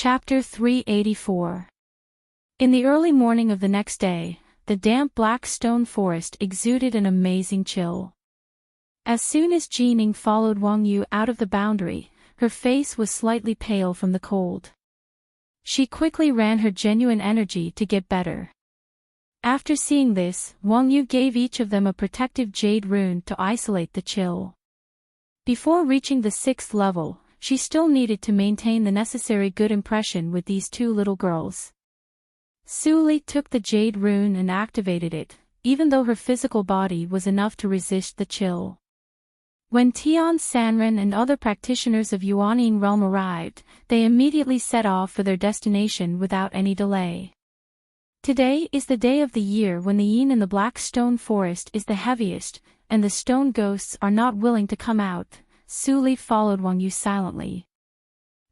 Chapter 384. In the early morning of the next day, the damp black stone forest exuded an amazing chill. As soon as Jeanning followed Wang Yu out of the boundary, her face was slightly pale from the cold. She quickly ran her genuine energy to get better. After seeing this, Wang Yu gave each of them a protective jade rune to isolate the chill. Before reaching the 6th level, she still needed to maintain the necessary good impression with these two little girls. Su Li took the jade rune and activated it, even though her physical body was enough to resist the chill. When Tian Sanren and other practitioners of Yuanying realm arrived, they immediately set off for their destination without any delay. Today is the day of the year when the yin in the black stone forest is the heaviest, and the stone ghosts are not willing to come out. Su Li followed Wang Yu silently.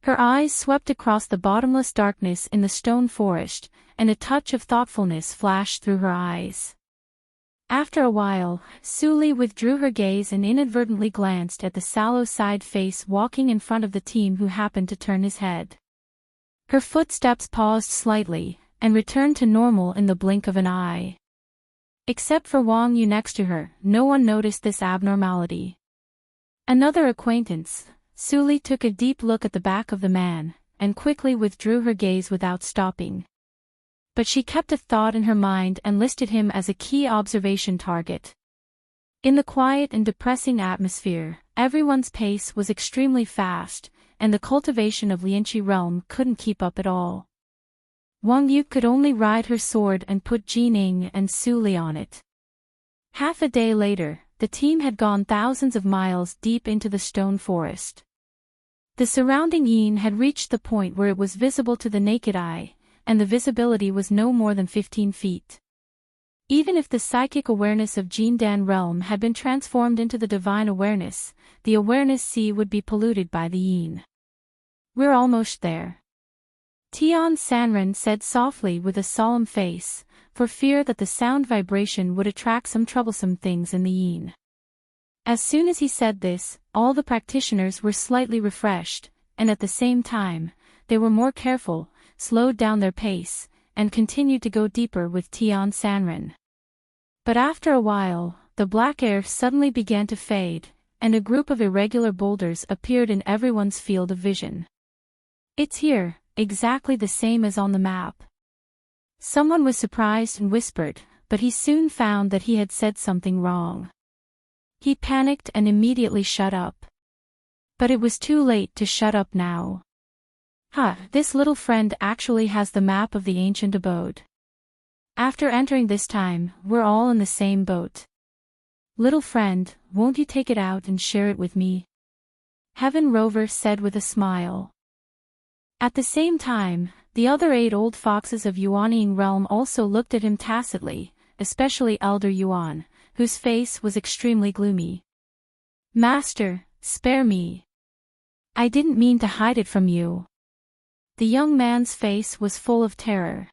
Her eyes swept across the bottomless darkness in the stone forest, and a touch of thoughtfulness flashed through her eyes. After a while, Su Li withdrew her gaze and inadvertently glanced at the sallow side face walking in front of the team who happened to turn his head. Her footsteps paused slightly, and returned to normal in the blink of an eye. Except for Wang Yu next to her, no one noticed this abnormality. Another acquaintance, Su Li took a deep look at the back of the man, and quickly withdrew her gaze without stopping. But she kept a thought in her mind and listed him as a key observation target. In the quiet and depressing atmosphere, everyone's pace was extremely fast, and the cultivation of Lianqi realm couldn't keep up at all. Wang Yu could only ride her sword and put Jeanning and Su Li on it. Half a day later, the team had gone thousands of miles deep into the stone forest. The surrounding yin had reached the point where it was visible to the naked eye, and the visibility was no more than 15 feet. Even if the psychic awareness of Jindan realm had been transformed into the divine awareness, the awareness sea would be polluted by the yin. "We're almost there," Tian Sanren said softly with a solemn face, for fear that the sound vibration would attract some troublesome things in the yin. As soon as he said this, all the practitioners were slightly refreshed, and at the same time, they were more careful, slowed down their pace, and continued to go deeper with Tian Sanren. But after a while, the black air suddenly began to fade, and a group of irregular boulders appeared in everyone's field of vision. "It's here, exactly the same as on the map." Someone was surprised and whispered, but he soon found that he had said something wrong. He panicked and immediately shut up. But it was too late to shut up now. This little friend actually has the map of the ancient abode. After entering this time, we're all in the same boat. Little friend, won't you take it out and share it with me? Heaven Rover said with a smile. At the same time, the other 8 old foxes of Yuanying realm also looked at him tacitly, especially Elder Yuan, whose face was extremely gloomy. "Master, spare me. I didn't mean to hide it from you." The young man's face was full of terror.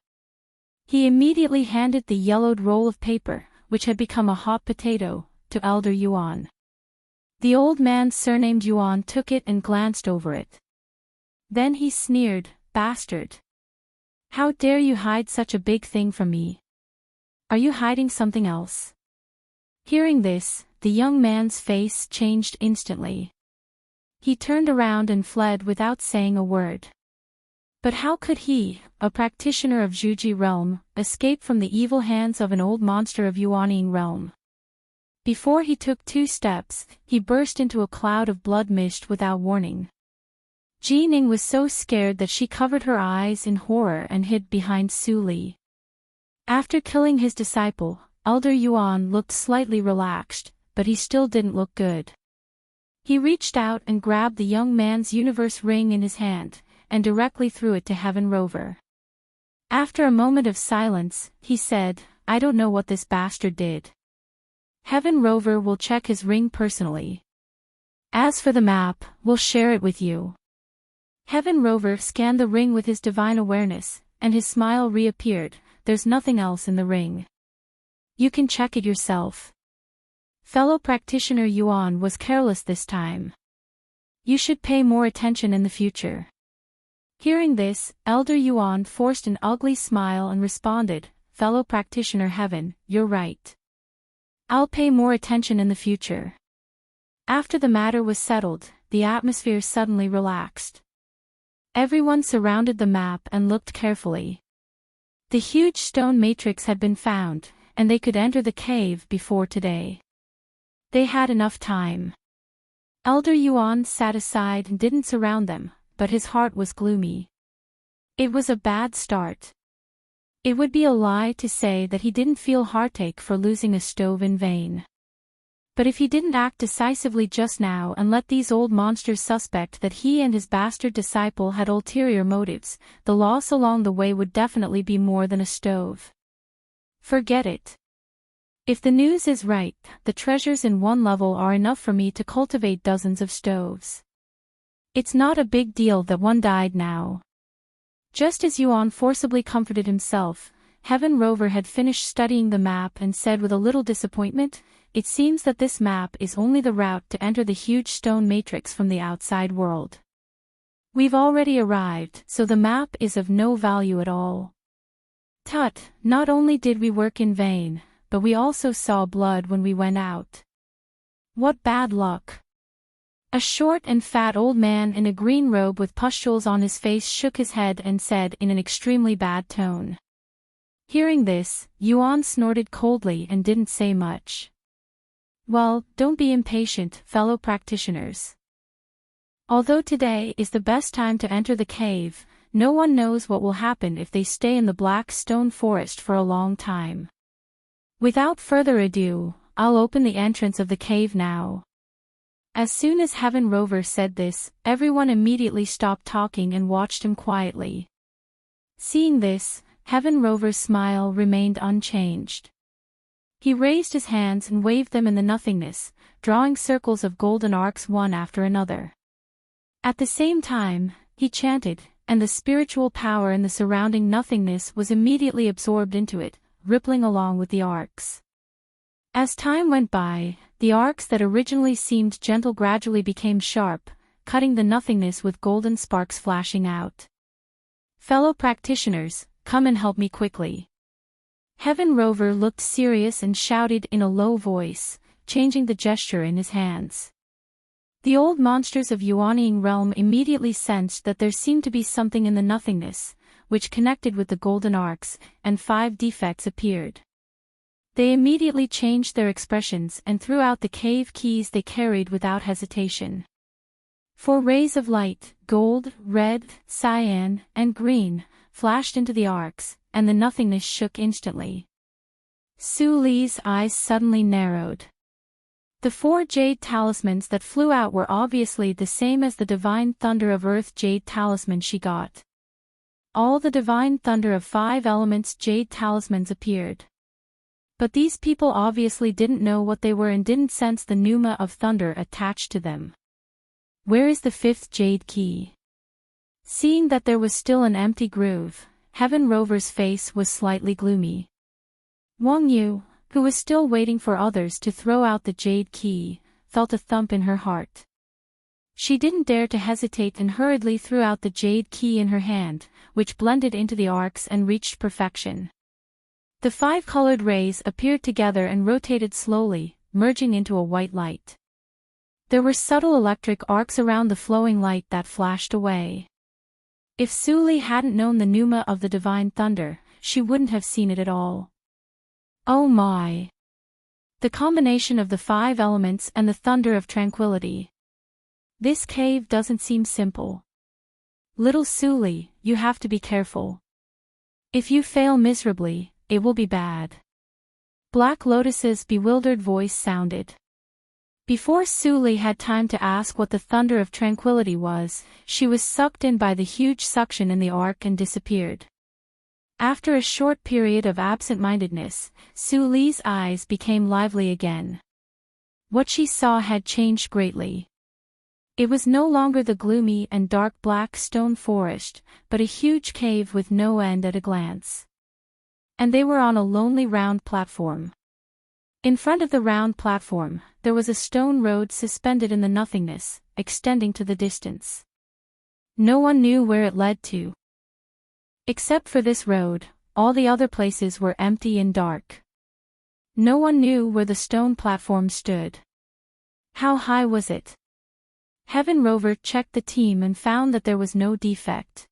He immediately handed the yellowed roll of paper, which had become a hot potato, to Elder Yuan. The old man surnamed Yuan took it and glanced over it. Then he sneered, "Bastard. How dare you hide such a big thing from me? Are you hiding something else?" Hearing this, the young man's face changed instantly. He turned around and fled without saying a word. But how could he, a practitioner of Zhuji realm, escape from the evil hands of an old monster of Yuanying realm? Before he took 2 steps, he burst into a cloud of blood mist without warning. Jeanning was so scared that she covered her eyes in horror and hid behind Su Li. After killing his disciple, Elder Yuan looked slightly relaxed, but he still didn't look good. He reached out and grabbed the young man's universe ring in his hand, and directly threw it to Heaven Rover. After a moment of silence, he said, "I don't know what this bastard did. Heaven Rover will check his ring personally. As for the map, we'll share it with you." Heaven Rover scanned the ring with his divine awareness, and his smile reappeared. "There's nothing else in the ring. You can check it yourself." Fellow practitioner Yuan was careless this time. "You should pay more attention in the future." Hearing this, Elder Yuan forced an ugly smile and responded, "Fellow practitioner Heaven, you're right. I'll pay more attention in the future." After the matter was settled, the atmosphere suddenly relaxed. Everyone surrounded the map and looked carefully. The huge stone matrix had been found, and they could enter the cave before today. They had enough time. Elder Yuan sat aside and didn't surround them, but his heart was gloomy. It was a bad start. It would be a lie to say that he didn't feel heartache for losing a stove in vain. But if he didn't act decisively just now and let these old monsters suspect that he and his bastard disciple had ulterior motives, the loss along the way would definitely be more than a stove. Forget it. If the news is right, the treasures in one level are enough for me to cultivate dozens of stoves. It's not a big deal that one died now. Just as Yuan forcibly comforted himself, Heaven Rover had finished studying the map and said with a little disappointment, "It seems that this map is only the route to enter the huge stone matrix from the outside world. We've already arrived, so the map is of no value at all." "Tut, not only did we work in vain, but we also saw blood when we went out. What bad luck." A short and fat old man in a green robe with pustules on his face shook his head and said in an extremely bad tone. Hearing this, Yuan snorted coldly and didn't say much. "Well, don't be impatient, fellow practitioners. Although today is the best time to enter the cave, no one knows what will happen if they stay in the black stone forest for a long time. Without further ado, I'll open the entrance of the cave now." As soon as Heaven Rover said this, everyone immediately stopped talking and watched him quietly. Seeing this, Heaven Rover's smile remained unchanged. He raised his hands and waved them in the nothingness, drawing circles of golden arcs one after another. At the same time, he chanted, and the spiritual power in the surrounding nothingness was immediately absorbed into it, rippling along with the arcs. As time went by, the arcs that originally seemed gentle gradually became sharp, cutting the nothingness with golden sparks flashing out. "Fellow practitioners, come and help me quickly." Heaven Rover looked serious and shouted in a low voice, changing the gesture in his hands. The old monsters of Yuanying realm immediately sensed that there seemed to be something in the nothingness, which connected with the golden arcs, and 5 defects appeared. They immediately changed their expressions and threw out the cave keys they carried without hesitation. 4 rays of light, gold, red, cyan, and green, flashed into the arcs, and the nothingness shook instantly. Su Li's eyes suddenly narrowed. The 4 jade talismans that flew out were obviously the same as the divine thunder of earth jade talisman she got. All the divine thunder of 5 elements jade talismans appeared. But these people obviously didn't know what they were and didn't sense the pneuma of thunder attached to them. "Where is the 5th jade key?" Seeing that there was still an empty groove, Heaven Rover's face was slightly gloomy. Wang Yu, who was still waiting for others to throw out the jade key, felt a thump in her heart. She didn't dare to hesitate and hurriedly threw out the jade key in her hand, which blended into the arcs and reached perfection. The 5 colored rays appeared together and rotated slowly, merging into a white light. There were subtle electric arcs around the flowing light that flashed away. If Su Li hadn't known the pneuma of the divine thunder, she wouldn't have seen it at all. Oh my! The combination of the 5 elements and the thunder of tranquility. This cave doesn't seem simple. Little Su Li, you have to be careful. If you fail miserably, it will be bad. Black Lotus's bewildered voice sounded. Before Su Li had time to ask what the thunder of tranquility was, she was sucked in by the huge suction in the arc and disappeared. After a short period of absent-mindedness, Su Li's eyes became lively again. What she saw had changed greatly. It was no longer the gloomy and dark black stone forest, but a huge cave with no end at a glance. And they were on a lonely round platform. In front of the round platform, there was a stone road suspended in the nothingness, extending to the distance. No one knew where it led to. Except for this road, all the other places were empty and dark. No one knew where the stone platform stood. How high was it? Heaven Rover checked the team and found that there was no defect.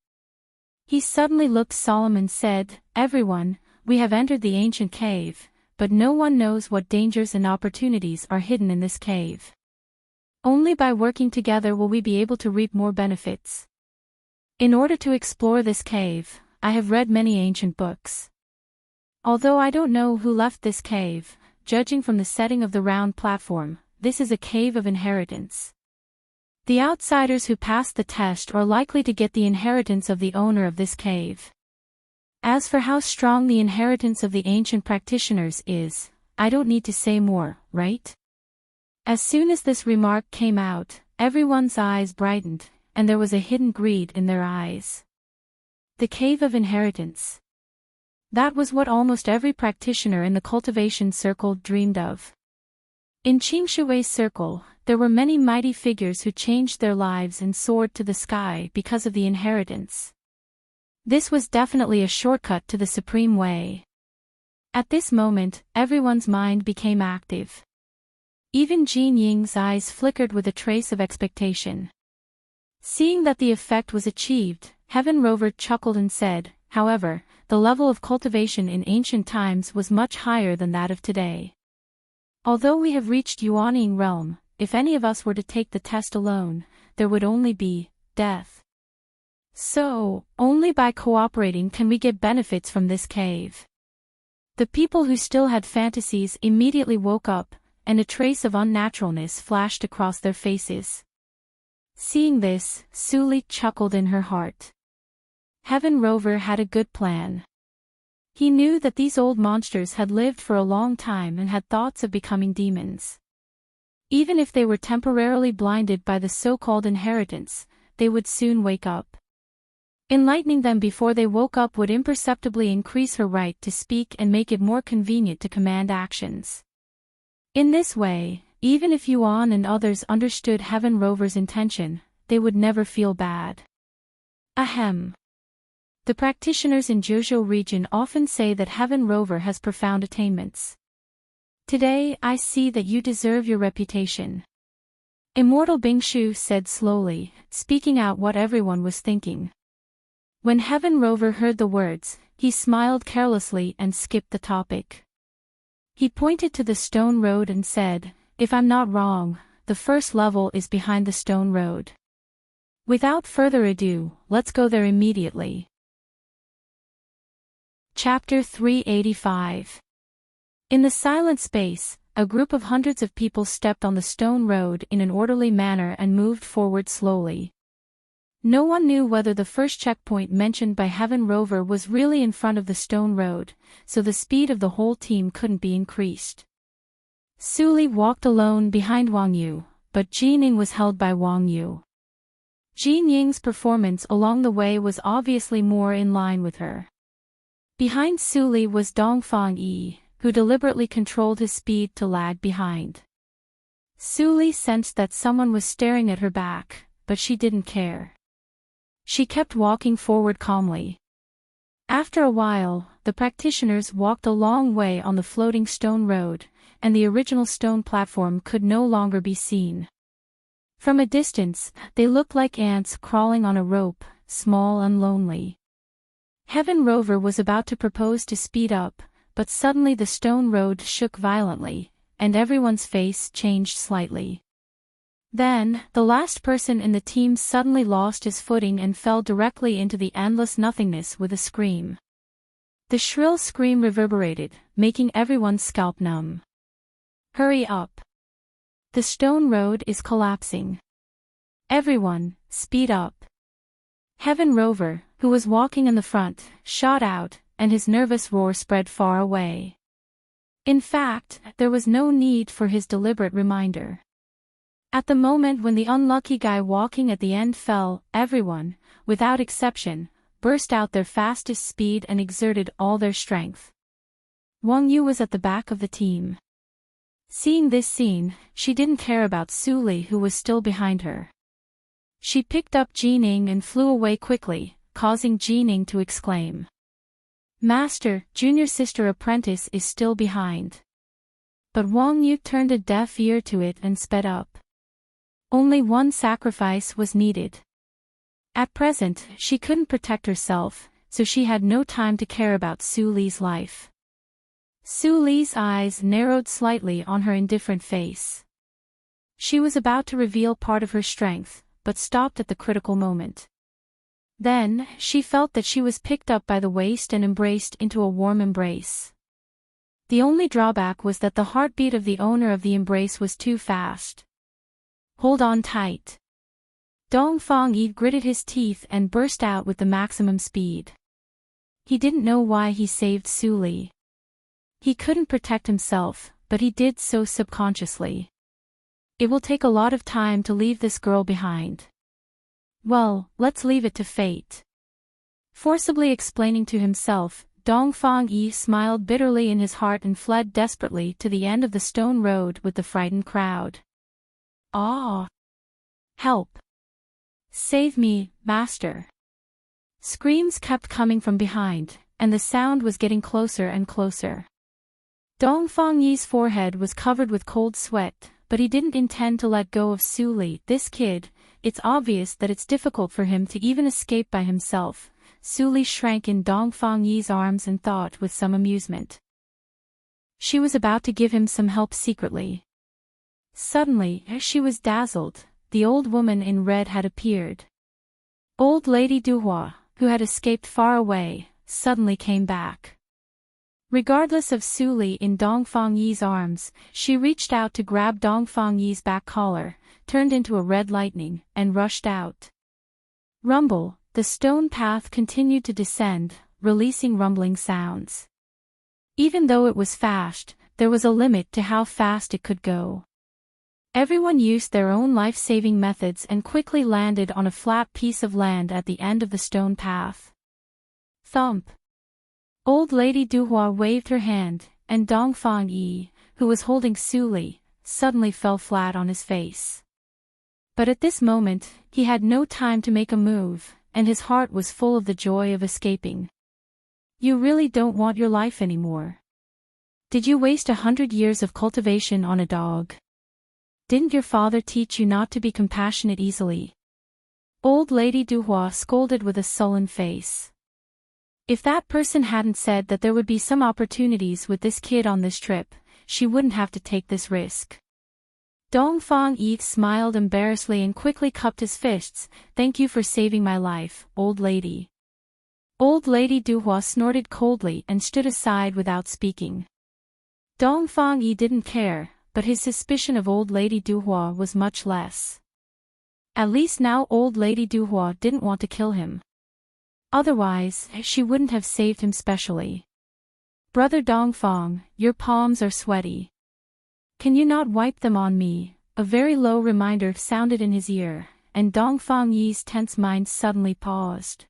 He suddenly looked solemn and said, "Everyone, we have entered the ancient cave, but no one knows what dangers and opportunities are hidden in this cave. Only by working together will we be able to reap more benefits. In order to explore this cave, I have read many ancient books. Although I don't know who left this cave, judging from the setting of the round platform, this is a cave of inheritance. The outsiders who pass the test are likely to get the inheritance of the owner of this cave. As for how strong the inheritance of the ancient practitioners is, I don't need to say more, right?" As soon as this remark came out, everyone's eyes brightened, and there was a hidden greed in their eyes. The Cave of Inheritance. That was what almost every practitioner in the cultivation circle dreamed of. In Qingshui's circle, there were many mighty figures who changed their lives and soared to the sky because of the inheritance. This was definitely a shortcut to the supreme way. At this moment, everyone's mind became active. Even Jin Ying's eyes flickered with a trace of expectation. Seeing that the effect was achieved, Heaven Rover chuckled and said, "However, the level of cultivation in ancient times was much higher than that of today. Although we have reached Yuaning realm, if any of us were to take the test alone, there would only be death. So, only by cooperating can we get benefits from this cave." The people who still had fantasies immediately woke up, and a trace of unnaturalness flashed across their faces. Seeing this, Suli chuckled in her heart. Heaven Rover had a good plan. He knew that these old monsters had lived for a long time and had thoughts of becoming demons. Even if they were temporarily blinded by the so-called inheritance, they would soon wake up. Enlightening them before they woke up would imperceptibly increase her right to speak and make it more convenient to command actions. In this way, even if Yuan and others understood Heaven Rover's intention, they would never feel bad. Ahem. The practitioners in Zhuzhou region often say that Heaven Rover has profound attainments. Today I see that you deserve your reputation. Immortal Bingshu said slowly, speaking out what everyone was thinking. When Heaven Rover heard the words, he smiled carelessly and skipped the topic. He pointed to the stone road and said, "If I'm not wrong, the first level is behind the stone road. Without further ado, let's go there immediately." Chapter 385. In the silent space, a group of hundreds of people stepped on the stone road in an orderly manner and moved forward slowly. No one knew whether the first checkpoint mentioned by Heaven Rover was really in front of the stone road, so the speed of the whole team couldn't be increased. Suli walked alone behind Wang Yu, but Jining was held by Wang Yu. Jin Ying's performance along the way was obviously more in line with her. Behind Suli was Dongfang Yi, who deliberately controlled his speed to lag behind. Suli sensed that someone was staring at her back, but she didn't care. She kept walking forward calmly. After a while, the practitioners walked a long way on the floating stone road, and the original stone platform could no longer be seen. From a distance, they looked like ants crawling on a rope, small and lonely. Heaven Rover was about to propose to speed up, but suddenly the stone road shook violently, and everyone's face changed slightly. Then, the last person in the team suddenly lost his footing and fell directly into the endless nothingness with a scream. The shrill scream reverberated, making everyone's scalp numb. "Hurry up! The stone road is collapsing. Everyone, speed up!" Heaven Rover, who was walking in the front, shot out, and his nervous roar spread far away. In fact, there was no need for his deliberate reminder. At the moment when the unlucky guy walking at the end fell, everyone, without exception, burst out their fastest speed and exerted all their strength. Wang Yu was at the back of the team. Seeing this scene, she didn't care about Suli who was still behind her. She picked up Jining and flew away quickly, causing Jining to exclaim. Master, junior sister apprentice is still behind. But Wang Yu turned a deaf ear to it and sped up. Only one sacrifice was needed. At present, she couldn't protect herself, so she had no time to care about Su Li's life. Su Li's eyes narrowed slightly on her indifferent face. She was about to reveal part of her strength, but stopped at the critical moment. Then, she felt that she was picked up by the waist and embraced into a warm embrace. The only drawback was that the heartbeat of the owner of the embrace was too fast. Hold on tight. Dongfang Yi gritted his teeth and burst out with the maximum speed. He didn't know why he saved Su Li. He couldn't protect himself, but he did so subconsciously. It will take a lot of time to leave this girl behind. Well, let's leave it to fate. Forcibly explaining to himself, Dongfang Yi smiled bitterly in his heart and fled desperately to the end of the stone road with the frightened crowd. Ah! Help! Save me, master! Screams kept coming from behind, and the sound was getting closer and closer. Dongfang Yi's forehead was covered with cold sweat, but he didn't intend to let go of Su Li. This kid, it's obvious that it's difficult for him to even escape by himself. Su Li shrank in Dongfang Yi's arms and thought with some amusement. She was about to give him some help secretly. Suddenly, as she was dazzled, the old woman in red had appeared. Old Lady Duhua, who had escaped far away, suddenly came back. Regardless of Su Li in Dongfang Yi's arms, she reached out to grab Dongfang Yi's back collar, turned into a red lightning, and rushed out. Rumble, the stone path continued to descend, releasing rumbling sounds. Even though it was fast, there was a limit to how fast it could go. Everyone used their own life-saving methods and quickly landed on a flat piece of land at the end of the stone path. Thump! Old Lady Duhua waved her hand, and Dongfang Yi, who was holding Su Li, suddenly fell flat on his face. But at this moment, he had no time to make a move, and his heart was full of the joy of escaping. You really don't want your life anymore. Did you waste 100 years of cultivation on a dog? Didn't your father teach you not to be compassionate easily? Old Lady Duhua scolded with a sullen face. If that person hadn't said that there would be some opportunities with this kid on this trip, she wouldn't have to take this risk. Dongfang Yi smiled embarrassedly and quickly cupped his fists. Thank you for saving my life, old lady. Old Lady Duhua snorted coldly and stood aside without speaking. Dongfang Yi didn't care, but his suspicion of Old Lady Duhua was much less. At least now Old Lady Duhua didn't want to kill him. Otherwise, she wouldn't have saved him specially. Brother Dongfang, your palms are sweaty. Can you not wipe them on me? A very low reminder sounded in his ear, and Dongfang Yi's tense mind suddenly paused.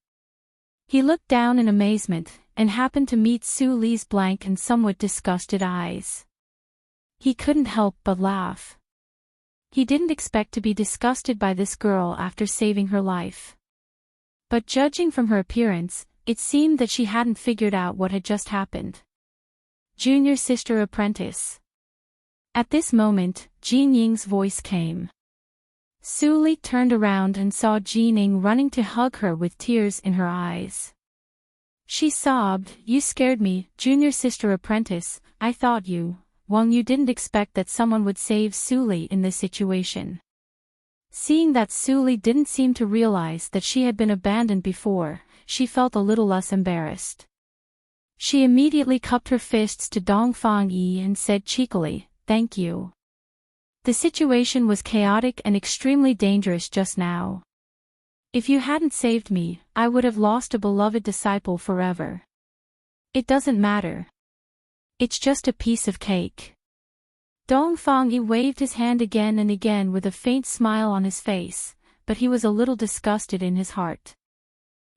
He looked down in amazement, and happened to meet Su Li's blank and somewhat disgusted eyes. He couldn't help but laugh. He didn't expect to be disgusted by this girl after saving her life. But judging from her appearance, it seemed that she hadn't figured out what had just happened. Junior sister apprentice. At this moment, Jinying's voice came. Su Li turned around and saw Jining running to hug her with tears in her eyes. She sobbed, "You scared me, junior sister apprentice. I thought you, Wang Yu didn't expect that someone would save Su Li in this situation." Seeing that Su Li didn't seem to realize that she had been abandoned before, she felt a little less embarrassed. She immediately cupped her fists to Dongfang Yi and said cheekily, "Thank you. The situation was chaotic and extremely dangerous just now. If you hadn't saved me, I would have lost a beloved disciple forever. It doesn't matter. It's just a piece of cake." Dongfang Yi waved his hand again and again with a faint smile on his face, but he was a little disgusted in his heart.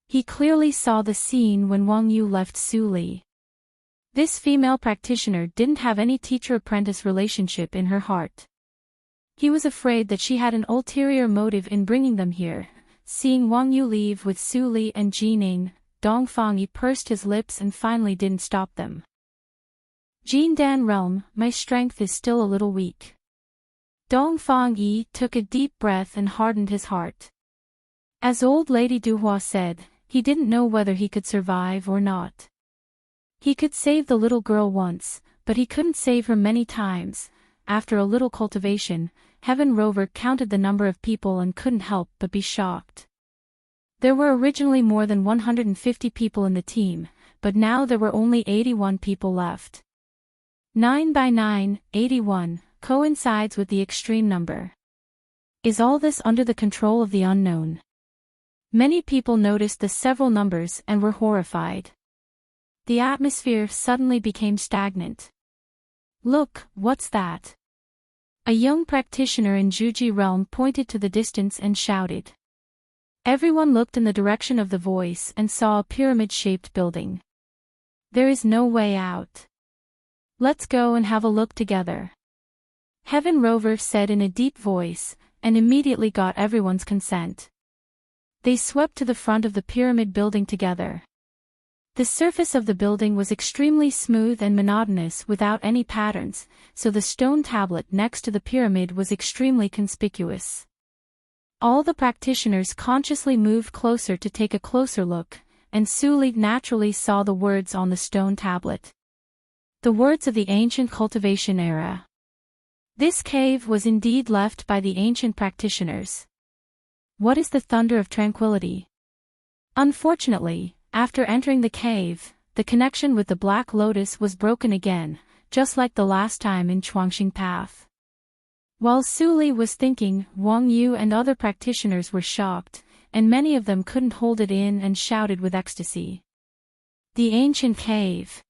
He clearly saw the scene when Wang Yu left Su Li. This female practitioner didn't have any teacher-apprentice relationship in her heart. He was afraid that she had an ulterior motive in bringing them here. Seeing Wang Yu leave with Su Li and Jining, Dongfang Yi pursed his lips and finally didn't stop them. Jin Dan realm, my strength is still a little weak. Dongfang Yi took a deep breath and hardened his heart. As old lady Duhua said, he didn't know whether he could survive or not. He could save the little girl once, but he couldn't save her many times. After a little cultivation, Heaven Rover counted the number of people and couldn't help but be shocked. There were originally more than 150 people in the team, but now there were only 81 people left. 9 by 9, 81, coincides with the extreme number. Is all this under the control of the unknown? Many people noticed the several numbers and were horrified. The atmosphere suddenly became stagnant. Look, what's that? A young practitioner in Juji realm pointed to the distance and shouted. Everyone looked in the direction of the voice and saw a pyramid-shaped building. There is no way out. Let's go and have a look together. Heaven Rover said in a deep voice, and immediately got everyone's consent. They swept to the front of the pyramid building together. The surface of the building was extremely smooth and monotonous without any patterns, so the stone tablet next to the pyramid was extremely conspicuous. All the practitioners consciously moved closer to take a closer look, and Su Li naturally saw the words on the stone tablet. The words of the ancient cultivation era. This cave was indeed left by the ancient practitioners. What is the thunder of tranquility? Unfortunately, after entering the cave, the connection with the Black Lotus was broken again, just like the last time in Chuangxing Path. While Su Li was thinking, Wang Yu and other practitioners were shocked, and many of them couldn't hold it in and shouted with ecstasy. The ancient cave.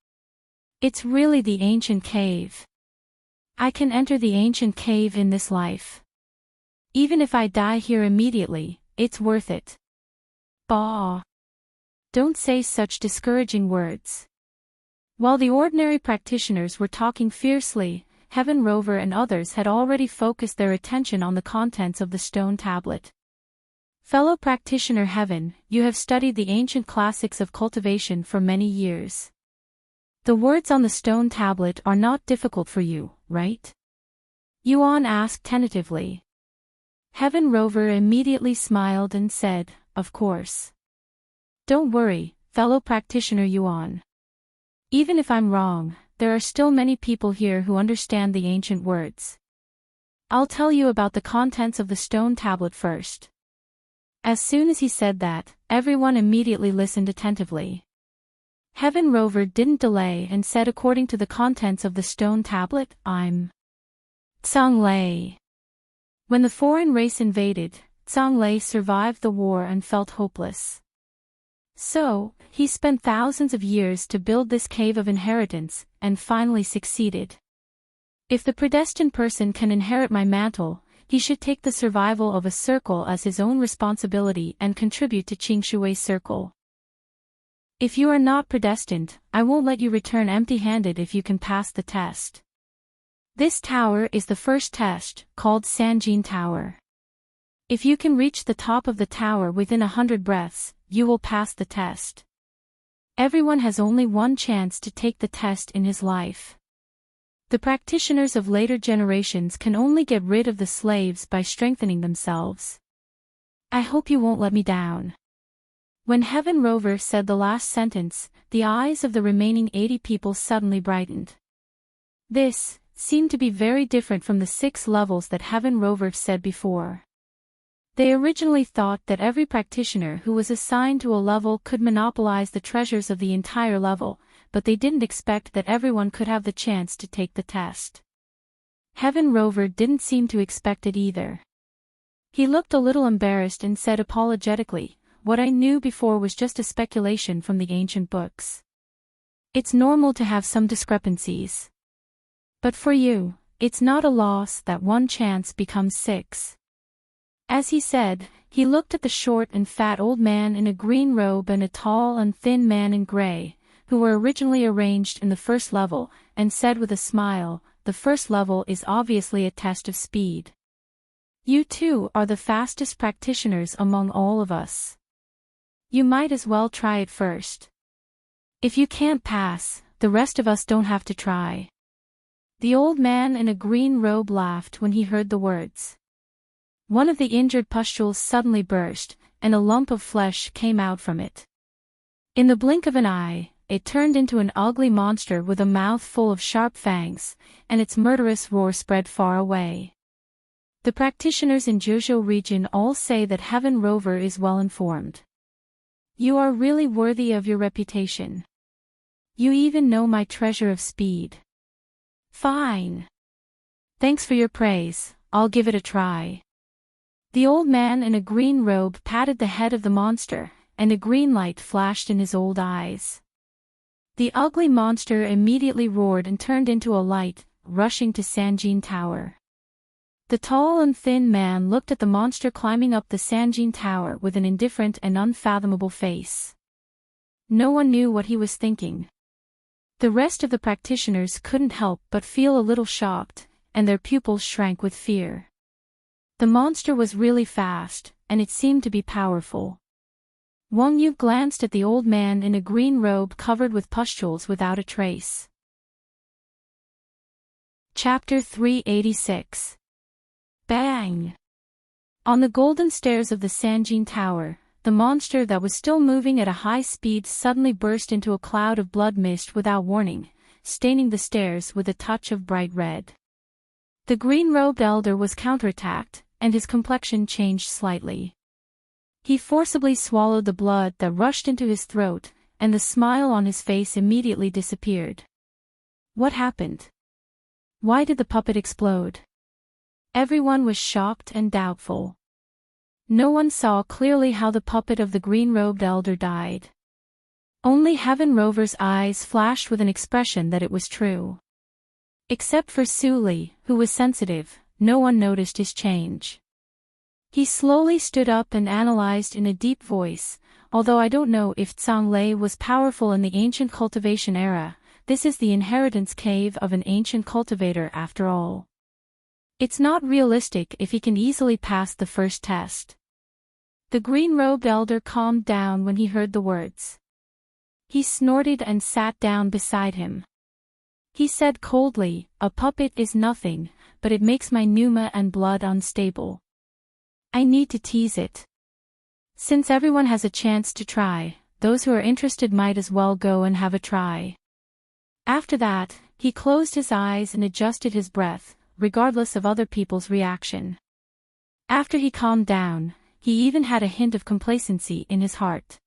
It's really the ancient cave. I can enter the ancient cave in this life. Even if I die here immediately, it's worth it. Bah! Don't say such discouraging words. While the ordinary practitioners were talking fiercely, Heaven Rover and others had already focused their attention on the contents of the stone tablet. Fellow practitioner Heaven, you have studied the ancient classics of cultivation for many years. The words on the stone tablet are not difficult for you, right? Yuan asked tentatively. Heaven Rover immediately smiled and said, of course. Don't worry, fellow practitioner Yuan. Even if I'm wrong, there are still many people here who understand the ancient words. I'll tell you about the contents of the stone tablet first. As soon as he said that, everyone immediately listened attentively. Heaven Rover didn't delay and said according to the contents of the stone tablet, I'm Zhang Lei. When the foreign race invaded, Zhang Lei survived the war and felt hopeless. So, he spent thousands of years to build this cave of inheritance, and finally succeeded. If the predestined person can inherit my mantle, he should take the survival of a circle as his own responsibility and contribute to Qingshui's circle. If you are not predestined, I won't let you return empty-handed if you can pass the test. This tower is the first test, called Sanjin Tower. If you can reach the top of the tower within 100 breaths, you will pass the test. Everyone has only one chance to take the test in his life. The practitioners of later generations can only get rid of the slaves by strengthening themselves. I hope you won't let me down. When Heaven Rover said the last sentence, the eyes of the remaining 80 people suddenly brightened. This seemed to be very different from the 6 levels that Heaven Rover said before. They originally thought that every practitioner who was assigned to a level could monopolize the treasures of the entire level, but they didn't expect that everyone could have the chance to take the test. Heaven Rover didn't seem to expect it either. He looked a little embarrassed and said apologetically, what I knew before was just a speculation from the ancient books. It's normal to have some discrepancies. But for you, it's not a loss that one chance becomes 6. As he said, he looked at the short and fat old man in a green robe and a tall and thin man in gray, who were originally arranged in the first level, and said with a smile, the first level is obviously a test of speed. You two are the fastest practitioners among all of us. You might as well try it first. If you can't pass, the rest of us don't have to try. The old man in a green robe laughed when he heard the words. One of the injured pustules suddenly burst, and a lump of flesh came out from it. In the blink of an eye, it turned into an ugly monster with a mouth full of sharp fangs, and its murderous roar spread far away. The practitioners in Jojo region all say that Heaven Rover is well informed. You are really worthy of your reputation. You even know my treasure of speed. Fine. Thanks for your praise, I'll give it a try. The old man in a green robe patted the head of the monster, and a green light flashed in his old eyes. The ugly monster immediately roared and turned into a light, rushing to Sanjin Tower. The tall and thin man looked at the monster climbing up the Sanjin Tower with an indifferent and unfathomable face. No one knew what he was thinking. The rest of the practitioners couldn't help but feel a little shocked, and their pupils shrank with fear. The monster was really fast, and it seemed to be powerful. Wang Yu glanced at the old man in a green robe covered with pustules without a trace. Chapter 386. Bang! On the golden stairs of the Sanjin Tower, the monster that was still moving at a high speed suddenly burst into a cloud of blood mist without warning, staining the stairs with a touch of bright red. The green-robed elder was counterattacked, and his complexion changed slightly. He forcibly swallowed the blood that rushed into his throat, and the smile on his face immediately disappeared. What happened? Why did the puppet explode? Everyone was shocked and doubtful. No one saw clearly how the puppet of the green-robed elder died. Only Heaven Rover's eyes flashed with an expression that it was true. Except for Su Li, who was sensitive, no one noticed his change. He slowly stood up and analyzed in a deep voice, although I don't know if Zhang Lei was powerful in the ancient cultivation era, this is the inheritance cave of an ancient cultivator after all. It's not realistic if he can easily pass the first test. The green-robed elder calmed down when he heard the words. He snorted and sat down beside him. He said coldly, a puppet is nothing, but it makes my pneuma and blood unstable. I need to tease it. Since everyone has a chance to try, those who are interested might as well go and have a try. After that, he closed his eyes and adjusted his breath, regardless of other people's reaction. After he calmed down, he even had a hint of complacency in his heart.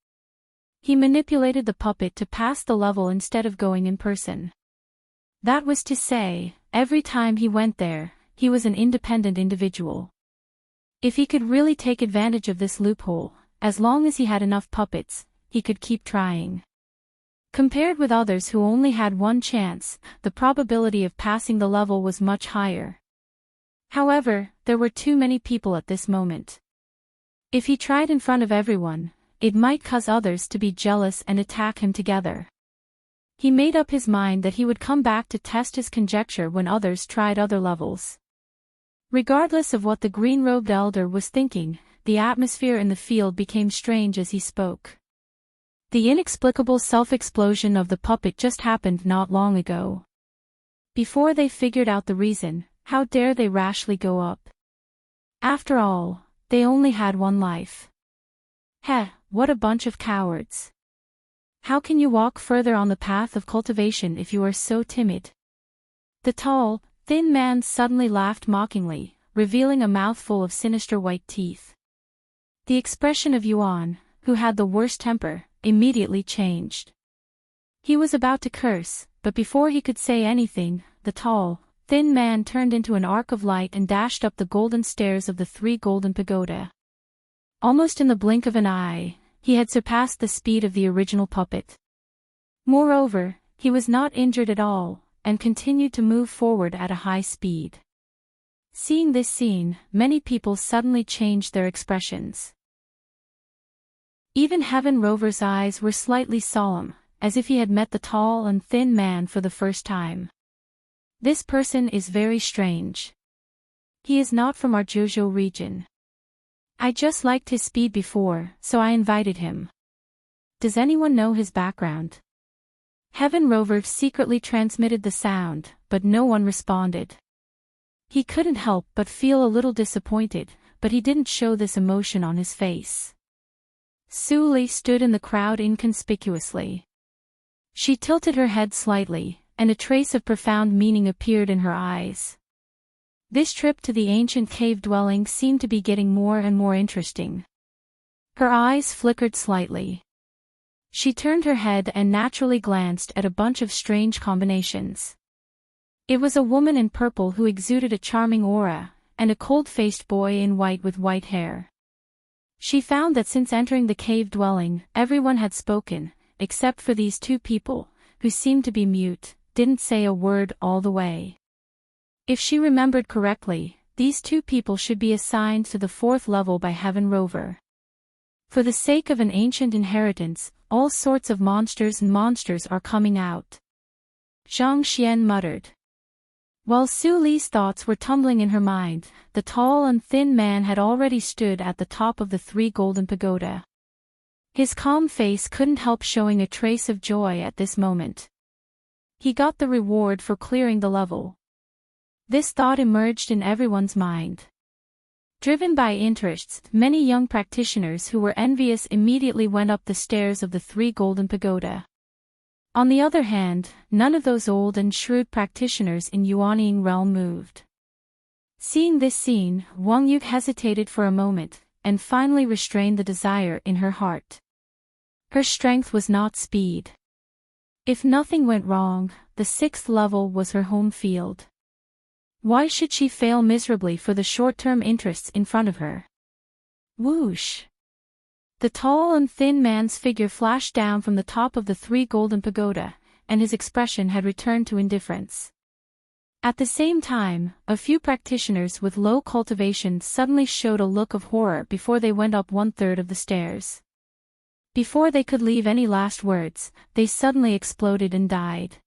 He manipulated the puppet to pass the level instead of going in person. That was to say, every time he went there, he was an independent individual. If he could really take advantage of this loophole, as long as he had enough puppets, he could keep trying. Compared with others who only had one chance, the probability of passing the level was much higher. However, there were too many people at this moment. If he tried in front of everyone, it might cause others to be jealous and attack him together. He made up his mind that he would come back to test his conjecture when others tried other levels. Regardless of what the green-robed elder was thinking, the atmosphere in the field became strange as he spoke. The inexplicable self-explosion of the puppet just happened not long ago. Before they figured out the reason, how dare they rashly go up? After all, they only had one life. Heh, what a bunch of cowards. How can you walk further on the path of cultivation if you are so timid? The tall, thin man suddenly laughed mockingly, revealing a mouthful of sinister white teeth. The expression of Yuan, who had the worst temper, immediately changed. He was about to curse, but before he could say anything, the tall, thin man turned into an arc of light and dashed up the golden stairs of the three golden pagoda. Almost in the blink of an eye, he had surpassed the speed of the original puppet. Moreover, he was not injured at all, and continued to move forward at a high speed. Seeing this scene, many people suddenly changed their expressions. Even Heaven Rover's eyes were slightly solemn, as if he had met the tall and thin man for the first time. This person is very strange. He is not from our Jojo region. I just liked his speed before, so I invited him. Does anyone know his background? Heaven Rover secretly transmitted the sound, but no one responded. He couldn't help but feel a little disappointed, but he didn't show this emotion on his face. Suli stood in the crowd inconspicuously. She tilted her head slightly, and a trace of profound meaning appeared in her eyes. This trip to the ancient cave dwelling seemed to be getting more and more interesting. Her eyes flickered slightly. She turned her head and naturally glanced at a bunch of strange combinations. It was a woman in purple who exuded a charming aura, and a cold-faced boy in white with white hair. She found that since entering the cave dwelling, everyone had spoken, except for these two people, who seemed to be mute, didn't say a word all the way. If she remembered correctly, these two people should be assigned to the 4th level by Heaven Rover. For the sake of an ancient inheritance, all sorts of monsters are coming out. Zhang Xian muttered. While Su Li's thoughts were tumbling in her mind, the tall and thin man had already stood at the top of the 3 golden pagoda. His calm face couldn't help showing a trace of joy at this moment. He got the reward for clearing the level. This thought emerged in everyone's mind. Driven by interests, many young practitioners who were envious immediately went up the stairs of the 3 golden pagoda. On the other hand, none of those old and shrewd practitioners in Yuanying realm moved. Seeing this scene, Wang Yu hesitated for a moment, and finally restrained the desire in her heart. Her strength was not speed. If nothing went wrong, the 6th level was her home field. Why should she fail miserably for the short-term interests in front of her? Whoosh! The tall and thin man's figure flashed down from the top of the 3 golden pagoda, and his expression had returned to indifference. At the same time, a few practitioners with low cultivation suddenly showed a look of horror before they went up 1/3 of the stairs. Before they could leave any last words, they suddenly exploded and died.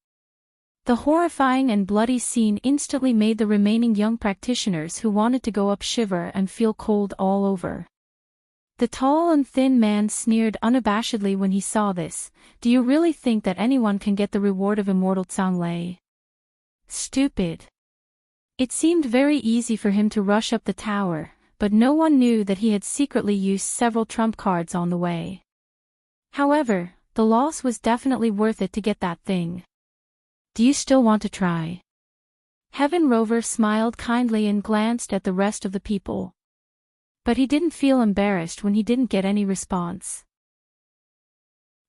The horrifying and bloody scene instantly made the remaining young practitioners who wanted to go up shiver and feel cold all over. The tall and thin man sneered unabashedly when he saw this. Do you really think that anyone can get the reward of immortal Zhanglei? Stupid. It seemed very easy for him to rush up the tower, but no one knew that he had secretly used several trump cards on the way. However, the loss was definitely worth it to get that thing. Do you still want to try? Heaven Rover smiled kindly and glanced at the rest of the people. But he didn't feel embarrassed when he didn't get any response.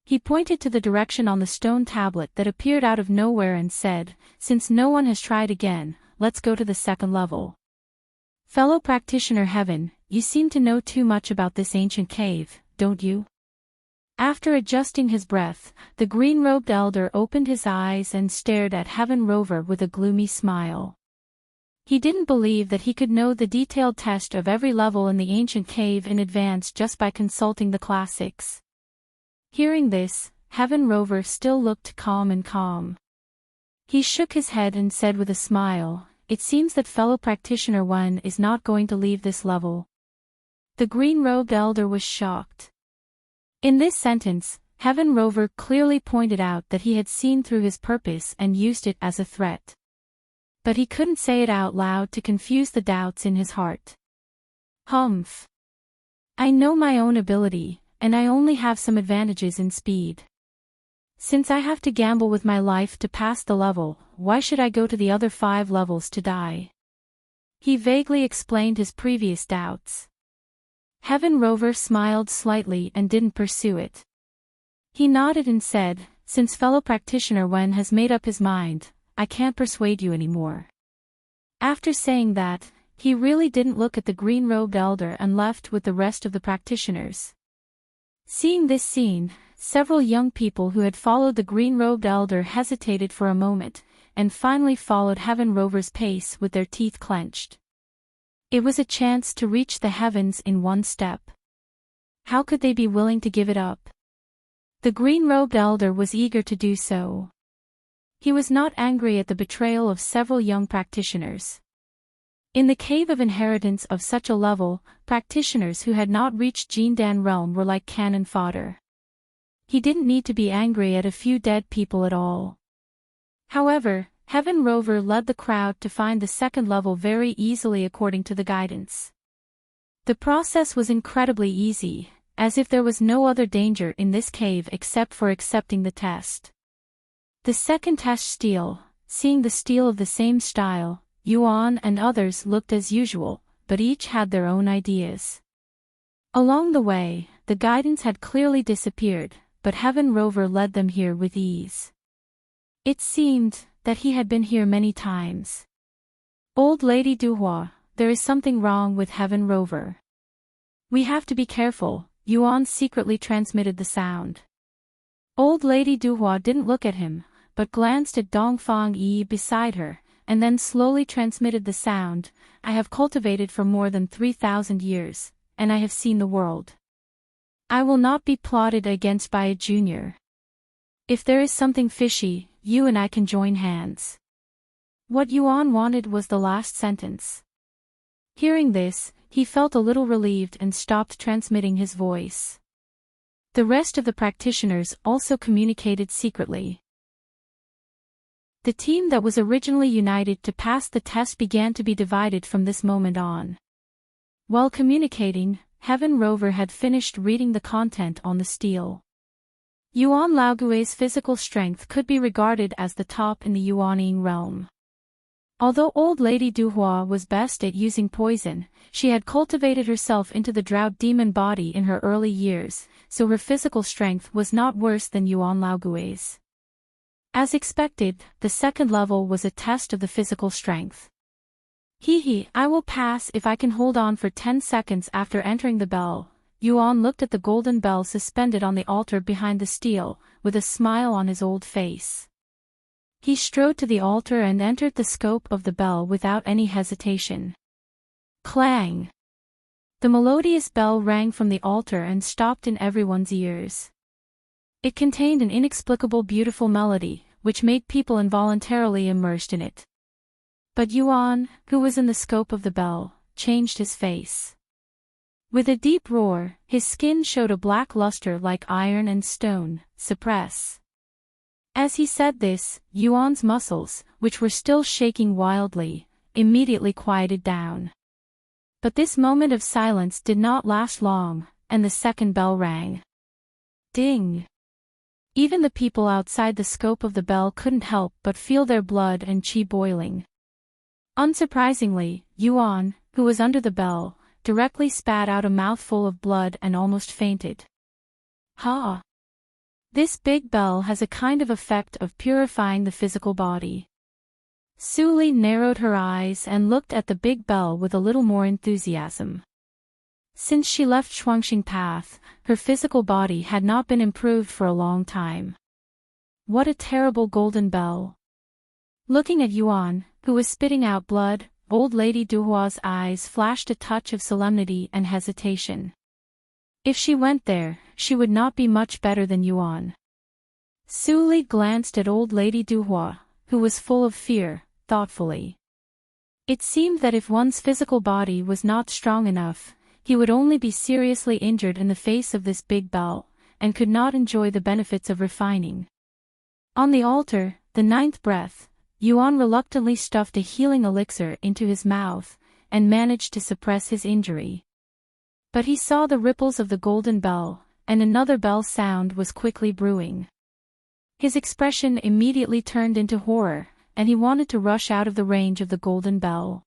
He pointed to the direction on the stone tablet that appeared out of nowhere and said, "Since no one has tried again, let's go to the 2nd level. Fellow practitioner Heaven, you seem to know too much about this ancient cave, don't you?" After adjusting his breath, the green-robed elder opened his eyes and stared at Heaven Rover with a gloomy smile. He didn't believe that he could know the detailed test of every level in the ancient cave in advance just by consulting the classics. Hearing this, Heaven Rover still looked calm. He shook his head and said with a smile, "It seems that fellow practitioner Wen is not going to leave this level." The green-robed elder was shocked. In this sentence, Heaven Rover clearly pointed out that he had seen through his purpose and used it as a threat. But he couldn't say it out loud to confuse the doubts in his heart. Humph. I know my own ability, and I only have some advantages in speed. Since I have to gamble with my life to pass the level, why should I go to the other 5 levels to die? He vaguely explained his previous doubts. Heaven Rover smiled slightly and didn't pursue it. He nodded and said, "Since fellow practitioner Wen has made up his mind, I can't persuade you anymore." After saying that, he really didn't look at the green-robed elder and left with the rest of the practitioners. Seeing this scene, several young people who had followed the green-robed elder hesitated for a moment, and finally followed Heaven Rover's pace with their teeth clenched. It was a chance to reach the heavens in one step. How could they be willing to give it up? The green-robed elder was eager to do so. He was not angry at the betrayal of several young practitioners. In the cave of inheritance of such a level, practitioners who had not reached Jindan realm were like cannon fodder. He didn't need to be angry at a few dead people at all. However, Heaven Rover led the crowd to find the second level very easily according to the guidance. The process was incredibly easy, as if there was no other danger in this cave except for accepting the test. The second test steel, seeing the steel of the same style, Yuan and others looked as usual, but each had their own ideas. Along the way, the guidance had clearly disappeared, but Heaven Rover led them here with ease. It seemed that he had been here many times. Old Lady Duhua, there is something wrong with Heaven Rover. We have to be careful, Yuan secretly transmitted the sound. Old Lady Duhua didn't look at him, but glanced at Dongfang Yi beside her, and then slowly transmitted the sound. I have cultivated for more than 3,000 years, and I have seen the world. I will not be plotted against by a junior. If there is something fishy, you and I can join hands. What Yuan wanted was the last sentence. Hearing this, he felt a little relieved and stopped transmitting his voice. The rest of the practitioners also communicated secretly. The team that was originally united to pass the test began to be divided from this moment on. While communicating, Heaven Rover had finished reading the content on the steel. Yuan Laogui's physical strength could be regarded as the top in the Yuanying realm. Although Old Lady Duhua was best at using poison, she had cultivated herself into the drought demon body in her early years, so her physical strength was not worse than Yuan Laogui's. As expected, the second level was a test of the physical strength. I will pass if I can hold on for 10 seconds after entering the bell. Yuan looked at the golden bell suspended on the altar behind the steel, with a smile on his old face. He strode to the altar and entered the scope of the bell without any hesitation. Clang! The melodious bell rang from the altar and stopped in everyone's ears. It contained an inexplicable beautiful melody, which made people involuntarily immersed in it. But Yuan, who was in the scope of the bell, changed his face. With a deep roar, his skin showed a black luster like iron and stone. Suppress. As he said this, Yuan's muscles, which were still shaking wildly, immediately quieted down. But this moment of silence did not last long, and the second bell rang. Ding! Even the people outside the scope of the bell couldn't help but feel their blood and qi boiling. Unsurprisingly, Yuan, who was under the bell, directly spat out a mouthful of blood and almost fainted. Ha! This big bell has a kind of effect of purifying the physical body. Su Li narrowed her eyes and looked at the big bell with a little more enthusiasm. Since she left Shuangxing Path, her physical body had not been improved for a long time. What a terrible golden bell! Looking at Yuan, who was spitting out blood, Old Lady Duhua's eyes flashed a touch of solemnity and hesitation. If she went there, she would not be much better than Yuan. Su Li glanced at Old Lady Duhua, who was full of fear, thoughtfully. It seemed that if one's physical body was not strong enough, he would only be seriously injured in the face of this big bell, and could not enjoy the benefits of refining. On the altar, the ninth breath, Yuan reluctantly stuffed a healing elixir into his mouth, and managed to suppress his injury. But he saw the ripples of the golden bell, and another bell sound was quickly brewing. His expression immediately turned into horror, and he wanted to rush out of the range of the golden bell.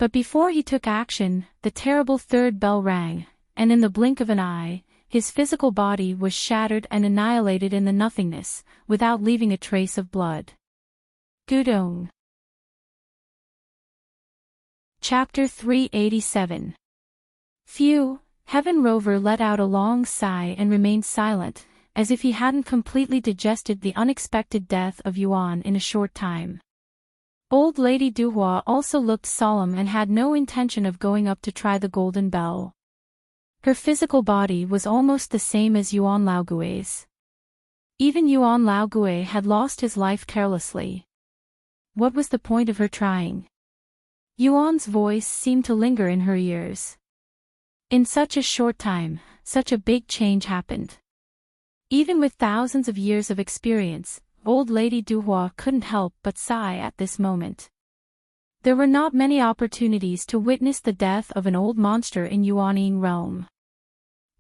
But before he took action, the terrible third bell rang, and in the blink of an eye, his physical body was shattered and annihilated in the nothingness, without leaving a trace of blood. Gudong. Chapter 387. Phew! Heaven Rover let out a long sigh and remained silent, as if he hadn't completely digested the unexpected death of Yuan in a short time. Old Lady Duhua also looked solemn and had no intention of going up to try the golden bell. Her physical body was almost the same as Yuan Laogui's. Even Yuan Laogui had lost his life carelessly. What was the point of her trying? Yuan's voice seemed to linger in her ears. In such a short time, such a big change happened. Even with thousands of years of experience, old Lady Duhua couldn't help but sigh at this moment. There were not many opportunities to witness the death of an old monster in Yuanying realm.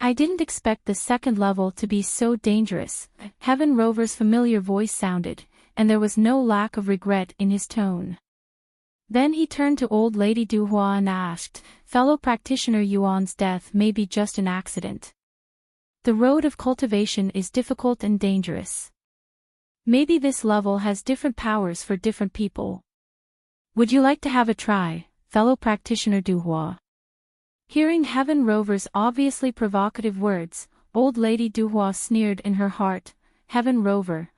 I didn't expect the second level to be so dangerous, Heaven Rover's familiar voice sounded, and there was no lack of regret in his tone. Then he turned to old Lady Duhua and asked, fellow practitioner Yuan's death may be just an accident. The road of cultivation is difficult and dangerous. Maybe this level has different powers for different people. Would you like to have a try, fellow practitioner Duhua? Hearing Heaven Rover's obviously provocative words, old Lady Duhua sneered in her heart, Heaven Rover,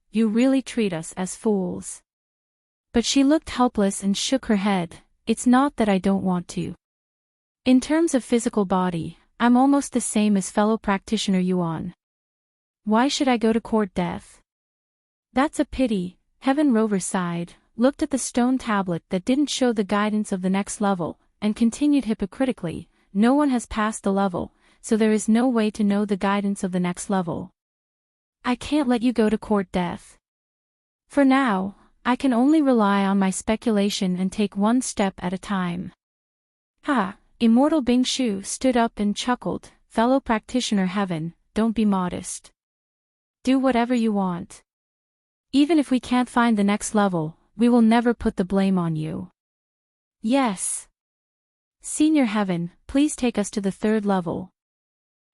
you really treat us as fools. But she looked helpless and shook her head, it's not that I don't want to. In terms of physical body, I'm almost the same as fellow practitioner Yuan. Why should I go to court death? That's a pity, Heaven Rover sighed, looked at the stone tablet that didn't show the guidance of the next level, and continued hypocritically, no one has passed the level, so there is no way to know the guidance of the next level. I can't let you go to court death. For now, I can only rely on my speculation and take one step at a time. Ha! Immortal Bing Shu stood up and chuckled, fellow practitioner Heaven, don't be modest. Do whatever you want. Even if we can't find the next level, we will never put the blame on you. Yes. Senior Heaven, please take us to the third level.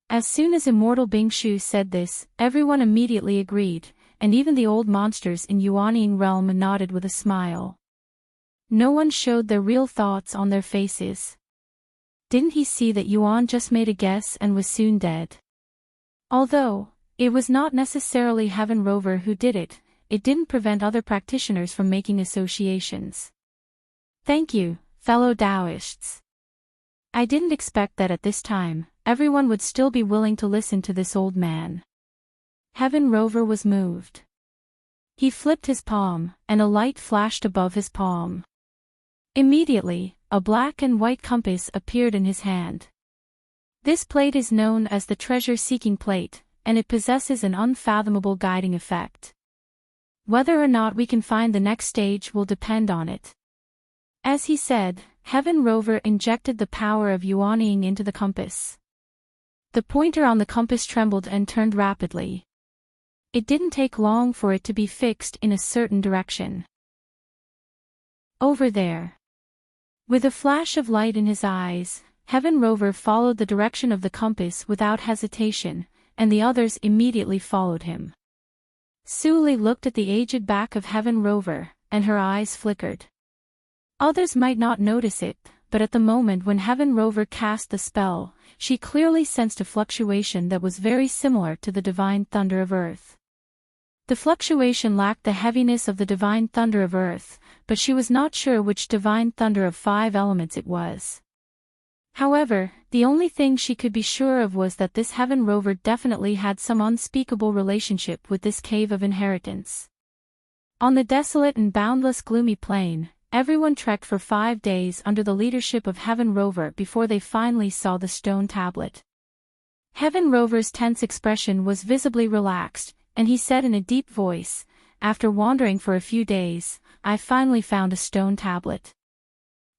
As soon as Immortal Bing Shu said this, everyone immediately agreed, and even the old monsters in Yuanying realm nodded with a smile. No one showed their real thoughts on their faces. Didn't he see that Yuan just made a guess and was soon dead? Although it was not necessarily Heaven Rover who did it, it didn't prevent other practitioners from making associations. Thank you, fellow Taoists. I didn't expect that at this time, everyone would still be willing to listen to this old man. Heaven Rover was moved. He flipped his palm, and a light flashed above his palm. Immediately, a black and white compass appeared in his hand. This plate is known as the treasure-seeking plate, and it possesses an unfathomable guiding effect. Whether or not we can find the next stage will depend on it. As he said, Heaven Rover injected the power of Yuanying into the compass. The pointer on the compass trembled and turned rapidly. It didn't take long for it to be fixed in a certain direction. Over there. With a flash of light in his eyes, Heaven Rover followed the direction of the compass without hesitation, and the others immediately followed him. Suli looked at the aged back of Heaven Rover, and her eyes flickered. Others might not notice it, but at the moment when Heaven Rover cast the spell, she clearly sensed a fluctuation that was very similar to the divine thunder of earth. The fluctuation lacked the heaviness of the divine thunder of earth, but she was not sure which divine thunder of 5 elements it was. However, the only thing she could be sure of was that this Heaven Rover definitely had some unspeakable relationship with this cave of inheritance. On the desolate and boundless gloomy plain, everyone trekked for 5 days under the leadership of Heaven Rover before they finally saw the stone tablet. Heaven Rover's tense expression was visibly relaxed, and he said in a deep voice, after wandering for a few days, I finally found a stone tablet.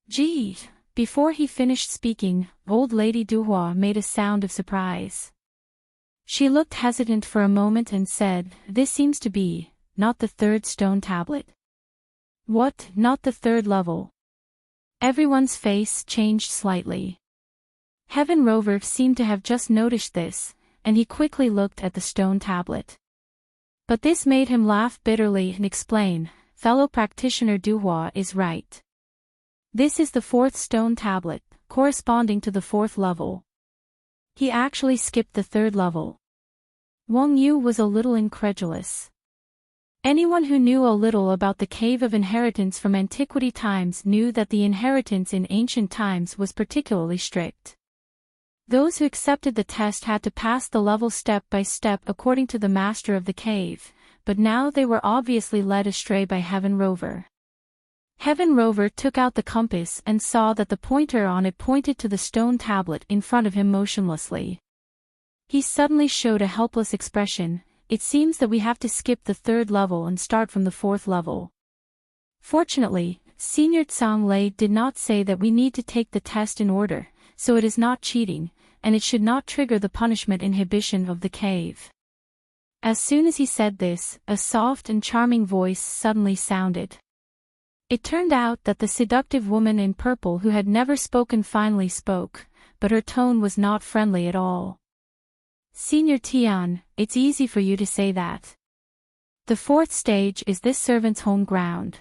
Gee! Before he finished speaking, old Lady Duhua made a sound of surprise. She looked hesitant for a moment and said, this seems to be, not the third stone tablet. What, not the third level? Everyone's face changed slightly. Heaven Rover seemed to have just noticed this, and he quickly looked at the stone tablet. But this made him laugh bitterly and explain, fellow practitioner Duhua is right. This is the 4th stone tablet, corresponding to the 4th level. He actually skipped the 3rd level. Wang Yu was a little incredulous. Anyone who knew a little about the Cave of Inheritance from antiquity times knew that the inheritance in ancient times was particularly strict. Those who accepted the test had to pass the level step by step according to the master of the cave, but now they were obviously led astray by Heaven Rover. Heaven Rover took out the compass and saw that the pointer on it pointed to the stone tablet in front of him motionlessly. He suddenly showed a helpless expression. It seems that we have to skip the 3rd level and start from the 4th level. Fortunately, Senior Tsang Lei did not say that we need to take the test in order, so it is not cheating, and it should not trigger the punishment inhibition of the cave. As soon as he said this, a soft and charming voice suddenly sounded. It turned out that the seductive woman in purple who had never spoken finally spoke, but her tone was not friendly at all. Senior Tian, it's easy for you to say that. The 4th stage is this servant's home ground.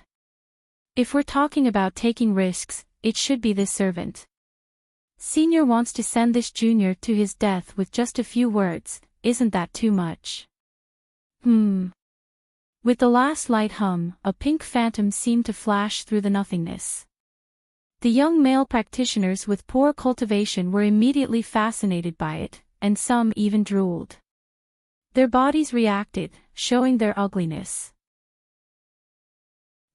If we're talking about taking risks, it should be this servant. Senior wants to send this junior to his death with just a few words, isn't that too much? With the last light hum, a pink phantom seemed to flash through the nothingness. The young male practitioners with poor cultivation were immediately fascinated by it, and some even drooled. Their bodies reacted, showing their ugliness.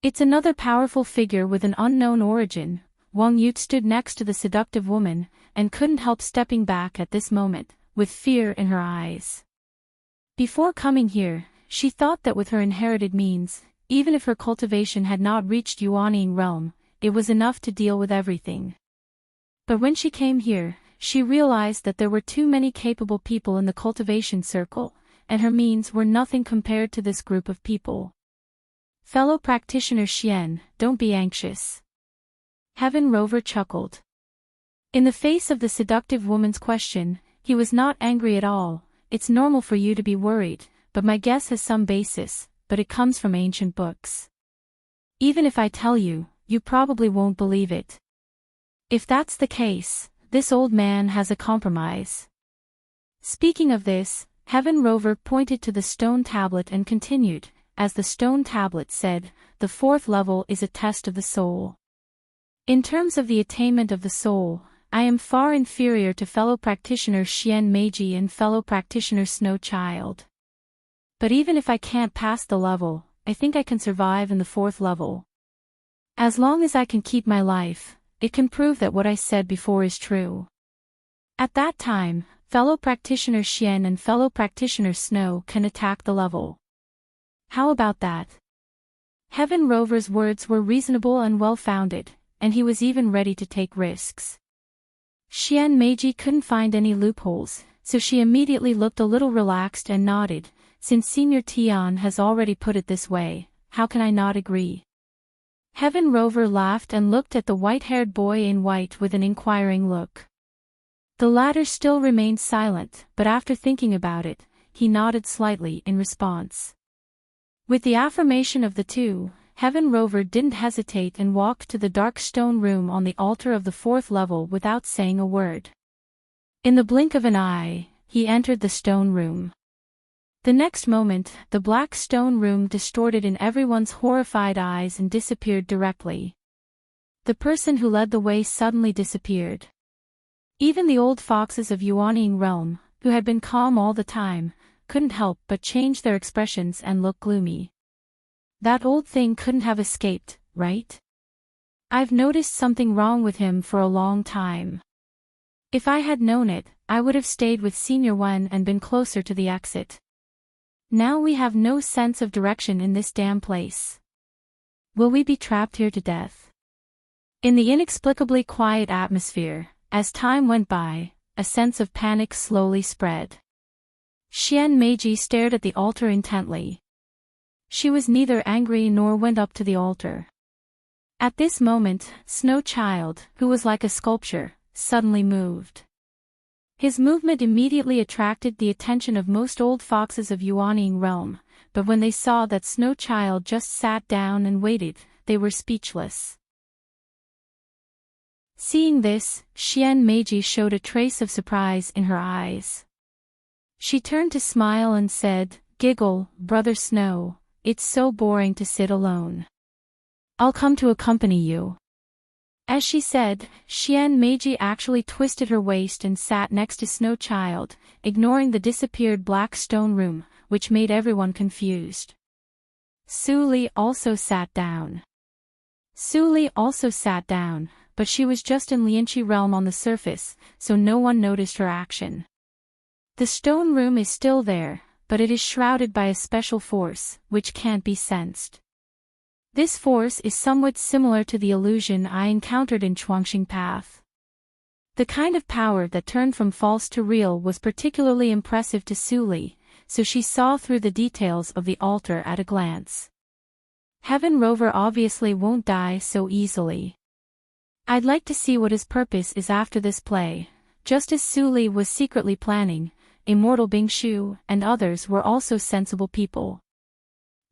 It's another powerful figure with an unknown origin. Wang Yu stood next to the seductive woman, and couldn't help stepping back at this moment, with fear in her eyes. Before coming here, she thought that with her inherited means, even if her cultivation had not reached Yuanying realm, it was enough to deal with everything. But when she came here, she realized that there were too many capable people in the cultivation circle, and her means were nothing compared to this group of people. Fellow practitioner Xian, don't be anxious. Heaven Rover chuckled. In the face of the seductive woman's question, he was not angry at all. It's normal for you to be worried, but my guess has some basis, but it comes from ancient books. Even if I tell you, you probably won't believe it. If that's the case, this old man has a compromise. Speaking of this, Heaven Rover pointed to the stone tablet and continued, as the stone tablet said, the 4th level is a test of the soul. In terms of the attainment of the soul, I am far inferior to fellow practitioner Xian Meiji and fellow practitioner Snow Child. But even if I can't pass the level, I think I can survive in the 4th level. As long as I can keep my life, it can prove that what I said before is true. At that time, fellow practitioner Xian and fellow practitioner Snow can attack the level. How about that? Heaven Rover's words were reasonable and well-founded, and he was even ready to take risks. Xian Meiji couldn't find any loopholes, so she immediately looked a little relaxed and nodded. Since Senior Tian has already put it this way, how can I not agree? Heaven Rover laughed and looked at the white-haired boy in white with an inquiring look. The latter still remained silent, but after thinking about it, he nodded slightly in response. With the affirmation of the two, Heaven Rover didn't hesitate and walked to the dark stone room on the altar of the 4th level without saying a word. In the blink of an eye, he entered the stone room. The next moment, the black stone room distorted in everyone's horrified eyes and disappeared directly. The person who led the way suddenly disappeared. Even the old foxes of Yuanying realm, who had been calm all the time, couldn't help but change their expressions and look gloomy. That old thing couldn't have escaped, right? I've noticed something wrong with him for a long time. If I had known it, I would have stayed with Senior Wen and been closer to the exit. Now we have no sense of direction in this damn place. Will we be trapped here to death? In the inexplicably quiet atmosphere, as time went by, a sense of panic slowly spread. Xian Meiji stared at the altar intently. She was neither angry nor went up to the altar. At this moment, Snow Child, who was like a sculpture, suddenly moved. His movement immediately attracted the attention of most old foxes of Yuanying realm, but when they saw that Snow Child just sat down and waited, they were speechless. Seeing this, Xian Meiji showed a trace of surprise in her eyes. She turned to smile and said, "Giggle, Brother Snow, it's so boring to sit alone. I'll come to accompany you." As she said, Xian Meiji actually twisted her waist and sat next to Snow Child, ignoring the disappeared black stone room, which made everyone confused. Su Li also sat down. Suli also sat down, but she was just in Lianchi realm on the surface, so no one noticed her action. The stone room is still there, but it is shrouded by a special force, which can't be sensed. This force is somewhat similar to the illusion I encountered in Chuangxing Path. The kind of power that turned from false to real was particularly impressive to Suli, so she saw through the details of the altar at a glance. Heaven Rover obviously won't die so easily. I'd like to see what his purpose is after this play. Just as Suli was secretly planning, Immortal Bingshu and others were also sensible people.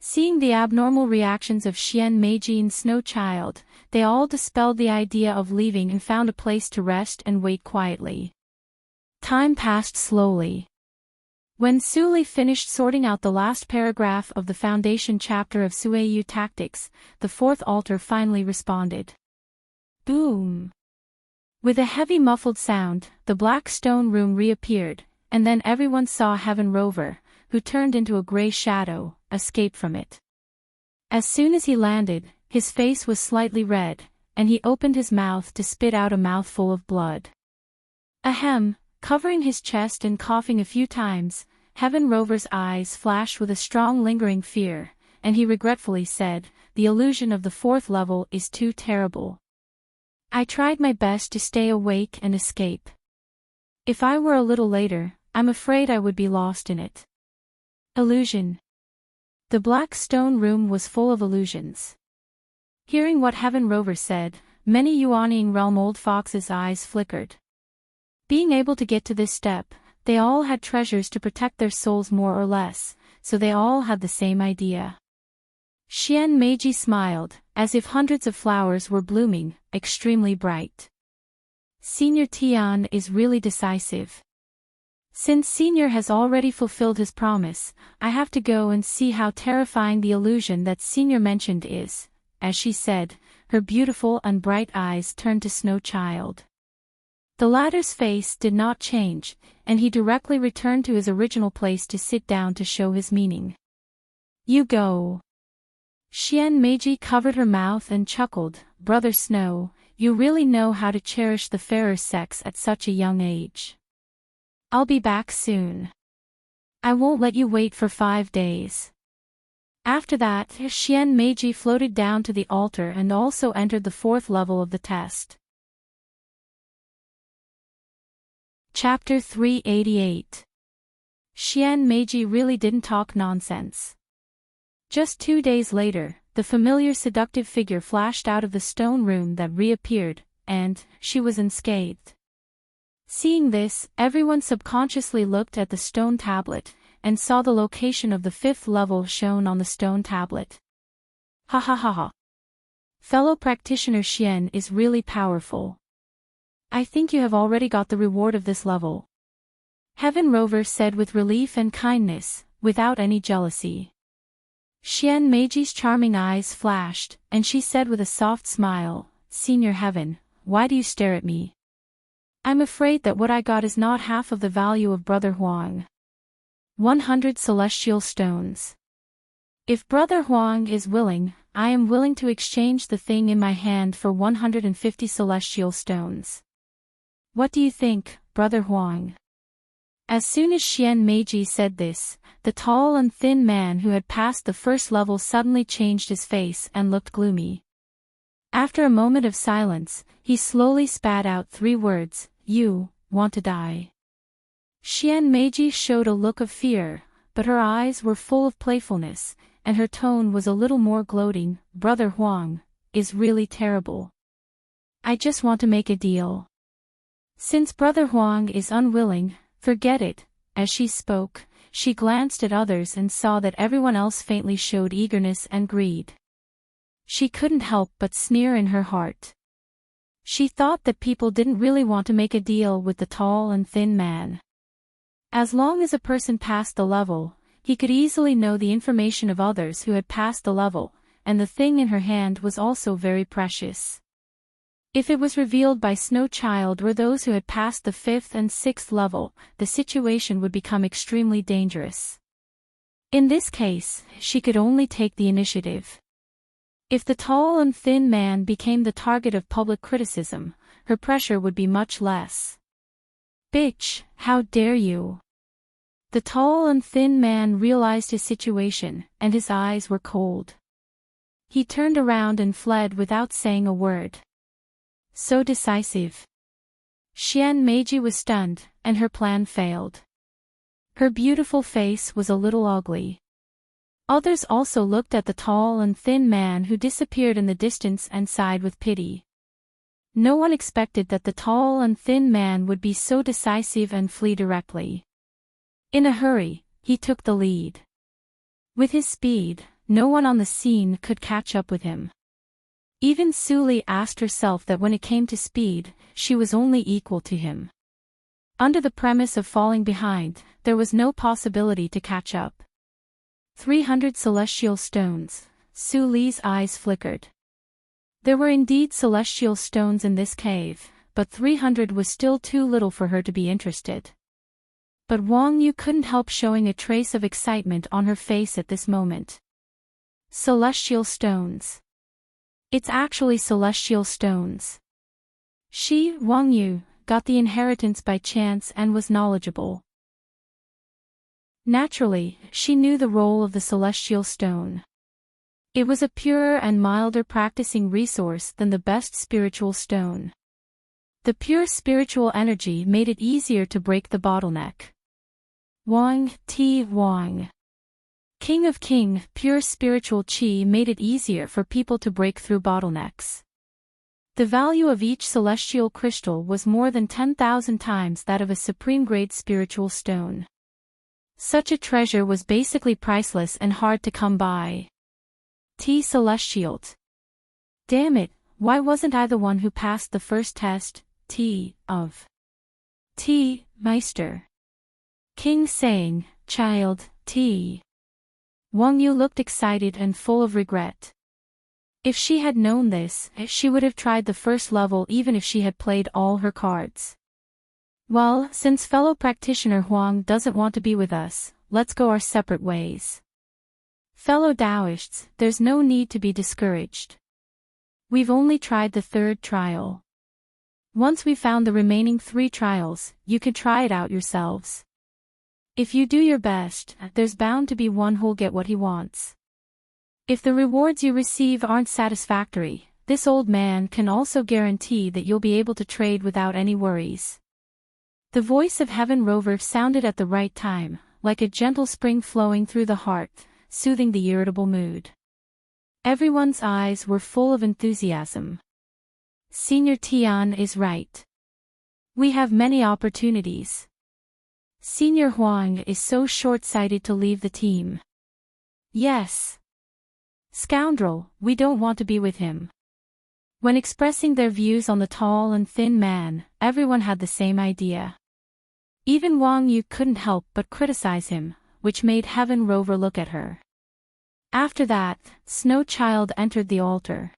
Seeing the abnormal reactions of Xian Meiji and Snow Child, they all dispelled the idea of leaving and found a place to rest and wait quietly. Time passed slowly. When Suli finished sorting out the last paragraph of the foundation chapter of Suiyu Tactics, the fourth altar finally responded. Boom! With a heavy muffled sound, the black stone room reappeared, and then everyone saw Heaven Rover, who turned into a gray shadow, escape from it. As soon as he landed, his face was slightly red, and he opened his mouth to spit out a mouthful of blood. Ahem, covering his chest and coughing a few times, Heaven Rover's eyes flashed with a strong lingering fear, and he regretfully said, "The illusion of the fourth level is too terrible. I tried my best to stay awake and escape. If I were a little later, I'm afraid I would be lost in it." Illusion. The black stone room was full of illusions. Hearing what Heaven Rover said, many Yuanying realm old foxes' eyes flickered. Being able to get to this step, they all had treasures to protect their souls more or less, so they all had the same idea. Xian Meiji smiled, as if hundreds of flowers were blooming, extremely bright. Senior Tian is really decisive. Since Senior has already fulfilled his promise, I have to go and see how terrifying the illusion that Senior mentioned is. As she said, her beautiful and bright eyes turned to Snow Child. The latter's face did not change, and he directly returned to his original place to sit down to show his meaning. You go. Xian Meiji covered her mouth and chuckled, "Brother Snow, you really know how to cherish the fairer sex at such a young age. I'll be back soon. I won't let you wait for 5 days." After that, Xian Meiji floated down to the altar and also entered the fourth level of the test. Chapter 388. Xian Meiji really didn't talk nonsense. Just 2 days later, the familiar seductive figure flashed out of the stone room that reappeared, and she was unscathed. Seeing this, everyone subconsciously looked at the stone tablet, and saw the location of the fifth level shown on the stone tablet. Ha ha ha ha. Fellow practitioner Xian is really powerful. I think you have already got the reward of this level. Heaven Rover said with relief and kindness, without any jealousy. Xian Meiji's charming eyes flashed, and she said with a soft smile, "Senior Heaven, why do you stare at me? I'm afraid that what I got is not half of the value of Brother Huang. 100 celestial stones. If Brother Huang is willing, I am willing to exchange the thing in my hand for 150 celestial stones. What do you think, Brother Huang?" As soon as Xian Meiji said this, the tall and thin man who had passed the first level suddenly changed his face and looked gloomy. After a moment of silence, he slowly spat out 3 words, "You want to die." Xian Meiji showed a look of fear, but her eyes were full of playfulness, and her tone was a little more gloating. "Brother Huang is really terrible. I just want to make a deal. Since Brother Huang is unwilling, forget it." As she spoke, she glanced at others and saw that everyone else faintly showed eagerness and greed. She couldn't help but sneer in her heart. She thought that people didn't really want to make a deal with the tall and thin man. As long as a person passed the level, he could easily know the information of others who had passed the level, and the thing in her hand was also very precious. If it was revealed by Snow Child or those who had passed the 5th and 6th level, the situation would become extremely dangerous. In this case, she could only take the initiative. If the tall and thin man became the target of public criticism, her pressure would be much less. "Bitch, how dare you?" The tall and thin man realized his situation, and his eyes were cold. He turned around and fled without saying a word. So decisive. Xian Meiji was stunned, and her plan failed. Her beautiful face was a little ugly. Others also looked at the tall and thin man who disappeared in the distance and sighed with pity. No one expected that the tall and thin man would be so decisive and flee directly. In a hurry, he took the lead. With his speed, no one on the scene could catch up with him. Even Suli asked herself that when it came to speed, she was only equal to him. Under the premise of falling behind, there was no possibility to catch up. 300 celestial stones. Suli's eyes flickered. There were indeed celestial stones in this cave, but 300 was still too little for her to be interested. But Wang Yu couldn't help showing a trace of excitement on her face at this moment. Celestial stones. It's actually celestial stones. She, Wang Yu, got the inheritance by chance and was knowledgeable. Naturally, she knew the role of the celestial stone. It was a purer and milder practicing resource than the best spiritual stone. The pure spiritual energy made it easier to break the bottleneck. Wang, Wang. King of King, pure spiritual qi made it easier for people to break through bottlenecks. The value of each celestial crystal was more than 10,000 times that of a supreme-grade spiritual stone. Such a treasure was basically priceless and hard to come by. Celestial. Damn it, why wasn't I the one who passed the first test, Meister? King saying, child, Wang Yu looked excited and full of regret. If she had known this, she would have tried the first level even if she had played all her cards. Well, since fellow practitioner Huang doesn't want to be with us, let's go our separate ways. Fellow Taoists, there's no need to be discouraged. We've only tried the third trial. Once we've found the remaining 3 trials, you can try it out yourselves. If you do your best, there's bound to be one who'll get what he wants. If the rewards you receive aren't satisfactory, this old man can also guarantee that you'll be able to trade without any worries. The voice of Heaven Rover sounded at the right time, like a gentle spring flowing through the heart, soothing the irritable mood. Everyone's eyes were full of enthusiasm. Senior Tian is right. We have many opportunities. Senior Huang is so short-sighted to leave the team. Yes. Scoundrel, we don't want to be with him. When expressing their views on the tall and thin man, everyone had the same idea. Even Wang Yu couldn't help but criticize him, which made Heaven Rover look at her. After that, Snow Child entered the altar.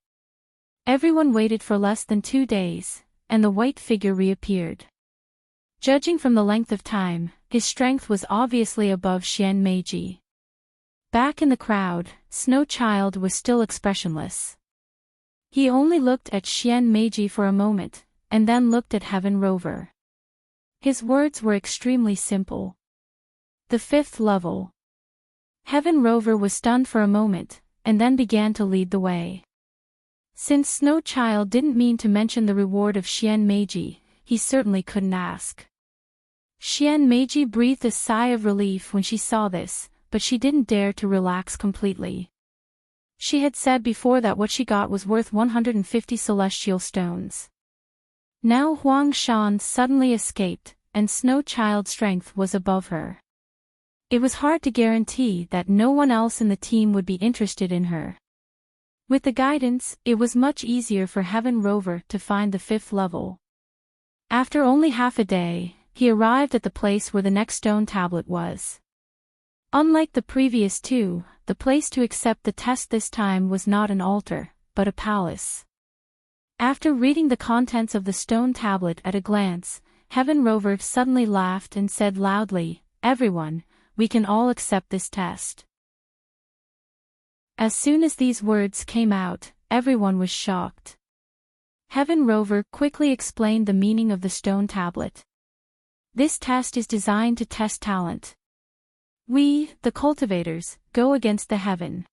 Everyone waited for less than 2 days, and the white figure reappeared. Judging from the length of time, his strength was obviously above Xian Meiji. Back in the crowd, Snow Child was still expressionless. He only looked at Xian Meiji for a moment, and then looked at Heaven Rover. His words were extremely simple. The 5th level. Heaven Rover was stunned for a moment, and then began to lead the way. Since Snow Child didn't mean to mention the reward of Xian Meiji, he certainly couldn't ask. Xian Meiji breathed a sigh of relief when she saw this, but she didn't dare to relax completely. She had said before that what she got was worth 150 celestial stones. Now Huang Shan suddenly escaped, and Snow Child's strength was above her. It was hard to guarantee that no one else in the team would be interested in her. With the guidance, it was much easier for Heaven Rover to find the 5th level. After only half a day, he arrived at the place where the next stone tablet was. Unlike the previous 2, the place to accept the test this time was not an altar, but a palace. After reading the contents of the stone tablet at a glance, Heaven Rover suddenly laughed and said loudly, "Everyone, we can all accept this test." As soon as these words came out, everyone was shocked. Heaven Rover quickly explained the meaning of the stone tablet. This test is designed to test talent. We, the cultivators, go against the heaven.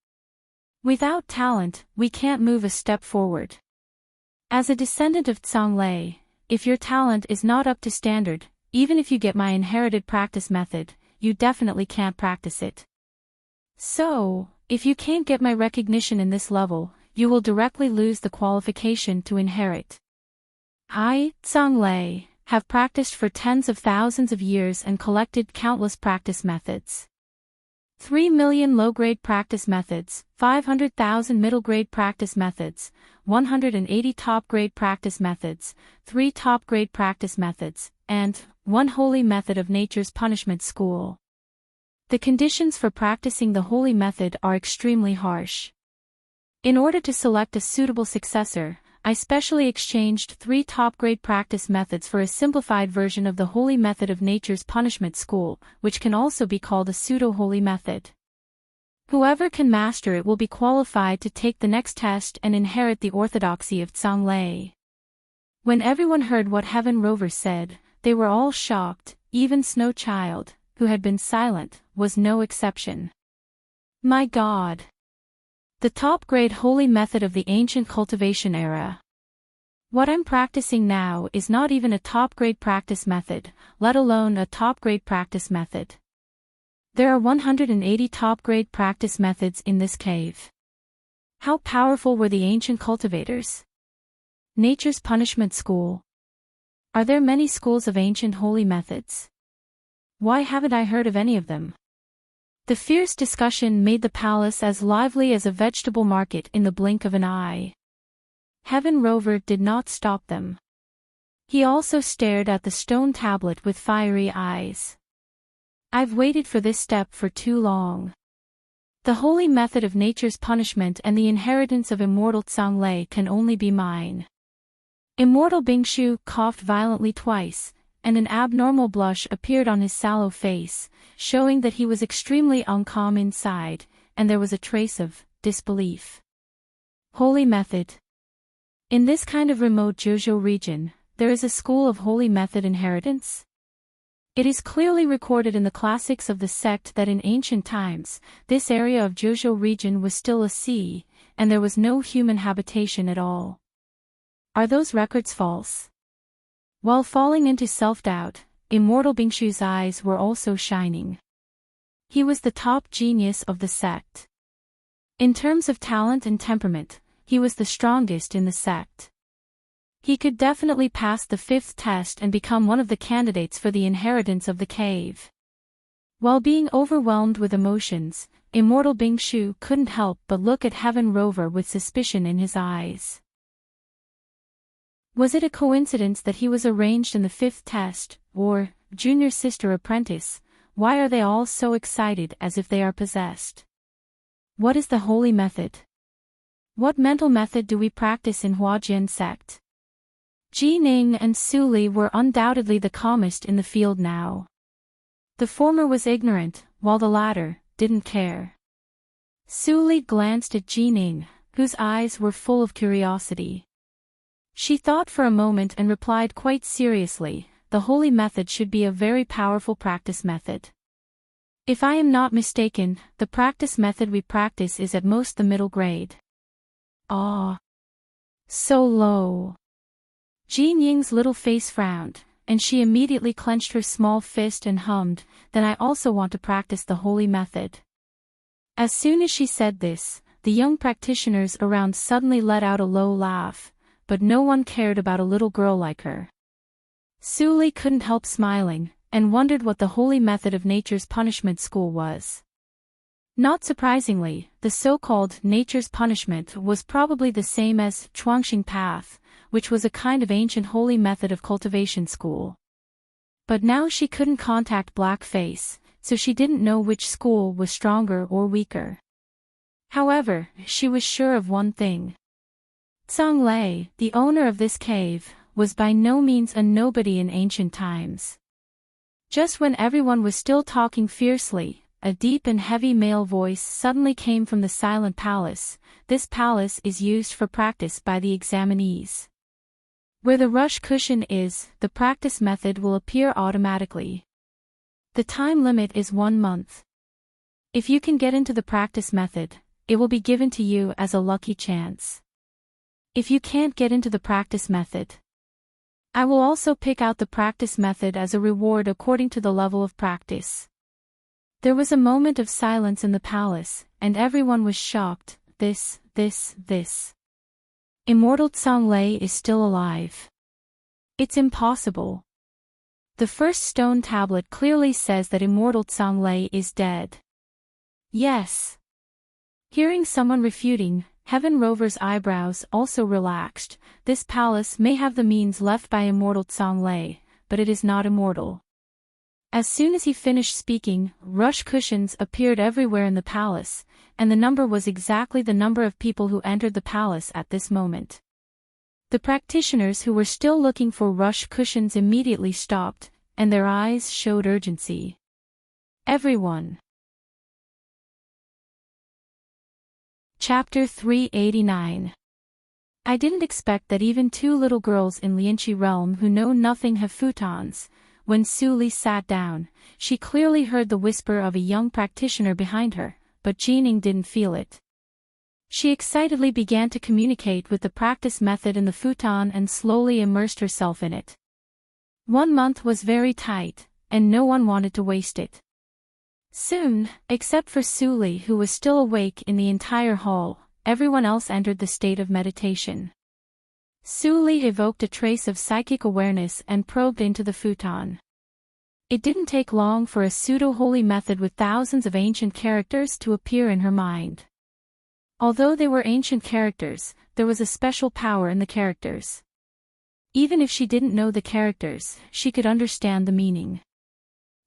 Without talent, we can't move a step forward. As a descendant of Zhonglei, if your talent is not up to standard, even if you get my inherited practice method, you definitely can't practice it. So, if you can't get my recognition in this level, you will directly lose the qualification to inherit. I, Zhonglei, have practiced for tens of thousands of years and collected countless practice methods. 3 million low-grade practice methods, 500,000 middle-grade practice methods, 180 top-grade practice methods, 3 top-grade practice methods, and 1 holy method of nature's punishment school. The conditions for practicing the holy method are extremely harsh. In order to select a suitable successor, I specially exchanged 3 top-grade practice methods for a simplified version of the holy method of nature's punishment school, which can also be called a pseudo-holy method. Whoever can master it will be qualified to take the next test and inherit the orthodoxy of Zhonglei. When everyone heard what Heaven Rover said, they were all shocked, even Snow Child, who had been silent, was no exception. My God! The top-grade holy method of the ancient cultivation era. What I'm practicing now is not even a top-grade practice method, let alone a top-grade practice method. There are 180 top-grade practice methods in this cave. How powerful were the ancient cultivators? Nature's punishment school. Are there many schools of ancient holy methods? Why haven't I heard of any of them? The fierce discussion made the palace as lively as a vegetable market in the blink of an eye. Heaven Rover did not stop them. He also stared at the stone tablet with fiery eyes. I've waited for this step for too long. The holy method of nature's punishment and the inheritance of immortal Zhonglei can only be mine. Immortal Bingshu coughed violently twice, and an abnormal blush appeared on his sallow face, showing that he was extremely uncalm inside, and there was a trace of disbelief. Holy method. In this kind of remote Zhejiu region, there is a school of holy method inheritance? It is clearly recorded in the classics of the sect that in ancient times, this area of Zhejiu region was still a sea, and there was no human habitation at all. Are those records false? While falling into self-doubt, Immortal Bingshu's eyes were also shining. He was the top genius of the sect. In terms of talent and temperament, he was the strongest in the sect. He could definitely pass the 5th test and become one of the candidates for the inheritance of the cave. While being overwhelmed with emotions, Immortal Bingshu couldn't help but look at Heaven Rover with suspicion in his eyes. Was it a coincidence that he was arranged in the 5th test, or, junior sister apprentice? Why are they all so excited as if they are possessed? What is the holy method? What mental method do we practice in Huajian sect? Ji Ning and Su Li were undoubtedly the calmest in the field now. The former was ignorant, while the latter didn't care. Su Li glanced at Ji Ning, whose eyes were full of curiosity. She thought for a moment and replied quite seriously, the holy method should be a very powerful practice method. If I am not mistaken, the practice method we practice is at most the middle grade. Ah. So low. Jean Ying's little face frowned, and she immediately clenched her small fist and hummed, then I also want to practice the holy method. As soon as she said this, the young practitioners around suddenly let out a low laugh, but no one cared about a little girl like her. Su Li couldn't help smiling, and wondered what the holy method of nature's punishment school was. Not surprisingly, the so-called nature's punishment was probably the same as Chuangxing Path, which was a kind of ancient holy method of cultivation school. But now she couldn't contact Black Face, so she didn't know which school was stronger or weaker. However, she was sure of one thing. Zhonglei, the owner of this cave, was by no means a nobody in ancient times. Just when everyone was still talking fiercely, a deep and heavy male voice suddenly came from the silent palace. This palace is used for practice by the examinees. Where the rush cushion is, the practice method will appear automatically. The time limit is 1 month. If you can get into the practice method, it will be given to you as a lucky chance. If you can't get into the practice method, I will also pick out the practice method as a reward according to the level of practice. There was a moment of silence in the palace, and everyone was shocked. This. Immortal Zhonglei is still alive. It's impossible. The first stone tablet clearly says that Immortal Zhonglei is dead. Yes. Hearing someone refuting, Heaven Rover's eyebrows also relaxed. This palace may have the means left by Immortal Zhonglei, but it is not immortal. As soon as he finished speaking, rush cushions appeared everywhere in the palace, and the number was exactly the number of people who entered the palace at this moment. The practitioners who were still looking for rush cushions immediately stopped, and their eyes showed urgency. Everyone. Chapter 389. I didn't expect that even 2 little girls in Lianqi realm who know nothing have futons. When Su Li sat down, she clearly heard the whisper of a young practitioner behind her, but Jining didn't feel it. She excitedly began to communicate with the practice method in the futon and slowly immersed herself in it. 1 month was very tight, and no one wanted to waste it. Soon, except for Su Li who was still awake in the entire hall, everyone else entered the state of meditation. Su Li evoked a trace of psychic awareness and probed into the futon. It didn't take long for a pseudo-holy method with thousands of ancient characters to appear in her mind. Although they were ancient characters, there was a special power in the characters. Even if she didn't know the characters, she could understand the meaning.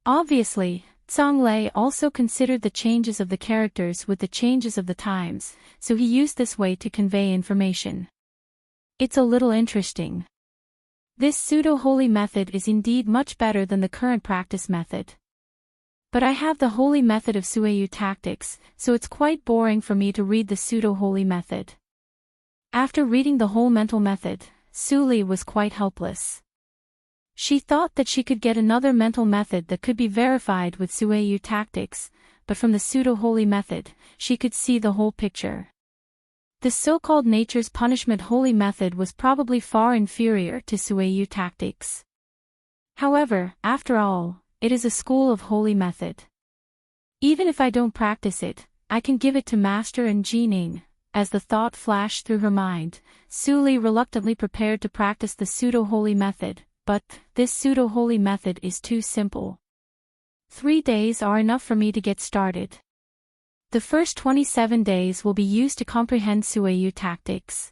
Obviously, Zhonglei also considered the changes of the characters with the changes of the times, so he used this way to convey information. It's a little interesting. This pseudo-holy method is indeed much better than the current practice method. But I have the holy method of Sueyu tactics, so it's quite boring for me to read the pseudo-holy method. After reading the whole mental method, Su Li was quite helpless. She thought that she could get another mental method that could be verified with Sueyu tactics, but from the pseudo-holy method, she could see the whole picture. The so-called nature's punishment holy method was probably far inferior to Sueyu tactics. However, after all, it is a school of holy method. Even if I don't practice it, I can give it to Master and Jining. As the thought flashed through her mind, Su Li reluctantly prepared to practice the pseudo-holy method. But, this pseudo-holy method is too simple. 3 days are enough for me to get started. The first 27 days will be used to comprehend Sueyu tactics.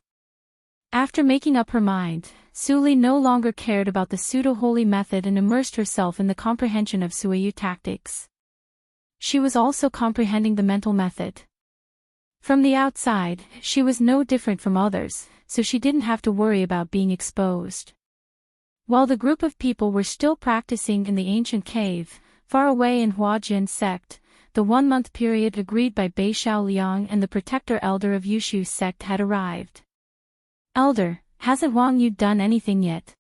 After making up her mind, Su Li no longer cared about the pseudo-holy method and immersed herself in the comprehension of Sueyu tactics. She was also comprehending the mental method. From the outside, she was no different from others, so she didn't have to worry about being exposed. While the group of people were still practicing in the ancient cave, far away in Huajian sect, the 1-month period agreed by Bei Xiaoliang and the protector elder of Yushu sect had arrived. Elder, hasn't Wang Yu done anything yet?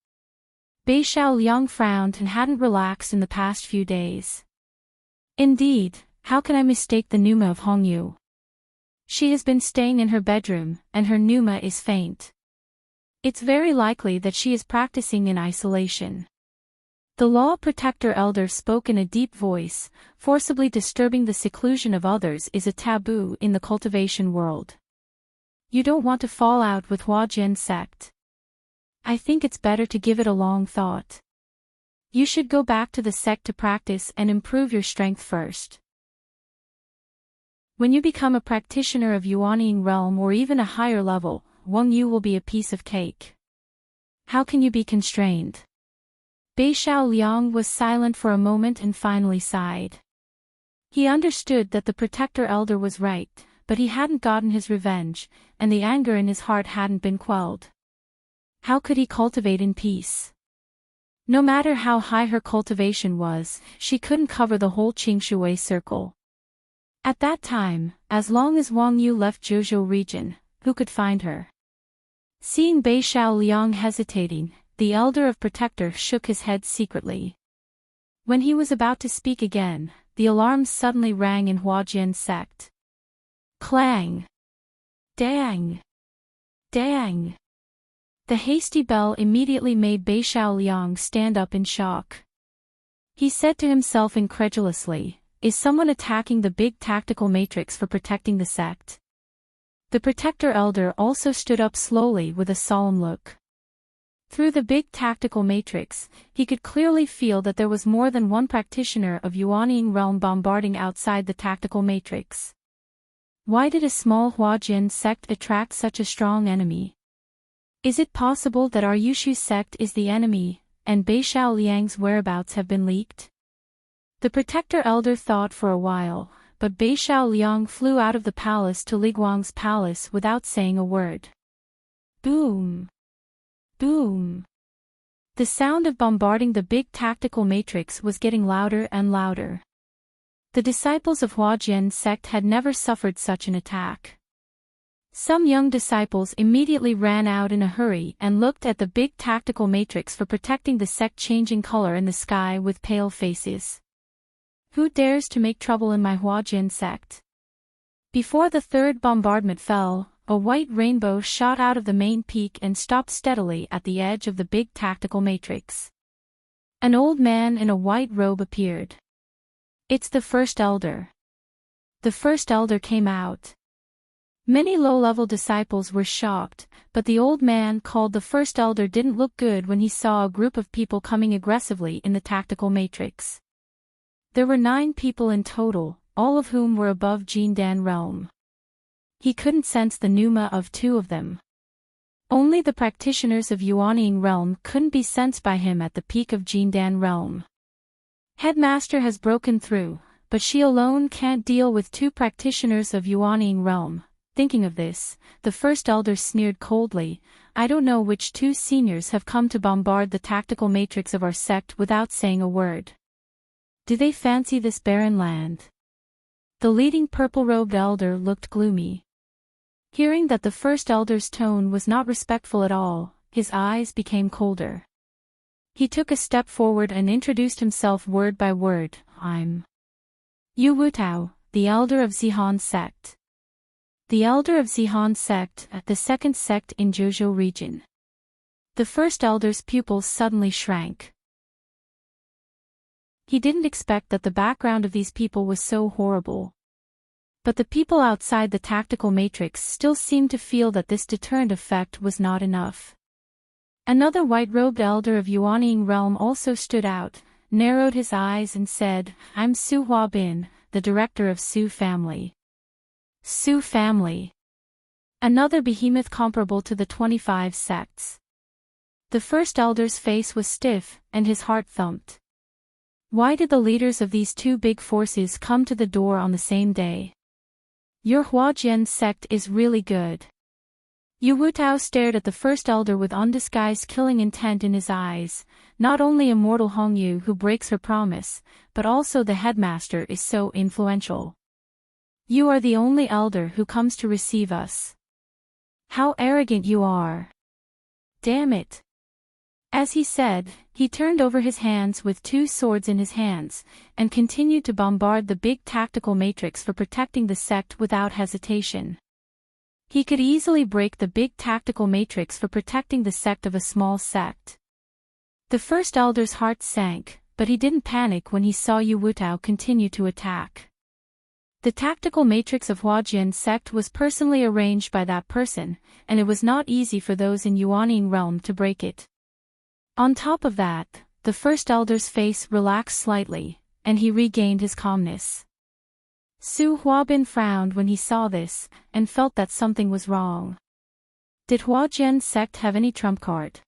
Bei Xiaoliang frowned and hadn't relaxed in the past few days. Indeed, how can I mistake the Numa of Hong Yu? She has been staying in her bedroom, and her Numa is faint. It's very likely that she is practicing in isolation. The law protector elder spoke in a deep voice. Forcibly disturbing the seclusion of others is a taboo in the cultivation world. You don't want to fall out with Huajian sect. I think it's better to give it a long thought. You should go back to the sect to practice and improve your strength first. When you become a practitioner of Yuanying realm or even a higher level, Wang Yu will be a piece of cake. How can you be constrained? Bei Xiaoliang was silent for a moment and finally sighed. He understood that the protector elder was right, but he hadn't gotten his revenge, and the anger in his heart hadn't been quelled. How could he cultivate in peace? No matter how high her cultivation was, she couldn't cover the whole Qingshui circle. At that time, as long as Wang Yu left Zhuzhou region, who could find her? Seeing Bei Xiao Liang hesitating, the elder of Protector shook his head secretly. When he was about to speak again, the alarms suddenly rang in Huajian sect. Clang! Dang! Dang! The hasty bell immediately made Bei Xiao Liang stand up in shock. He said to himself incredulously, "Is someone attacking the big tactical matrix for protecting the sect?" The Protector Elder also stood up slowly with a solemn look. Through the big tactical matrix, he could clearly feel that there was more than one practitioner of Yuanying realm bombarding outside the tactical matrix. Why did a small Huajian sect attract such a strong enemy? Is it possible that our Yushu sect is the enemy, and Bei Xiao Liang's whereabouts have been leaked? The Protector Elder thought for a while, but Bei Xiao Liang flew out of the palace to Li Guang's palace without saying a word. Boom! Boom! The sound of bombarding the big tactical matrix was getting louder and louder. The disciples of Huajian sect had never suffered such an attack. Some young disciples immediately ran out in a hurry and looked at the big tactical matrix for protecting the sect, changing color in the sky with pale faces. Who dares to make trouble in my Huajian sect? Before the third bombardment fell, a white rainbow shot out of the main peak and stopped steadily at the edge of the big tactical matrix. An old man in a white robe appeared. It's the First Elder. The First Elder came out. Many low-level disciples were shocked, but the old man called the First Elder didn't look good when he saw a group of people coming aggressively in the tactical matrix. There were 9 people in total, all of whom were above Jindan realm. He couldn't sense the pneuma of 2 of them. Only the practitioners of Yuanying realm couldn't be sensed by him at the peak of Jindan realm. Headmaster has broken through, but she alone can't deal with 2 practitioners of Yuanying realm. Thinking of this, the First Elder sneered coldly, "I don't know which 2 seniors have come to bombard the tactical matrix of our sect without saying a word. Do they fancy this barren land?" The leading purple-robed elder looked gloomy. Hearing that the First Elder's tone was not respectful at all, his eyes became colder. He took a step forward and introduced himself word by word, "I'm Yu Wutao, the elder of Zihan sect. The elder of Zihan sect, the second sect in Zhuzhou region." The First Elder's pupils suddenly shrank. He didn't expect that the background of these people was so horrible. But the people outside the tactical matrix still seemed to feel that this deterrent effect was not enough. Another white-robed elder of Yuanying realm also stood out, narrowed his eyes and said, "I'm Su Huabin, the director of Su family." Su family. Another behemoth comparable to the 25 sects. The First Elder's face was stiff, and his heart thumped. Why did the leaders of these 2 big forces come to the door on the same day? Your Huajian sect is really good. Yu Wutao stared at the First Elder with undisguised killing intent in his eyes. Not only immortal Hongyu who breaks her promise, but also the headmaster is so influential. You are the only elder who comes to receive us. How arrogant you are. Damn it. As he said, he turned over his hands with 2 swords in his hands, and continued to bombard the big tactical matrix for protecting the sect without hesitation. He could easily break the big tactical matrix for protecting the sect of a small sect. The First Elder's heart sank, but he didn't panic when he saw Yu Wutao continue to attack. The tactical matrix of Huajian sect was personally arranged by that person, and it was not easy for those in Yuanying realm to break it. On top of that, the First Elder's face relaxed slightly, and he regained his calmness. Su Huabin frowned when he saw this, and felt that something was wrong. Did Huajian sect have any trump card?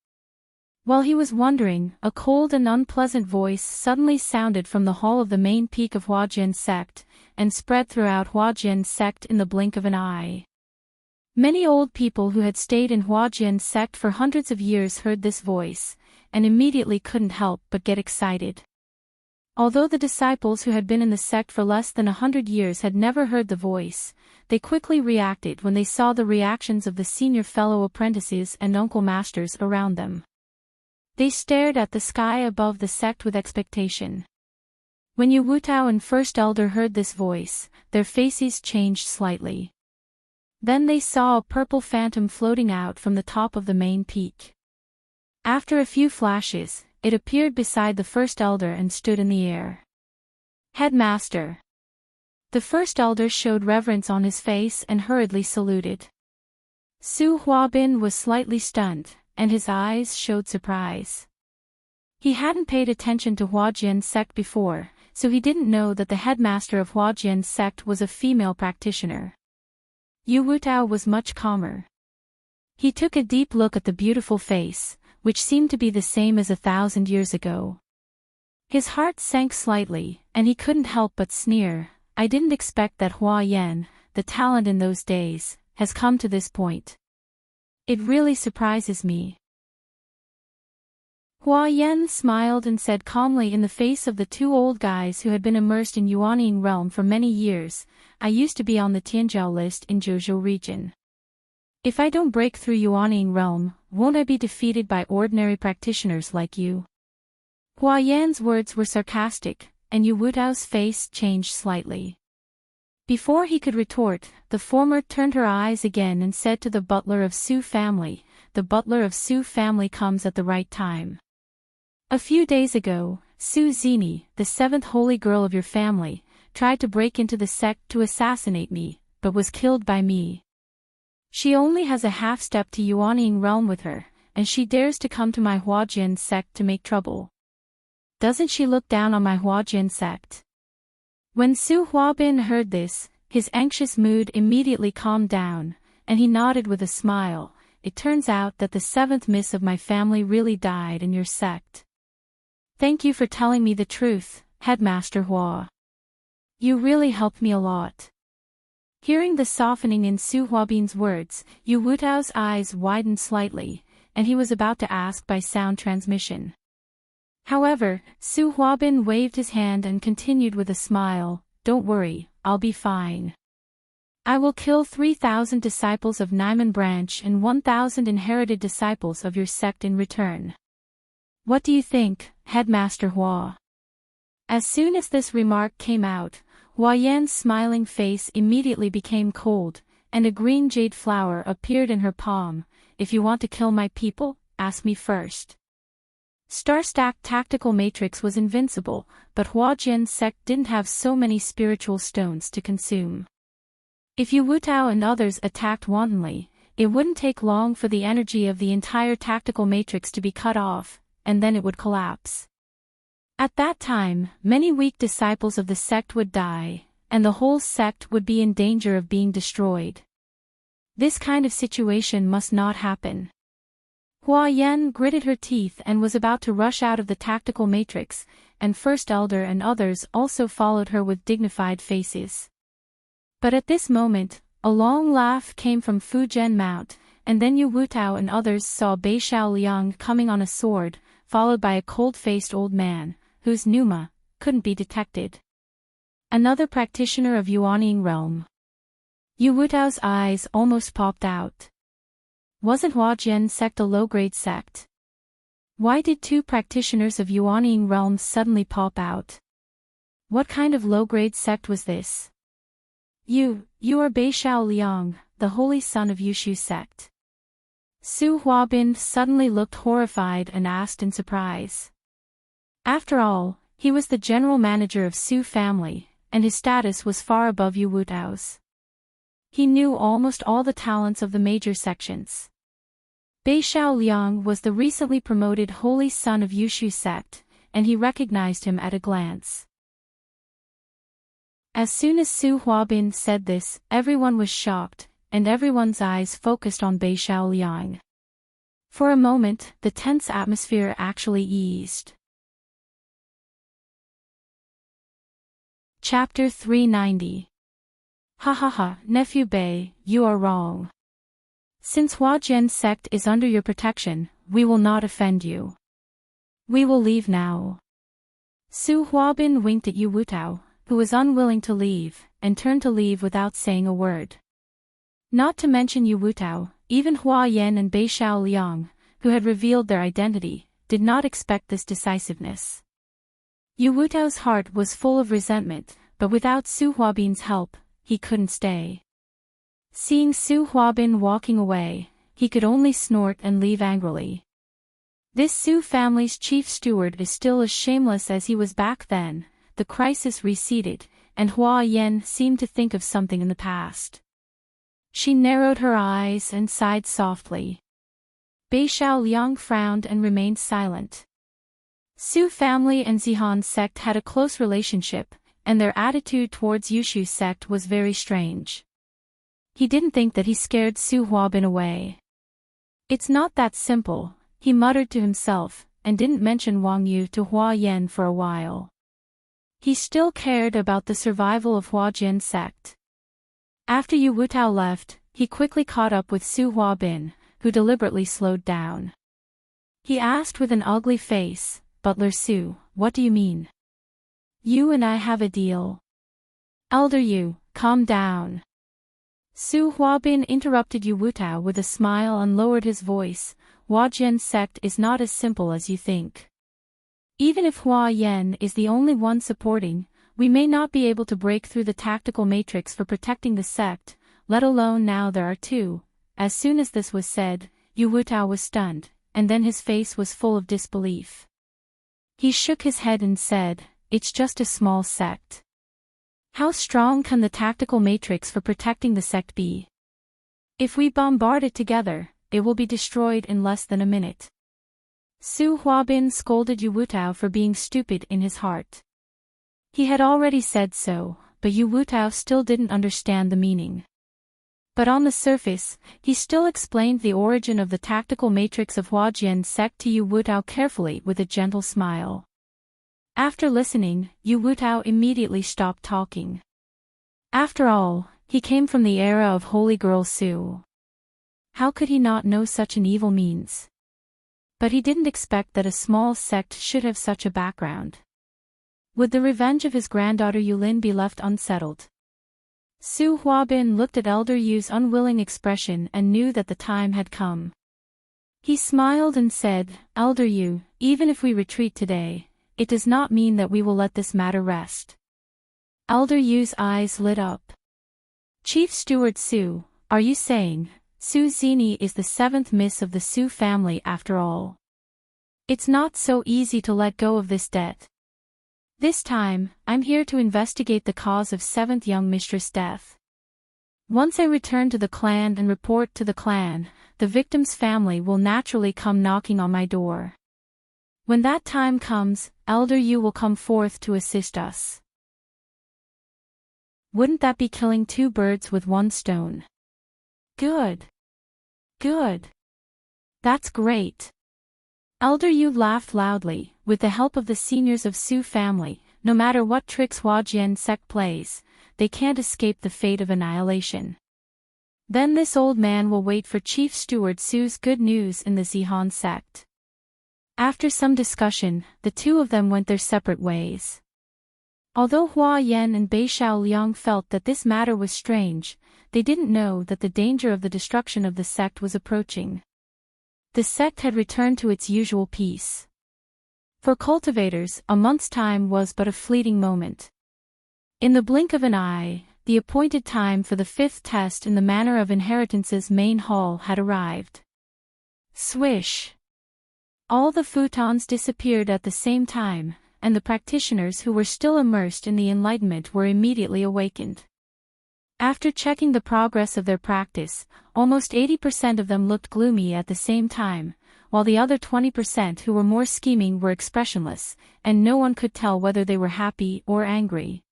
While he was wondering, a cold and unpleasant voice suddenly sounded from the hall of the main peak of Huajian sect, and spread throughout Huajian sect in the blink of an eye. Many old people who had stayed in Huajian sect for hundreds of years heard this voice, and immediately couldn't help but get excited. Although the disciples who had been in the sect for less than 100 years had never heard the voice, they quickly reacted when they saw the reactions of the senior fellow apprentices and uncle masters around them. They stared at the sky above the sect with expectation. When Yu Wutao and First Elder heard this voice, their faces changed slightly. Then they saw a purple phantom floating out from the top of the main peak. After a few flashes, it appeared beside the First Elder and stood in the air. Headmaster. The First Elder showed reverence on his face and hurriedly saluted. Su Huabin was slightly stunned, and his eyes showed surprise. He hadn't paid attention to Huajian's sect before, so he didn't know that the headmaster of Huajian's sect was a female practitioner. Yu Wutao was much calmer. He took a deep look at the beautiful face, which seemed to be the same as 1,000 years ago. His heart sank slightly, and he couldn't help but sneer. I didn't expect that Hua Yan, the talent in those days, has come to this point. It really surprises me. Hua Yan smiled and said calmly in the face of the two old guys who had been immersed in Yuanying realm for many years, I used to be on the Tianzhou list in Zhuzhou region. If I don't break through Yuanying realm, won't I be defeated by ordinary practitioners like you? Hua Yan's words were sarcastic, and Yu Wutao's face changed slightly. Before he could retort, the former turned her eyes again and said to the butler of Su family, the butler of Su family comes at the right time. A few days ago, Su Zini, the seventh holy girl of your family, tried to break into the sect to assassinate me, but was killed by me. She only has a half-step to Yuanying realm with her, and she dares to come to my Huajian sect to make trouble. Doesn't she look down on my Huajian sect? When Su Huabin heard this, his anxious mood immediately calmed down, and he nodded with a smile. It turns out that the seventh miss of my family really died in your sect. Thank you for telling me the truth, Headmaster Hua. You really helped me a lot. Hearing the softening in Su Huabin's words, Yu Wutao's eyes widened slightly, and he was about to ask by sound transmission. However, Su Huabin waved his hand and continued with a smile, don't worry, I'll be fine. I will kill 3,000 disciples of Naiman branch and 1,000 inherited disciples of your sect in return. What do you think, Headmaster Hua? As soon as this remark came out, Hua Yan's smiling face immediately became cold, and a green jade flower appeared in her palm. If you want to kill my people, ask me first. Star-stacked tactical matrix was invincible, but Huajian's sect didn't have so many spiritual stones to consume. If Yu Wutao and others attacked wantonly, it wouldn't take long for the energy of the entire tactical matrix to be cut off, and then it would collapse. At that time, many weak disciples of the sect would die, and the whole sect would be in danger of being destroyed. This kind of situation must not happen. Hua Yan gritted her teeth and was about to rush out of the tactical matrix, and First Elder and others also followed her with dignified faces. But at this moment, a long laugh came from Fu Zhen Mount, and then Yu Wutao and others saw Bei Xiao Liang coming on a sword, followed by a cold-faced old man, whose pneuma couldn't be detected. Another practitioner of Yuanying realm. Yu Wutao's eyes almost popped out. Wasn't Huajian sect a low-grade sect? Why did two practitioners of Yuanying realm suddenly pop out? What kind of low-grade sect was this? You are Bei Xiao Liang, the holy son of Yushu sect. Su Huabin suddenly looked horrified and asked in surprise. After all, he was the general manager of Su family, and his status was far above Yu Wutao's. He knew almost all the talents of the major sections. Bei Xiao Liang was the recently promoted holy son of Yushu sect, and he recognized him at a glance. As soon as Su Huabin said this, everyone was shocked, and everyone's eyes focused on Bei Xiao Liang. For a moment, the tense atmosphere actually eased. Chapter 390. Ha ha ha, Nephew Bei, you are wrong. Since Huajian sect is under your protection, we will not offend you. We will leave now. Su Huabin winked at Yu Wutao, who was unwilling to leave, and turned to leave without saying a word. Not to mention Yu Wutao, even Hua Yan and Bei Xiao Liang, who had revealed their identity, did not expect this decisiveness. Yu Wutao's heart was full of resentment, but without Su Huabin's help, he couldn't stay. Seeing Su Huabin walking away, he could only snort and leave angrily. This Su family's chief steward is still as shameless as he was back then. The crisis receded, and Hua Yan seemed to think of something in the past. She narrowed her eyes and sighed softly. Bei Xiao Liang frowned and remained silent. Su family and Zihan sect had a close relationship, and their attitude towards Yushu sect was very strange. He didn't think that he scared Su Huabin away. It's not that simple, he muttered to himself, and didn't mention Wang Yu to Hua Yan for a while. He still cared about the survival of Huajian sect. After Yu Wutao left, he quickly caught up with Su Huabin, who deliberately slowed down. He asked with an ugly face, "Butler Su, what do you mean? You and I have a deal." "Elder Yu, calm down." Su Huabin interrupted Yu Wutao with a smile and lowered his voice. Huajian sect is not as simple as you think. Even if Hua Yan is the only one supporting, we may not be able to break through the tactical matrix for protecting the sect, let alone now there are two. As soon as this was said, Yu Wutao was stunned, and then his face was full of disbelief. He shook his head and said, "It's just a small sect. How strong can the tactical matrix for protecting the sect be? If we bombard it together, it will be destroyed in less than a minute." Su Huabin scolded Yu Wutao for being stupid in his heart. He had already said so, but Yu Wutao still didn't understand the meaning. But on the surface, he still explained the origin of the tactical matrix of Huajian sect to Yu Wutao carefully with a gentle smile. After listening, Yu Wutao immediately stopped talking. After all, he came from the era of Holy Girl Su. How could he not know such an evil means? But he didn't expect that a small sect should have such a background. Would the revenge of his granddaughter Yulin be left unsettled? Su Huabin looked at Elder Yu's unwilling expression and knew that the time had come. He smiled and said, "Elder Yu, even if we retreat today, it does not mean that we will let this matter rest." Elder Yu's eyes lit up. "Chief Steward Su, are you saying Su Zini is the seventh miss of the Su family after all? It's not so easy to let go of this debt. This time, I'm here to investigate the cause of seventh young mistress' death. Once I return to the clan and report to the clan, the victim's family will naturally come knocking on my door. When that time comes, Elder Yu will come forth to assist us." Wouldn't that be killing two birds with one stone? Good. Good. That's great. Elder Yu laughed loudly. With the help of the seniors of Su family, no matter what tricks Huajian sect plays, they can't escape the fate of annihilation. Then this old man will wait for Chief Steward Su's good news in the Zihan sect. After some discussion, the two of them went their separate ways. Although Hua Yan and Bei Xiao Liang felt that this matter was strange, they didn't know that the danger of the destruction of the sect was approaching. The sect had returned to its usual peace. For cultivators, a month's time was but a fleeting moment. In the blink of an eye, the appointed time for the fifth test in the Manor of Inheritance's main hall had arrived. Swish! All the futons disappeared at the same time, and the practitioners who were still immersed in the enlightenment were immediately awakened. After checking the progress of their practice, almost 80% of them looked gloomy at the same time, while the other 20% who were more scheming were expressionless, and no one could tell whether they were happy or angry.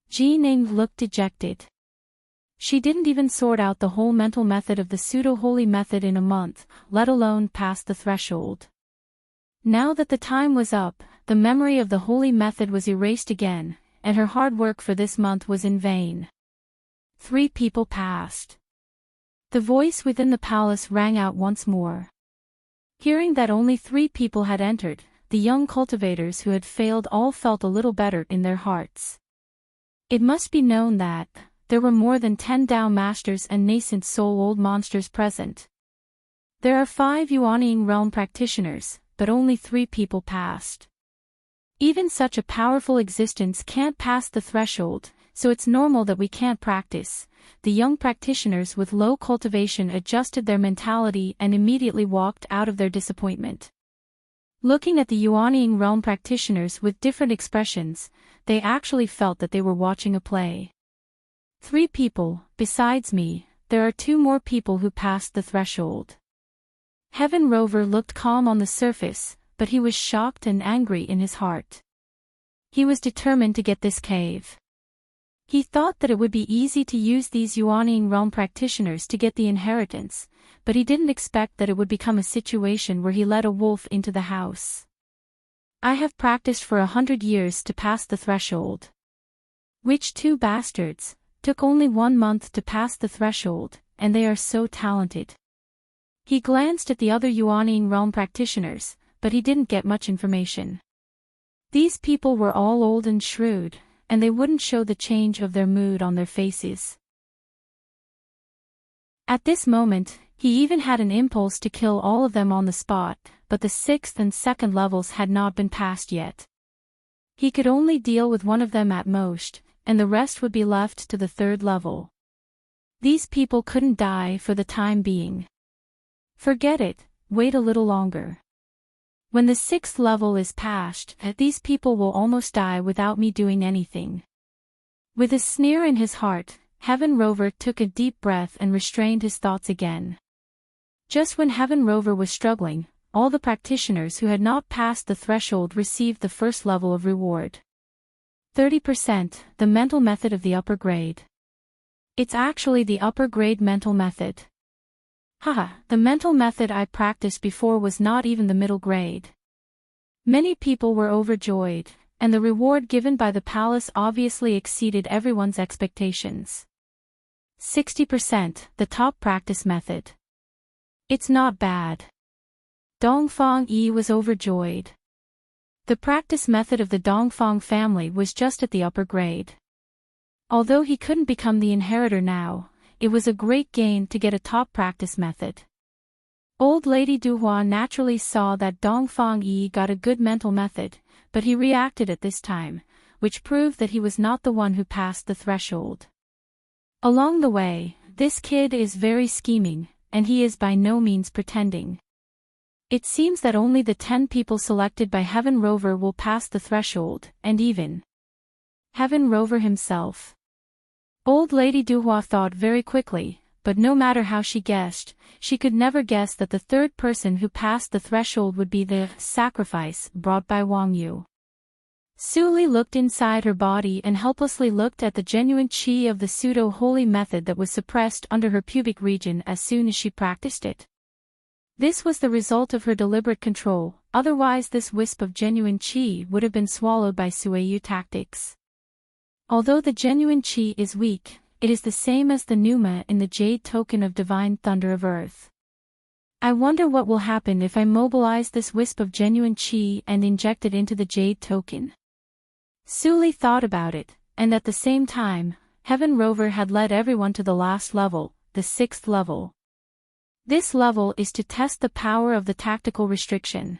Ji Ning looked dejected. She didn't even sort out the whole mental method of the pseudo-holy method in a month, let alone pass the threshold. Now that the time was up, the memory of the holy method was erased again, and her hard work for this month was in vain. 3 people passed. The voice within the palace rang out once more. Hearing that only 3 people had entered, the young cultivators who had failed all felt a little better in their hearts. It must be known that there were more than 10 Dao masters and nascent soul old monsters present. There are 5 Yuanying realm practitioners, but only 3 people passed. Even such a powerful existence can't pass the threshold, so it's normal that we can't practice. The young practitioners with low cultivation adjusted their mentality and immediately walked out of their disappointment. Looking at the Yuanying realm practitioners with different expressions, they actually felt that they were watching a play. 3 people, besides me, there are 2 more people who passed the threshold. Heaven Rover looked calm on the surface, but he was shocked and angry in his heart. He was determined to get this cave. He thought that it would be easy to use these Yuanying realm practitioners to get the inheritance, but he didn't expect that it would become a situation where he let a wolf into the house. I have practiced for 100 years to pass the threshold. Which 2 bastards took only 1 month to pass the threshold, and they are so talented. He glanced at the other Yuanying realm practitioners, but he didn't get much information. These people were all old and shrewd, and they wouldn't show the change of their mood on their faces. At this moment, he even had an impulse to kill all of them on the spot, but the 6th and 2nd levels had not been passed yet. He could only deal with one of them at most, and the rest would be left to the 3rd level. These people couldn't die for the time being. Forget it, wait a little longer. When the 6th level is passed, these people will almost die without me doing anything. With a sneer in his heart, Heaven Rover took a deep breath and restrained his thoughts again. Just when Heaven Rover was struggling, all the practitioners who had not passed the threshold received the 1st level of reward. 30%, the mental method of the upper grade. It's actually the upper grade mental method. Haha, the mental method I practiced before was not even the middle grade. Many people were overjoyed, and the reward given by the palace obviously exceeded everyone's expectations. 60%, the top practice method. It's not bad. Dongfang Yi was overjoyed. The practice method of the Dongfang family was just at the upper grade. Although he couldn't become the inheritor now, it was a great gain to get a top practice method. Old Lady Duhua naturally saw that Dongfang Yi got a good mental method, but he reacted at this time, which proved that he was not the one who passed the threshold. Along the way, this kid is very scheming, and he is by no means pretending. It seems that only the 10 people selected by Heaven Rover will pass the threshold, and even Heaven Rover himself. Old Lady Duhua thought very quickly, but no matter how she guessed, she could never guess that the 3rd person who passed the threshold would be the sacrifice brought by Wang Yu. Su Li looked inside her body and helplessly looked at the genuine qi of the pseudo-holy method that was suppressed under her pubic region as soon as she practiced it. This was the result of her deliberate control, otherwise this wisp of genuine qi would have been swallowed by Suiyu tactics. Although the genuine qi is weak, it is the same as the pneuma in the jade token of divine thunder of earth. I wonder what will happen if I mobilize this wisp of genuine qi and inject it into the jade token. Su Li thought about it, and at the same time, Heaven Rover had led everyone to the last level, the 6th level. This level is to test the power of the tactical restriction.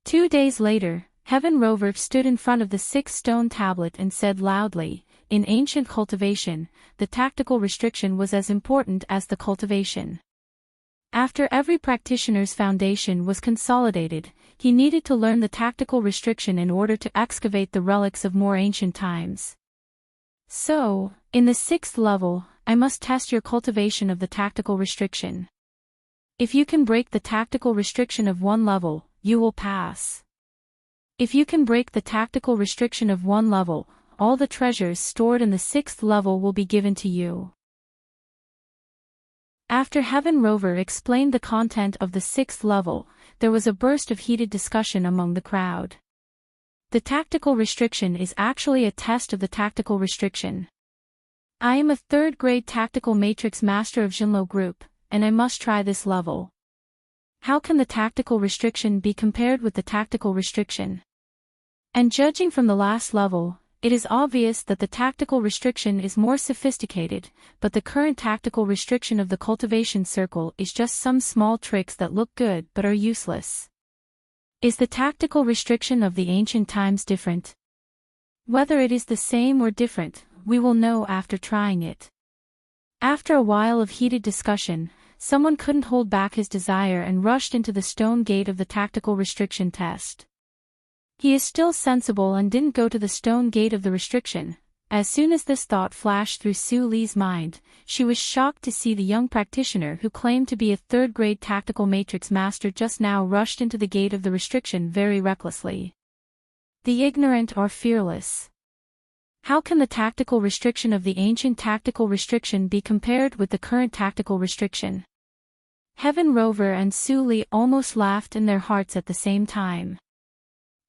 2 days later, Heaven Rover stood in front of the 6th stone tablet and said loudly, in ancient cultivation, the tactical restriction was as important as the cultivation. After every practitioner's foundation was consolidated, he needed to learn the tactical restriction in order to excavate the relics of more ancient times. So, in the 6th level, I must test your cultivation of the tactical restriction. If you can break the tactical restriction of 1 level, you will pass. If you can break the tactical restriction of 1 level, all the treasures stored in the 6th level will be given to you. After Heaven Rover explained the content of the 6th level, there was a burst of heated discussion among the crowd. The tactical restriction is actually a test of the tactical restriction. I am a 3rd grade tactical matrix master of Jinlo Group, and I must try this level. How can the tactical restriction be compared with the tactical restriction? And judging from the last level, it is obvious that the tactical restriction is more sophisticated, but the current tactical restriction of the cultivation circle is just some small tricks that look good but are useless. Is the tactical restriction of the ancient times different? Whether it is the same or different, we will know after trying it. After a while of heated discussion, someone couldn't hold back his desire and rushed into the stone gate of the tactical restriction test. He is still sensible and didn't go to the stone gate of the restriction. As soon as this thought flashed through Su Li's mind, she was shocked to see the young practitioner who claimed to be a third-grade tactical matrix master just now rushed into the gate of the restriction very recklessly. The ignorant are fearless. How can the tactical restriction of the ancient tactical restriction be compared with the current tactical restriction? Heaven Rover and Su Li almost laughed in their hearts at the same time.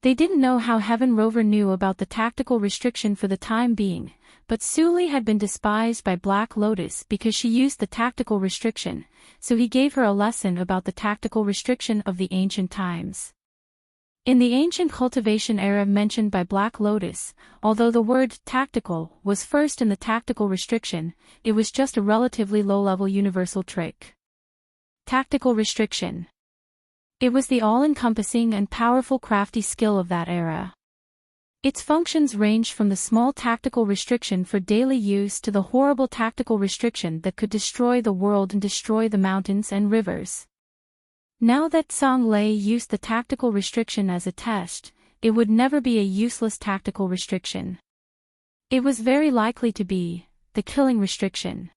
They didn't know how Heaven Rover knew about the tactical restriction for the time being, but Su Li had been despised by Black Lotus because she used the tactical restriction, so he gave her a lesson about the tactical restriction of the ancient times. In the ancient cultivation era mentioned by Black Lotus, although the word tactical was first in the tactical restriction, it was just a relatively low-level universal trick. Tactical restriction. It was the all-encompassing and powerful crafty skill of that era. Its functions ranged from the small tactical restriction for daily use to the horrible tactical restriction that could destroy the world and destroy the mountains and rivers. Now that Song Lei used the tactical restriction as a test, it would never be a useless tactical restriction. It was very likely to be the killing restriction.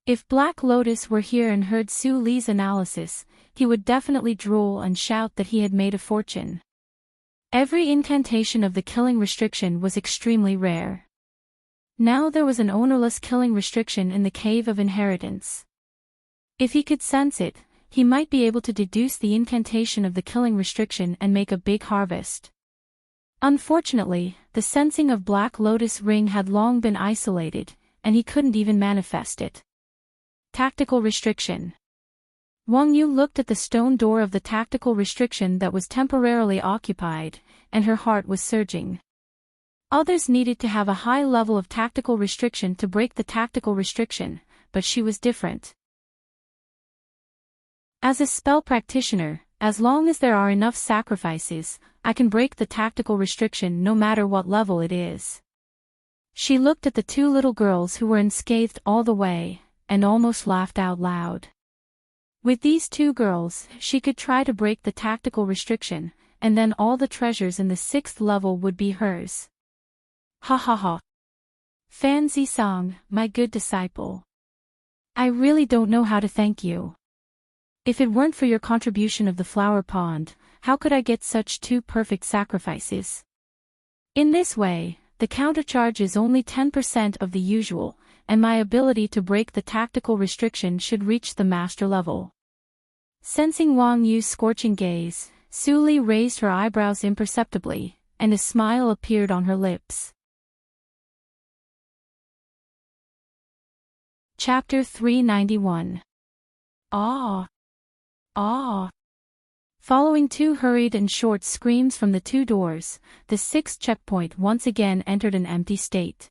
If Black Lotus were here and heard Su Li's analysis, he would definitely drool and shout that he had made a fortune. Every incantation of the killing restriction was extremely rare. Now there was an ownerless killing restriction in the Cave of Inheritance. If he could sense it, he might be able to deduce the incantation of the killing restriction and make a big harvest. Unfortunately, the sensing of Black Lotus ring had long been isolated, and he couldn't even manifest it. Tactical restriction. Wang Yu looked at the stone door of the tactical restriction that was temporarily occupied, and her heart was surging. Others needed to have a high level of tactical restriction to break the tactical restriction, but she was different. As a spell practitioner, as long as there are enough sacrifices, I can break the tactical restriction no matter what level it is. She looked at the two little girls who were unscathed all the way, and almost laughed out loud. With these two girls, she could try to break the tactical restriction, and then all the treasures in the 6th level would be hers. Ha ha ha. Fan Zisong, my good disciple. I really don't know how to thank you. If it weren't for your contribution of the flower pond, how could I get such two perfect sacrifices? In this way, the countercharge is only 10% of the usual, and my ability to break the tactical restriction should reach the master level. Sensing Wang Yu's scorching gaze, Su Li raised her eyebrows imperceptibly, and a smile appeared on her lips. Chapter 391. Ah! Ah! Following two hurried and short screams from the two doors, the 6th checkpoint once again entered an empty state.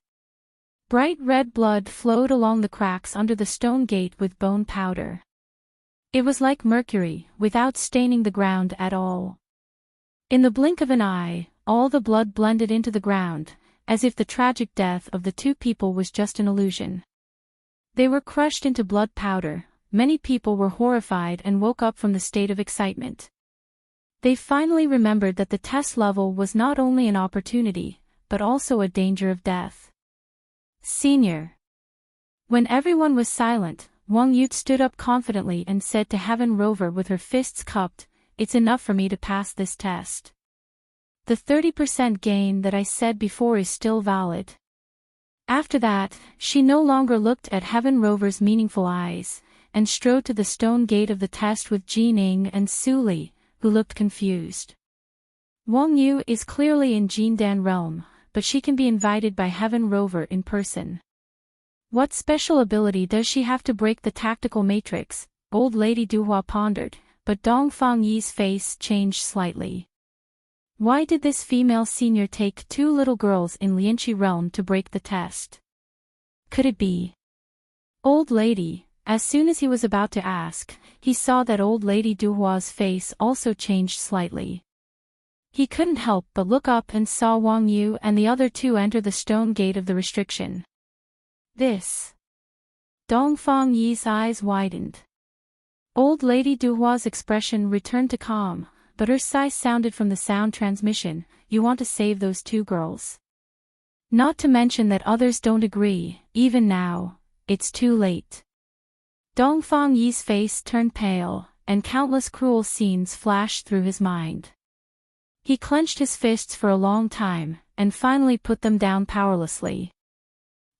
Bright red blood flowed along the cracks under the stone gate with bone powder. It was like mercury, without staining the ground at all. In the blink of an eye, all the blood blended into the ground, as if the tragic death of the two people was just an illusion. They were crushed into blood powder. Many people were horrified and woke up from the state of excitement. They finally remembered that the test level was not only an opportunity, but also a danger of death. Senior. When everyone was silent, Wang Yu stood up confidently and said to Heaven Rover with her fists cupped, "It's enough for me to pass this test. The 30% gain that I said before is still valid." After that, she no longer looked at Heaven Rover's meaningful eyes, and strode to the stone gate of the test with Jining and Su Li, who looked confused. Wang Yu is clearly in Jindan realm, but she can be invited by Heaven Rover in person. What special ability does she have to break the tactical matrix? Old Lady Duhua pondered, but Dongfang Yi's face changed slightly. Why did this female senior take 2 little girls in Lianqi realm to break the test? Could it be old lady? As soon as he was about to ask, he saw that old lady Duhua's face also changed slightly. He couldn't help but look up and saw Wang Yu and the other 2 enter the stone gate of the restriction. This. Dongfang Yi's eyes widened. Old lady Duhua's expression returned to calm, but her sigh sounded from the sound transmission. You want to save those 2 girls? Not to mention that others don't agree, even now, it's too late. Dongfang Yi's face turned pale, and countless cruel scenes flashed through his mind. He clenched his fists for a long time, and finally put them down powerlessly.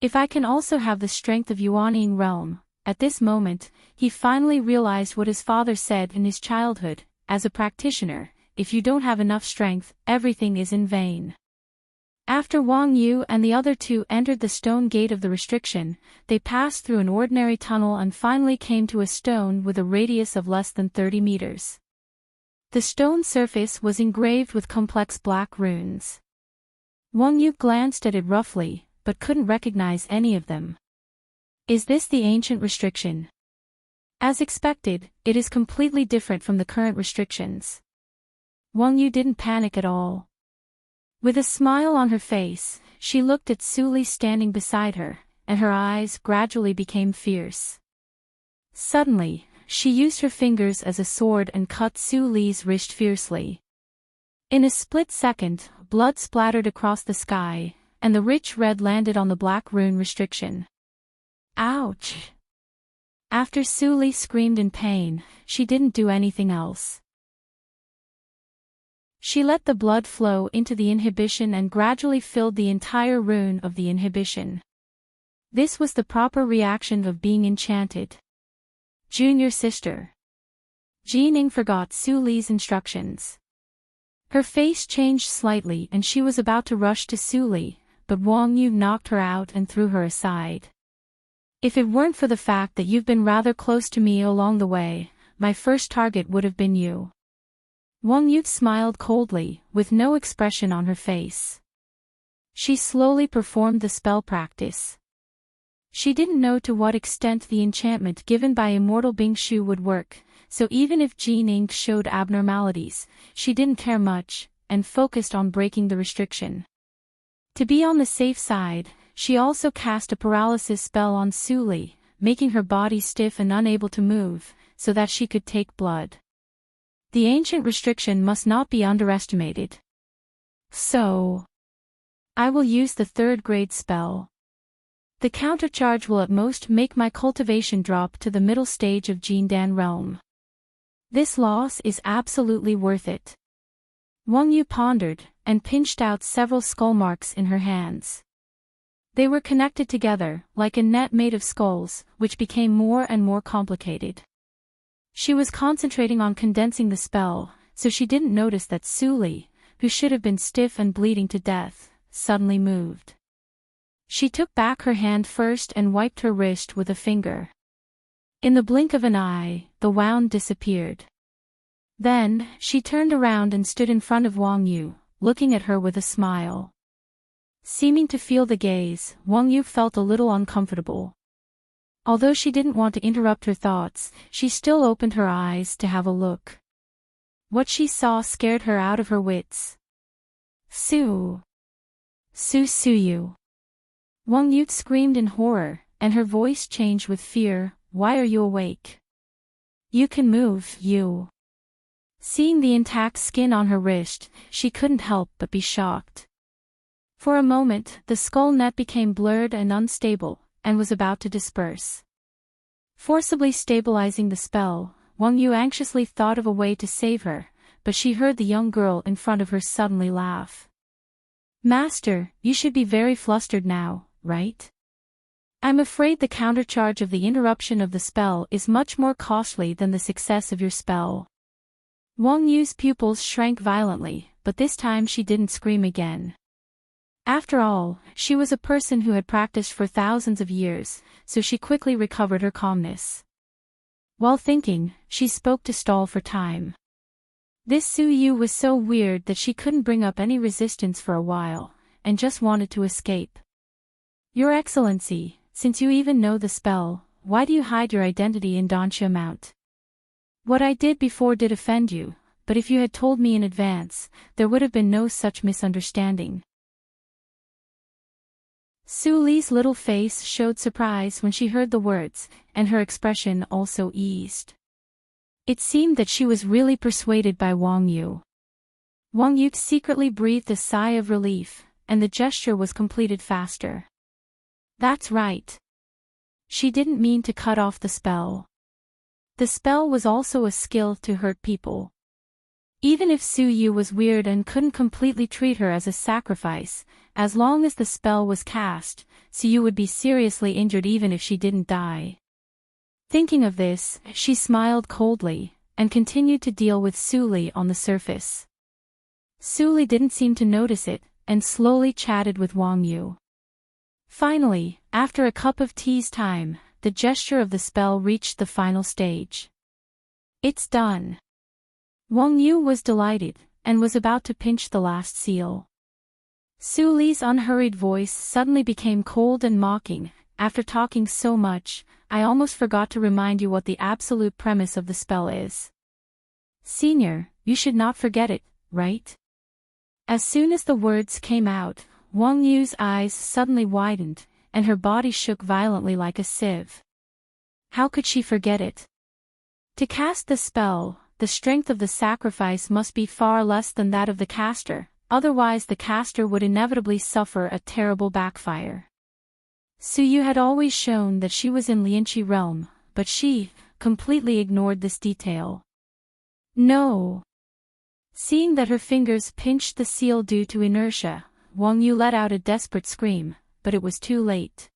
If I can also have the strength of Yuanying realm. At this moment, he finally realized what his father said in his childhood, as a practitioner, if you don't have enough strength, everything is in vain. After Wang Yu and the other 2 entered the stone gate of the restriction, they passed through an ordinary tunnel and finally came to a stone with a radius of less than 30 meters. The stone surface was engraved with complex black runes. Wang Yu glanced at it roughly, but couldn't recognize any of them. Is this the ancient restriction? As expected, it is completely different from the current restrictions. Wang Yu didn't panic at all. With a smile on her face, she looked at Su Li standing beside her, and her eyes gradually became fierce. Suddenly, she used her fingers as a sword and cut Su Li's wrist fiercely. In a split second, blood splattered across the sky, and the rich red landed on the black rune restriction. Ouch! After Su Li screamed in pain, she didn't do anything else. She let the blood flow into the inhibition and gradually filled the entire rune of the inhibition. This was the proper reaction of being enchanted. Junior sister. Jining forgot Su Li's instructions. Her face changed slightly and she was about to rush to Su Li, but Wang Yu knocked her out and threw her aside. If it weren't for the fact that you've been rather close to me along the way, my first target would have been you. Wang Yu smiled coldly, with no expression on her face. She slowly performed the spell practice. She didn't know to what extent the enchantment given by Immortal Bingshu would work, so even if Jining showed abnormalities, she didn't care much, and focused on breaking the restriction. To be on the safe side, she also cast a paralysis spell on Su Li, making her body stiff and unable to move, so that she could take blood. The ancient restriction must not be underestimated. So, I will use the 3rd grade spell. The countercharge will at most make my cultivation drop to the middle stage of Jindan realm. This loss is absolutely worth it. Wang Yu pondered, and pinched out several skull marks in her hands. They were connected together, like a net made of skulls, which became more and more complicated. She was concentrating on condensing the spell, so she didn't notice that Su Li, who should have been stiff and bleeding to death, suddenly moved. She took back her hand first and wiped her wrist with a finger. In the blink of an eye, the wound disappeared. Then, she turned around and stood in front of Wang Yu, looking at her with a smile. Seeming to feel the gaze, Wang Yu felt a little uncomfortable. Although she didn't want to interrupt her thoughts, she still opened her eyes to have a look. What she saw scared her out of her wits. Su Yu. Wang Yu screamed in horror, and her voice changed with fear. Why are you awake? You can move, you. Seeing the intact skin on her wrist, she couldn't help but be shocked. For a moment, the skull net became blurred and unstable, and was about to disperse. Forcibly stabilizing the spell, Wang Yu anxiously thought of a way to save her, but she heard the young girl in front of her suddenly laugh. Master, you should be very flustered now, right? I'm afraid the countercharge of the interruption of the spell is much more costly than the success of your spell. Wang Yu's pupils shrank violently, but this time she didn't scream again. After all, she was a person who had practiced for thousands of years, so she quickly recovered her calmness. While thinking, she spoke to stall for time. This Suyu was so weird that she couldn't bring up any resistance for a while, and just wanted to escape. Your Excellency, since you even know the spell, why do you hide your identity in Dansha Mount? What I did before did offend you, but if you had told me in advance, there would have been no such misunderstanding. Su Li's little face showed surprise when she heard the words, and her expression also eased. It seemed that she was really persuaded by Wang Yu. Wang Yu secretly breathed a sigh of relief, and the gesture was completed faster. That's right. She didn't mean to cut off the spell. The spell was also a skill to hurt people. Even if Su Yu was weird and couldn't completely treat her as a sacrifice, as long as the spell was cast, Su Yu would be seriously injured even if she didn't die. Thinking of this, she smiled coldly, and continued to deal with Su Li on the surface. Su Li didn't seem to notice it, and slowly chatted with Wang Yu. Finally, after a cup of tea's time, the gesture of the spell reached the final stage. It's done. Wang Yu was delighted, and was about to pinch the last seal. Su Li's unhurried voice suddenly became cold and mocking. After talking so much, I almost forgot to remind you what the absolute premise of the spell is. Senior, you should not forget it, right? As soon as the words came out, Wang Yu's eyes suddenly widened, and her body shook violently like a sieve. How could she forget it? To cast the spell, the strength of the sacrifice must be far less than that of the caster, otherwise the caster would inevitably suffer a terrible backfire. Su Yu had always shown that she was in Lianqi realm, but she completely ignored this detail. No. Seeing that her fingers pinched the seal due to inertia, Wang Yu let out a desperate scream, but it was too late.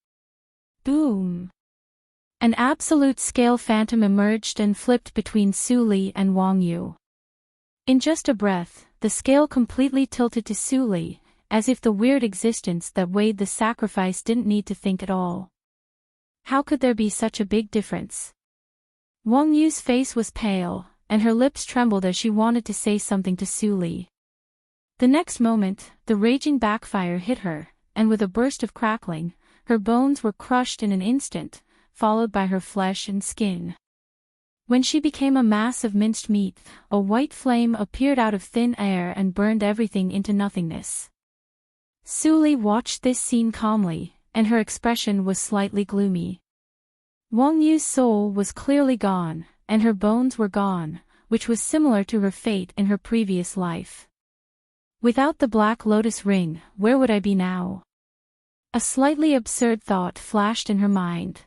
Boom! An absolute scale phantom emerged and flipped between Su Li and Wang Yu. In just a breath, the scale completely tilted to Su Li, as if the weird existence that weighed the sacrifice didn't need to think at all. How could there be such a big difference? Wang Yu's face was pale, and her lips trembled as she wanted to say something to Su Li. The next moment, the raging backfire hit her, and with a burst of crackling, her bones were crushed in an instant, followed by her flesh and skin. When she became a mass of minced meat, a white flame appeared out of thin air and burned everything into nothingness. Su Li watched this scene calmly, and her expression was slightly gloomy. Wang Yu's soul was clearly gone, and her bones were gone, which was similar to her fate in her previous life. Without the Black Lotus ring, where would I be now? A slightly absurd thought flashed in her mind.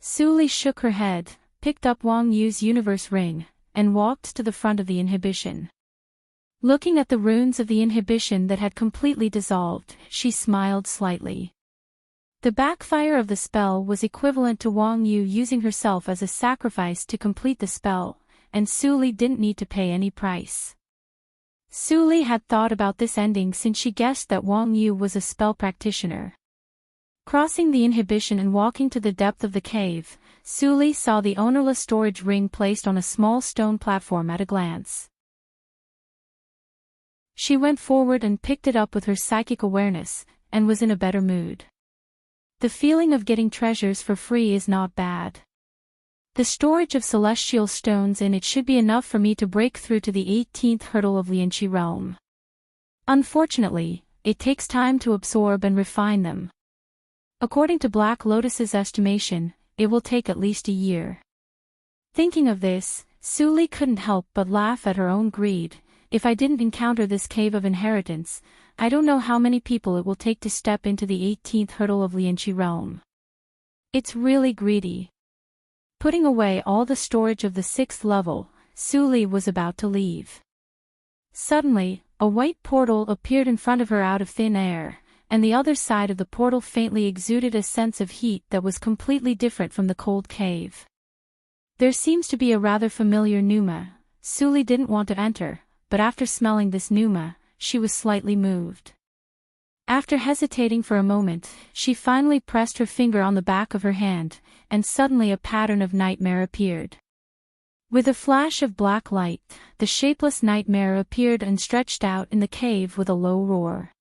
Su Li shook her head, picked up Wang Yu's universe ring, and walked to the front of the inhibition. Looking at the runes of the inhibition that had completely dissolved, she smiled slightly. The backfire of the spell was equivalent to Wang Yu using herself as a sacrifice to complete the spell, and Su Li didn't need to pay any price. Su Li had thought about this ending since she guessed that Wang Yu was a spell practitioner. Crossing the inhibition and walking to the depth of the cave, Su Li saw the ownerless storage ring placed on a small stone platform at a glance. She went forward and picked it up with her psychic awareness, and was in a better mood. The feeling of getting treasures for free is not bad. The storage of celestial stones in it should be enough for me to break through to the 18th hurdle of Lianqi realm. Unfortunately, it takes time to absorb and refine them. According to Black Lotus's estimation, it will take at least a year. Thinking of this, Su Li couldn't help but laugh at her own greed. If I didn't encounter this cave of inheritance, I don't know how many people it will take to step into the 18th hurdle of Lianqi realm. It's really greedy. Putting away all the storage of the 6th level, Su Li was about to leave. Suddenly, a white portal appeared in front of her out of thin air, and the other side of the portal faintly exuded a sense of heat that was completely different from the cold cave. There seems to be a rather familiar pneuma. Su Li didn't want to enter, but after smelling this pneuma, she was slightly moved. After hesitating for a moment, she finally pressed her finger on the back of her hand, and suddenly a pattern of nightmare appeared. With a flash of black light, the shapeless nightmare appeared and stretched out in the cave with a low roar.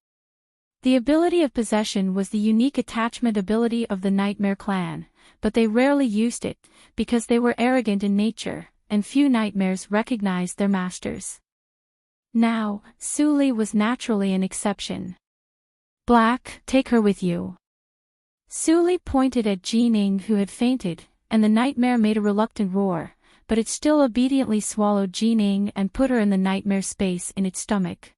The ability of possession was the unique attachment ability of the Nightmare clan, but they rarely used it, because they were arrogant in nature, and few nightmares recognized their masters. Now, Suli was naturally an exception. Black, take her with you. Suli pointed at Jining, who had fainted, and the nightmare made a reluctant roar, but it still obediently swallowed Jining and put her in the nightmare space in its stomach.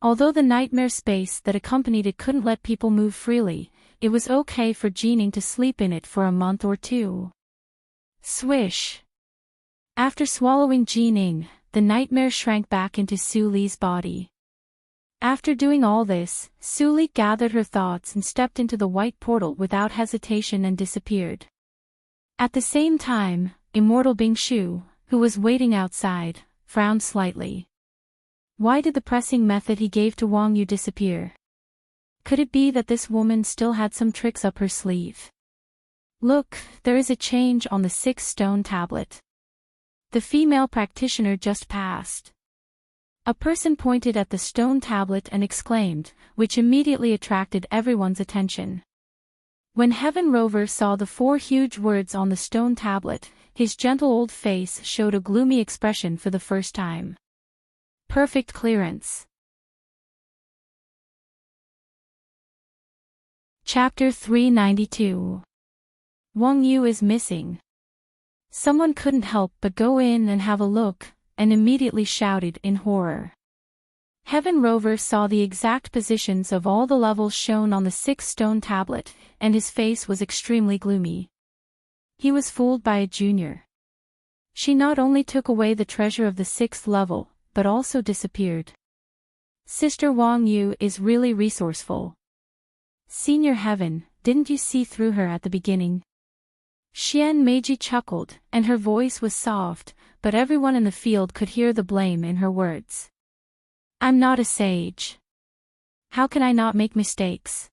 Although the nightmare space that accompanied it couldn't let people move freely, it was okay for Jining to sleep in it for a month or two. Swish! After swallowing Jining, the nightmare shrank back into Suli's body. After doing all this, Suli gathered her thoughts and stepped into the white portal without hesitation and disappeared. At the same time, Immortal Bingshu, who was waiting outside, frowned slightly. Why did the pressing method he gave to Wang Yu disappear? Could it be that this woman still had some tricks up her sleeve? Look, there is a change on the 6th stone tablet. The female practitioner just passed. A person pointed at the stone tablet and exclaimed, which immediately attracted everyone's attention. When Heaven Rover saw the 4 huge words on the stone tablet, his gentle old face showed a gloomy expression for the first time. Perfect clearance. Chapter 392. Wang Yu is missing. Someone couldn't help but go in and have a look, and immediately shouted in horror. Heaven Rover saw the exact positions of all the levels shown on the 6th stone tablet, and his face was extremely gloomy. He was fooled by a junior. She not only took away the treasure of the 6th level, but also disappeared. Sister Wang Yu is really resourceful. Senior Heaven, didn't you see through her at the beginning? Xian Meiji chuckled, and her voice was soft, but everyone in the field could hear the blame in her words. I'm not a sage. How can I not make mistakes?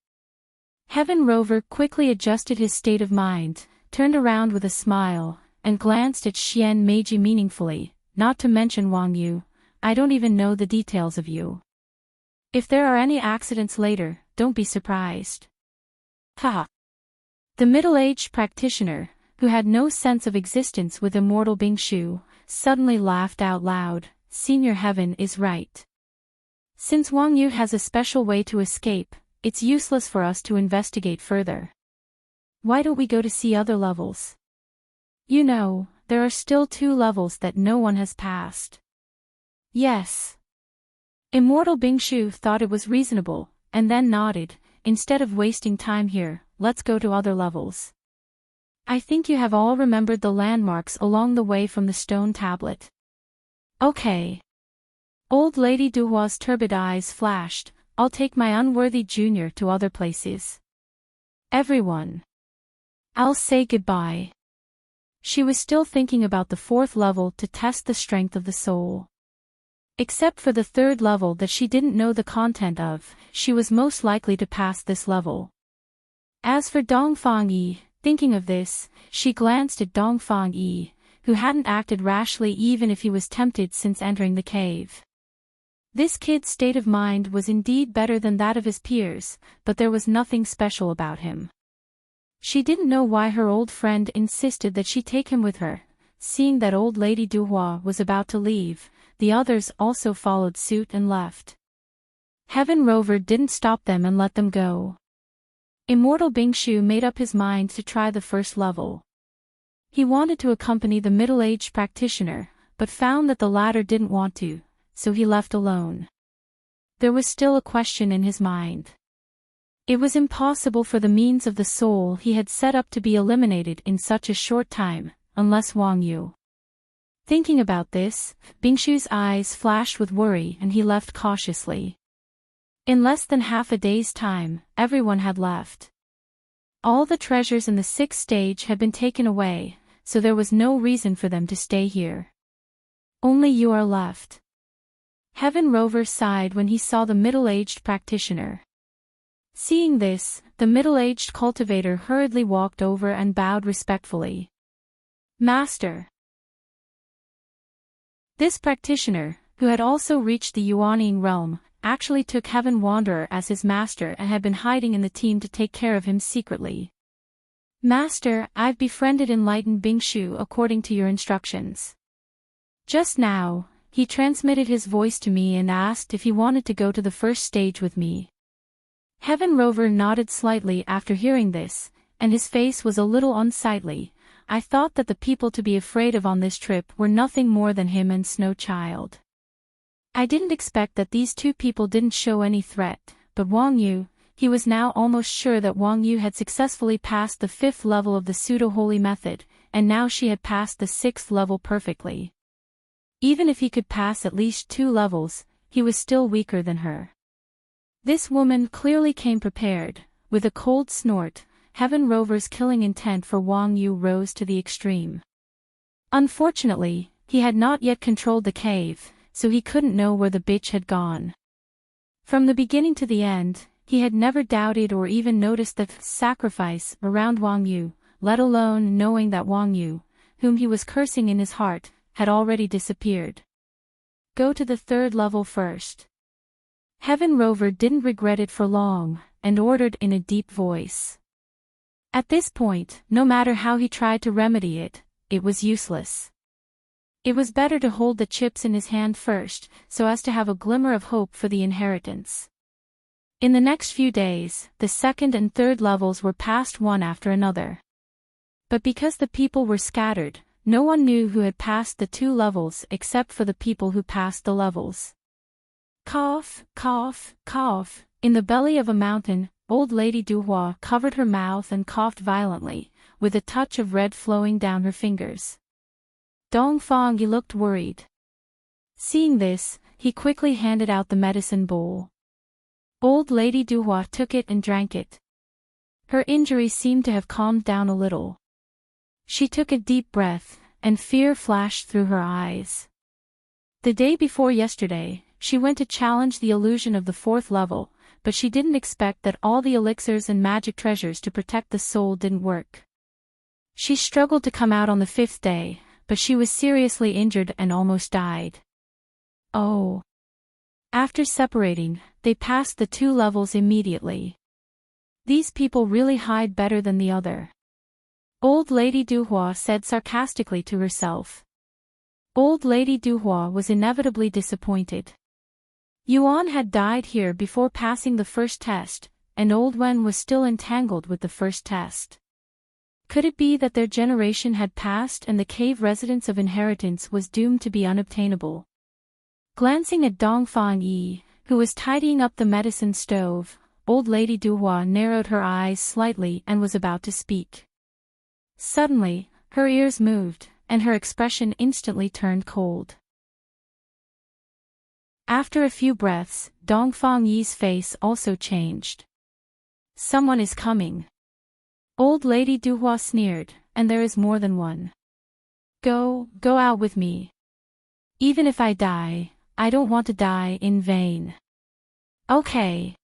Heaven Rover quickly adjusted his state of mind, turned around with a smile, and glanced at Xian Meiji meaningfully, not to mention Wang Yu. I don't even know the details of you. If there are any accidents later, don't be surprised. Haha. The middle-aged practitioner, who had no sense of existence with Immortal Bingshu, suddenly laughed out loud. Senior Heaven is right. Since Wang Yu has a special way to escape, it's useless for us to investigate further. Why don't we go to see other levels? You know, there are still 2 levels that no one has passed. Yes. Immortal Bingshu thought it was reasonable, and then nodded. Instead of wasting time here, let's go to other levels. I think you have all remembered the landmarks along the way from the stone tablet. Okay. Old Lady Duhua's turbid eyes flashed. I'll take my unworthy junior to other places. Everyone. I'll say goodbye. She was still thinking about the 4th level to test the strength of the soul. Except for the 3rd level that she didn't know the content of, she was most likely to pass this level. As for Dongfang Yi, thinking of this, she glanced at Dongfang Yi, who hadn't acted rashly even if he was tempted since entering the cave. This kid's state of mind was indeed better than that of his peers, but there was nothing special about him. She didn't know why her old friend insisted that she take him with her. Seeing that old Lady Duhua was about to leave, the others also followed suit and left. Heaven Rover didn't stop them and let them go. Immortal Bingshu made up his mind to try the 1st level. He wanted to accompany the middle-aged practitioner, but found that the latter didn't want to, so he left alone. There was still a question in his mind. It was impossible for the means of the soul he had set up to be eliminated in such a short time, unless Wang Yu. Thinking about this, Bingshu's eyes flashed with worry and he left cautiously. In less than half a day's time, everyone had left. All the treasures in the 6th stage had been taken away, so there was no reason for them to stay here. Only you are left. Heaven Rover sighed when he saw the middle-aged practitioner. Seeing this, the middle-aged cultivator hurriedly walked over and bowed respectfully. Master. This practitioner, who had also reached the Yuanying realm, actually took Heaven Wanderer as his master and had been hiding in the team to take care of him secretly. Master, I've befriended enlightened Bingshu according to your instructions. Just now, he transmitted his voice to me and asked if he wanted to go to the first stage with me. Heaven Rover nodded slightly after hearing this, and his face was a little unsightly. I thought that the people to be afraid of on this trip were nothing more than him and Snow Child. I didn't expect that these two people didn't show any threat, but Wang Yu, he was now almost sure that Wang Yu had successfully passed the 5th level of the pseudo-holy method, and now she had passed the 6th level perfectly. Even if he could pass at least 2 levels, he was still weaker than her. This woman clearly came prepared. With a cold snort, Heaven Rover's killing intent for Wang Yu rose to the extreme. Unfortunately, he had not yet controlled the cave, so he couldn't know where the bitch had gone. From the beginning to the end, he had never doubted or even noticed the sacrifice around Wang Yu, let alone knowing that Wang Yu, whom he was cursing in his heart, had already disappeared. Go to the 3rd level first. Heaven Rover didn't regret it for long, and ordered in a deep voice. At this point, no matter how he tried to remedy it, it was useless. It was better to hold the chips in his hand first, so as to have a glimmer of hope for the inheritance. In the next few days, the 2nd and 3rd levels were passed one after another. But because the people were scattered, no one knew who had passed the 2 levels except for the people who passed the levels. Cough, cough, cough. In the belly of a mountain, old lady Duhua covered her mouth and coughed violently, with a touch of red flowing down her fingers. Dongfang Yi looked worried. Seeing this, he quickly handed out the medicine bowl. Old lady Duhua took it and drank it. Her injury seemed to have calmed down a little. She took a deep breath, and fear flashed through her eyes. The day before yesterday, she went to challenge the illusion of the 4th level, but she didn't expect that all the elixirs and magic treasures to protect the soul didn't work. She struggled to come out on the 5th day, but she was seriously injured and almost died. Oh. After separating, they passed the 2 levels immediately. These people really hide better than the other. Old Lady Duhua said sarcastically to herself. Old Lady Duhua was inevitably disappointed. Yuan had died here before passing the first test, and Old Wen was still entangled with the first test. Could it be that their generation had passed and the cave residence of inheritance was doomed to be unobtainable? Glancing at Dongfang Yi, who was tidying up the medicine stove, Old Lady Duhua narrowed her eyes slightly and was about to speak. Suddenly, her ears moved, and her expression instantly turned cold. After a few breaths, Dongfang Yi's face also changed. Someone is coming. Old Lady Duhua sneered, and there is more than one. Go out with me. Even if I die, I don't want to die in vain. Okay.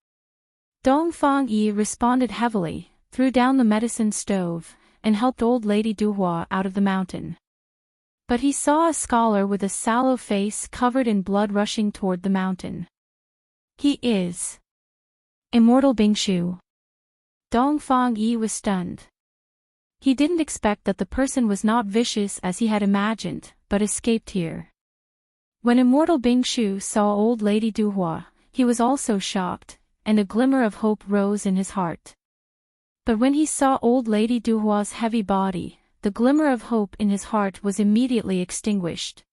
Dongfang Yi responded heavily, threw down the medicine stove, and helped Old Lady Duhua out of the mountain. But he saw a scholar with a sallow face covered in blood rushing toward the mountain. He is Immortal Bingshu. Dongfang Yi was stunned. He didn't expect that the person was not vicious as he had imagined, but escaped here. When Immortal Bingshu saw Old Lady Duhua, he was also shocked, and a glimmer of hope rose in his heart. But when he saw Old Lady Duhua's heavy body, the glimmer of hope in his heart was immediately extinguished.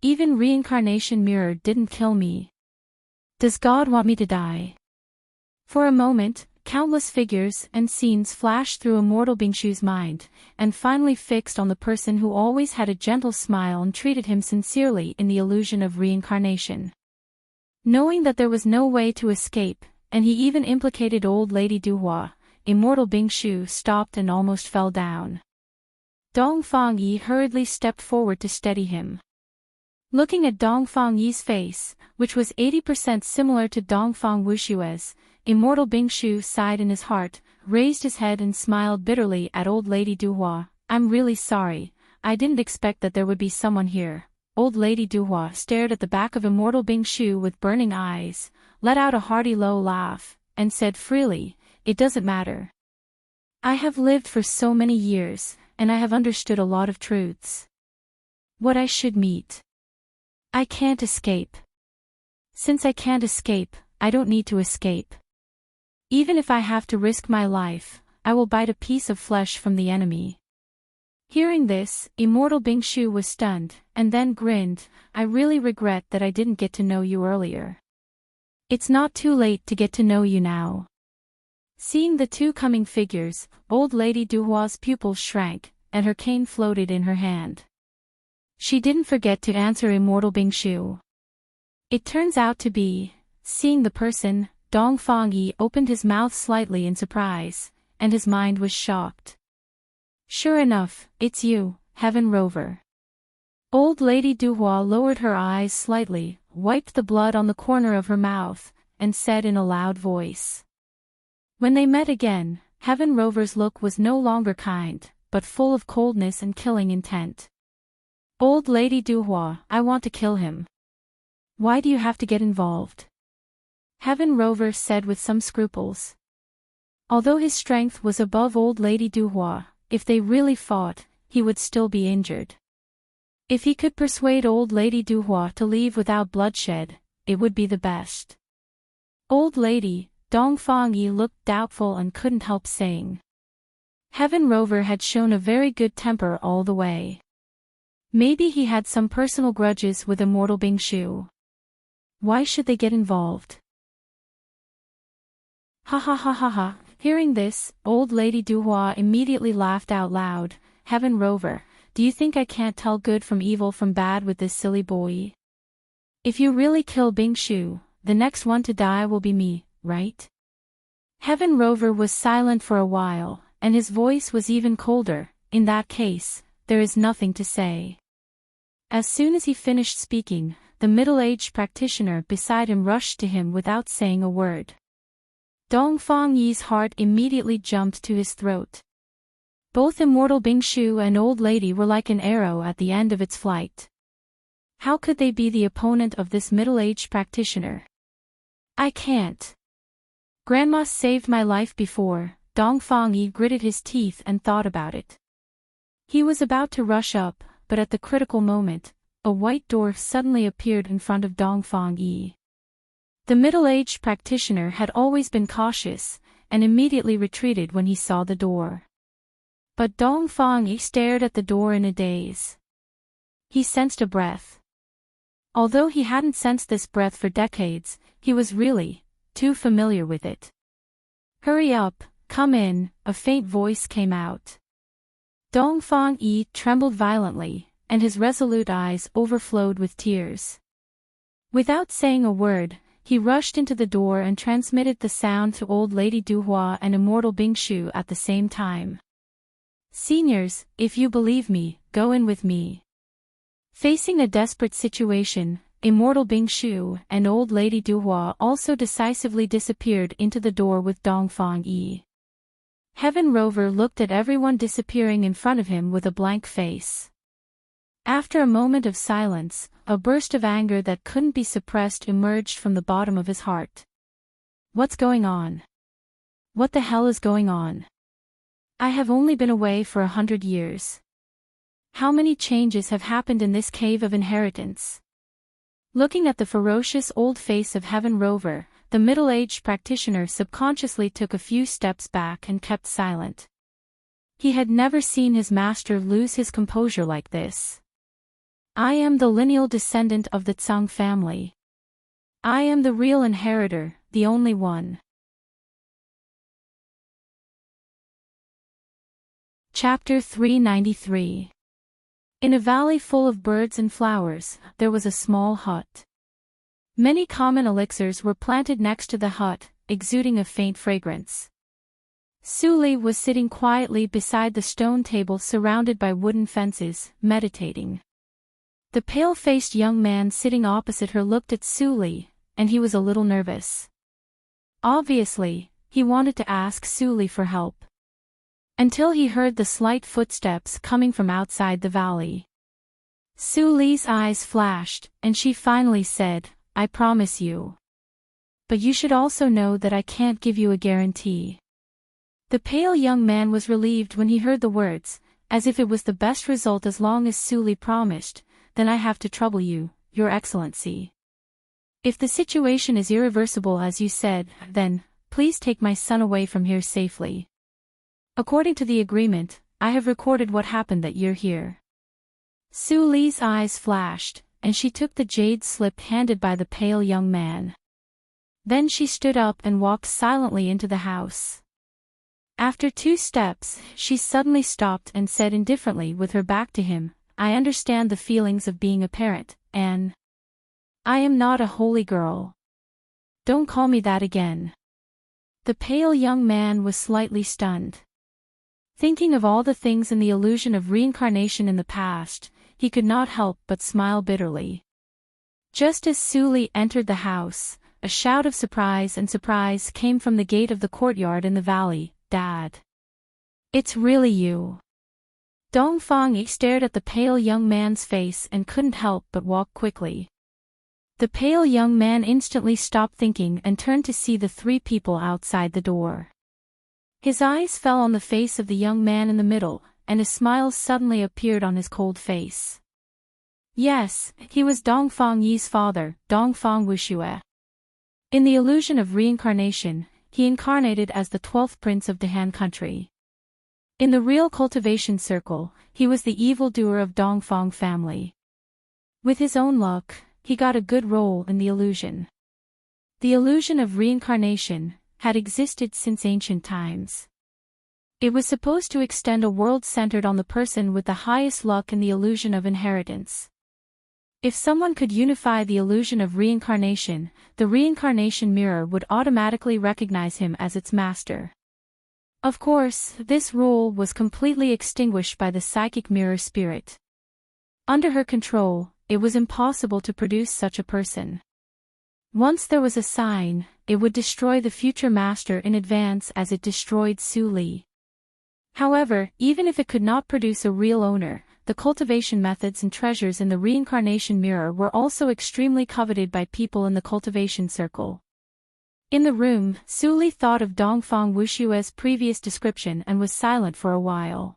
Even reincarnation mirror didn't kill me. Does God want me to die? For a moment, countless figures and scenes flashed through Immortal Bingshu's mind, and finally fixed on the person who always had a gentle smile and treated him sincerely in the illusion of reincarnation. Knowing that there was no way to escape, and he even implicated Old Lady Duhua, Immortal Bingshu stopped and almost fell down. Dongfang Yi hurriedly stepped forward to steady him. Looking at Dongfang Yi's face, which was 80% similar to Dongfang Wushue's, Immortal Bingshu sighed in his heart, raised his head and smiled bitterly at Old Lady Duhua. I'm really sorry, I didn't expect that there would be someone here. Old Lady Duhua stared at the back of Immortal Bingshu with burning eyes, let out a hearty low laugh, and said freely, it doesn't matter. I have lived for so many years, and I have understood a lot of truths. What I should meet. I can't escape. Since I can't escape, I don't need to escape. Even if I have to risk my life, I will bite a piece of flesh from the enemy. Hearing this, Immortal Bingshu was stunned, and then grinned. I really regret that I didn't get to know you earlier. It's not too late to get to know you now. Seeing the two coming figures, Old Lady Duhua's pupils shrank, and her cane floated in her hand. She didn't forget to answer Immortal Bingshu. It turns out to be, seeing the person, Dong Fangyi opened his mouth slightly in surprise, and his mind was shocked. Sure enough, it's you, Heaven Rover. Old Lady Duhua lowered her eyes slightly, wiped the blood on the corner of her mouth, and said in a loud voice. When they met again, Heaven Rover's look was no longer kind, but full of coldness and killing intent. Old Lady Duhua, I want to kill him. Why do you have to get involved? Heaven Rover said with some scruples. Although his strength was above Old Lady Duhua, if they really fought, he would still be injured. If he could persuade Old Lady Duhua to leave without bloodshed, it would be the best. Old Lady, Dong Fangyi looked doubtful and couldn't help saying. Heaven Rover had shown a very good temper all the way. Maybe he had some personal grudges with Immortal Bingshu. Why should they get involved? Ha ha ha ha ha. Hearing this, Old Lady Duhua immediately laughed out loud. Heaven Rover, do you think I can't tell good from evil from bad with this silly boy? If you really kill Bingshu, the next one to die will be me, right? Heaven Rover was silent for a while, and his voice was even colder. In that case, there is nothing to say. As soon as he finished speaking, the middle-aged practitioner beside him rushed to him without saying a word. Dong Fangyi's heart immediately jumped to his throat. Both Immortal Bingshu and Old Lady were like an arrow at the end of its flight. How could they be the opponent of this middle-aged practitioner? I can't. Grandma saved my life before. Dong Fangyi gritted his teeth and thought about it. He was about to rush up, but at the critical moment, a white dwarf suddenly appeared in front of Dong Fangyi. The middle-aged practitioner had always been cautious, and immediately retreated when he saw the door. But Dong Fangyi stared at the door in a daze. He sensed a breath. Although he hadn't sensed this breath for decades, he was really too familiar with it. Hurry up, come in, a faint voice came out. Dong Fangyi trembled violently, and his resolute eyes overflowed with tears. Without saying a word, he rushed into the door and transmitted the sound to Old Lady Duhua and Immortal Bingshu at the same time. Seniors, if you believe me, go in with me. Facing a desperate situation, Immortal Bingshu and Old Lady Duhua also decisively disappeared into the door with Dong Fangyi. Heaven Rover looked at everyone disappearing in front of him with a blank face. After a moment of silence, a burst of anger that couldn't be suppressed emerged from the bottom of his heart. What's going on? What the hell is going on? I have only been away for 100 years. How many changes have happened in this cave of inheritance? Looking at the ferocious old face of Heaven Rover, the middle-aged practitioner subconsciously took a few steps back and kept silent. He had never seen his master lose his composure like this. I am the lineal descendant of the Tsang family. I am the real inheritor, the only one. Chapter 393. In a valley full of birds and flowers, there was a small hut. Many common elixirs were planted next to the hut, exuding a faint fragrance. Suli was sitting quietly beside the stone table surrounded by wooden fences, meditating. The pale-faced young man sitting opposite her looked at Suli, and he was a little nervous. Obviously, he wanted to ask Su Li for help. Until he heard the slight footsteps coming from outside the valley. Su Li's eyes flashed, and she finally said, "I promise you. But you should also know that I can't give you a guarantee." The pale young man was relieved when he heard the words, as if it was the best result as long as Su Li promised. "Then I have to trouble you, Your Excellency. If the situation is irreversible as you said, then, please take my son away from here safely. According to the agreement, I have recorded what happened that year here." Su Li's eyes flashed, and she took the jade slip handed by the pale young man. Then she stood up and walked silently into the house. After 2 steps, she suddenly stopped and said indifferently with her back to him, "I understand the feelings of being a parent, and I am not a holy girl. Don't call me that again." The pale young man was slightly stunned. Thinking of all the things in the illusion of reincarnation in the past, he could not help but smile bitterly. Just as Su Li entered the house, a shout of surprise came from the gate of the courtyard in the valley. "Dad! It's really you!" Dongfang stared at the pale young man's face and couldn't help but walk quickly. The pale young man instantly stopped thinking and turned to see the 3 people outside the door. His eyes fell on the face of the young man in the middle, and a smile suddenly appeared on his cold face. Yes, he was Dongfang Yi's father, Dongfang Wuxue. In the illusion of reincarnation, he incarnated as the 12th prince of Dehan country. In the real cultivation circle, he was the evildoer of Dongfang family. With his own luck, he got a good role in the illusion. The illusion of reincarnation had existed since ancient times. It was supposed to extend a world centered on the person with the highest luck in the illusion of inheritance. If someone could unify the illusion of reincarnation, the reincarnation mirror would automatically recognize him as its master. Of course, this rule was completely extinguished by the psychic mirror spirit. Under her control, it was impossible to produce such a person. Once there was a sign, it would destroy the future master in advance as it destroyed Su Li. However, even if it could not produce a real owner, the cultivation methods and treasures in the reincarnation mirror were also extremely coveted by people in the cultivation circle. In the room, Su Li thought of Dongfang Wuxue's previous description and was silent for a while.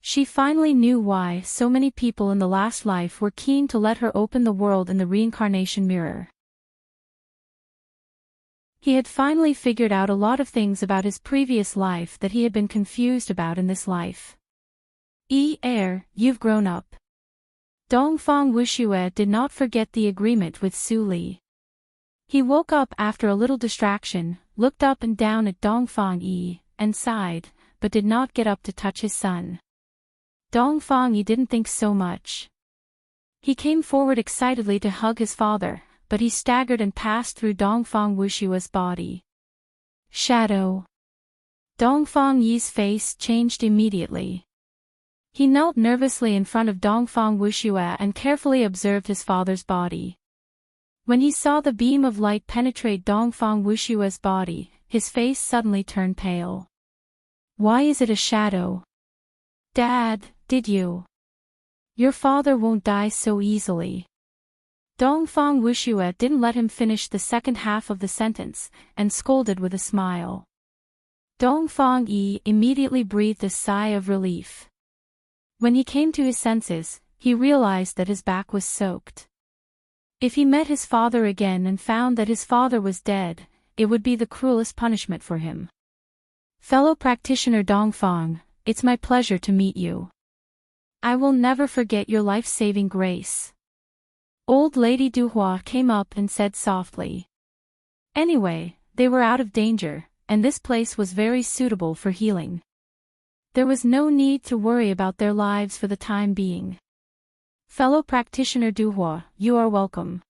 She finally knew why so many people in the last life were keen to let her open the world in the reincarnation mirror. He had finally figured out a lot of things about his previous life that he had been confused about in this life. You've grown up. Dongfang Wuxue did not forget the agreement with Su Li. He woke up after a little distraction, looked up and down at Dongfang Yi, and sighed, but did not get up to touch his son. Dongfang Yi didn't think so much. He came forward excitedly to hug his father, but he staggered and passed through Dongfang Wuxue's body. Shadow. Dongfang Yi's face changed immediately. He knelt nervously in front of Dongfang Wuxue and carefully observed his father's body. When he saw the beam of light penetrate Dongfang Wuxue's body, his face suddenly turned pale. "Why is it a shadow? Dad, did you? Your father won't die so easily." Dongfang Wuxue didn't let him finish the second half of the sentence, and scolded with a smile. Dongfang Yi immediately breathed a sigh of relief. When he came to his senses, he realized that his back was soaked. If he met his father again and found that his father was dead, it would be the cruelest punishment for him. "Fellow practitioner Dongfang, it's my pleasure to meet you. I will never forget your life-saving grace." Old Lady Duhua came up and said softly. Anyway, they were out of danger, and this place was very suitable for healing. There was no need to worry about their lives for the time being. "Fellow practitioner Duhua, you are welcome."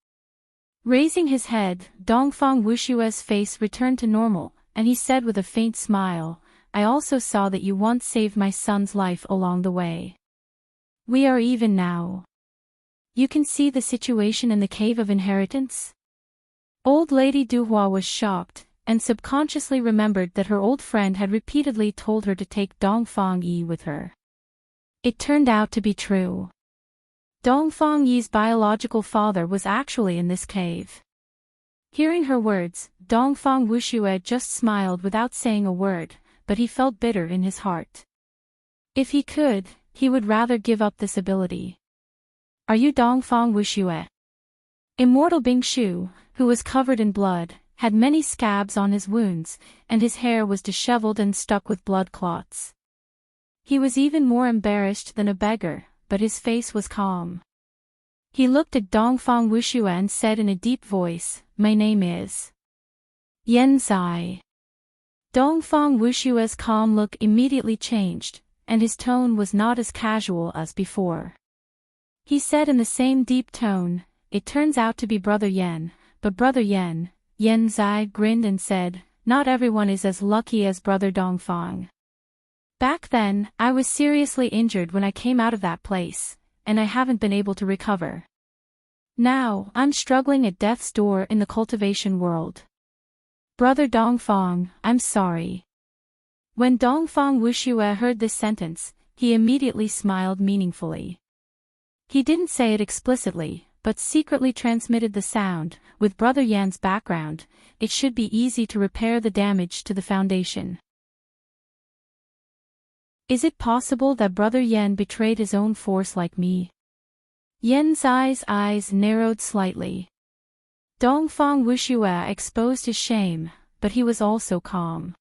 Raising his head, Dongfang Wuxue's face returned to normal, and he said with a faint smile, "I also saw that you once saved my son's life along the way. We are even now. You can see the situation in the Cave of Inheritance?" Old Lady Duhua was shocked, and subconsciously remembered that her old friend had repeatedly told her to take Dongfang Yi with her. It turned out to be true. Dongfang Yi's biological father was actually in this cave. Hearing her words, Dongfang Wuxue just smiled without saying a word, but he felt bitter in his heart. If he could, he would rather give up this ability. Are you Dongfang Wuxue? Immortal Bingshu, who was covered in blood, had many scabs on his wounds, and his hair was disheveled and stuck with blood clots. He was even more embarrassed than a beggar, but his face was calm. He looked at Dongfang Wuxue and said in a deep voice, "My name is Yan Zai." Dongfang Wushue's calm look immediately changed, and his tone was not as casual as before. He said in the same deep tone, "It turns out to be Brother Yan, but Brother Yan." Yan Zai grinned and said, "Not everyone is as lucky as Brother Dongfang. Back then, I was seriously injured when I came out of that place, and I haven't been able to recover. Now, I'm struggling at death's door in the cultivation world. Brother Dongfang, I'm sorry." When Dongfang Wuxue heard this sentence, he immediately smiled meaningfully. He didn't say it explicitly, but secretly transmitted the sound. With Brother Yan's background, it should be easy to repair the damage to the foundation. Is it possible that Brother Yan betrayed his own force like me? Yan Zai's eyes narrowed slightly. Dongfang Wuxue exposed his shame, but he was also calm.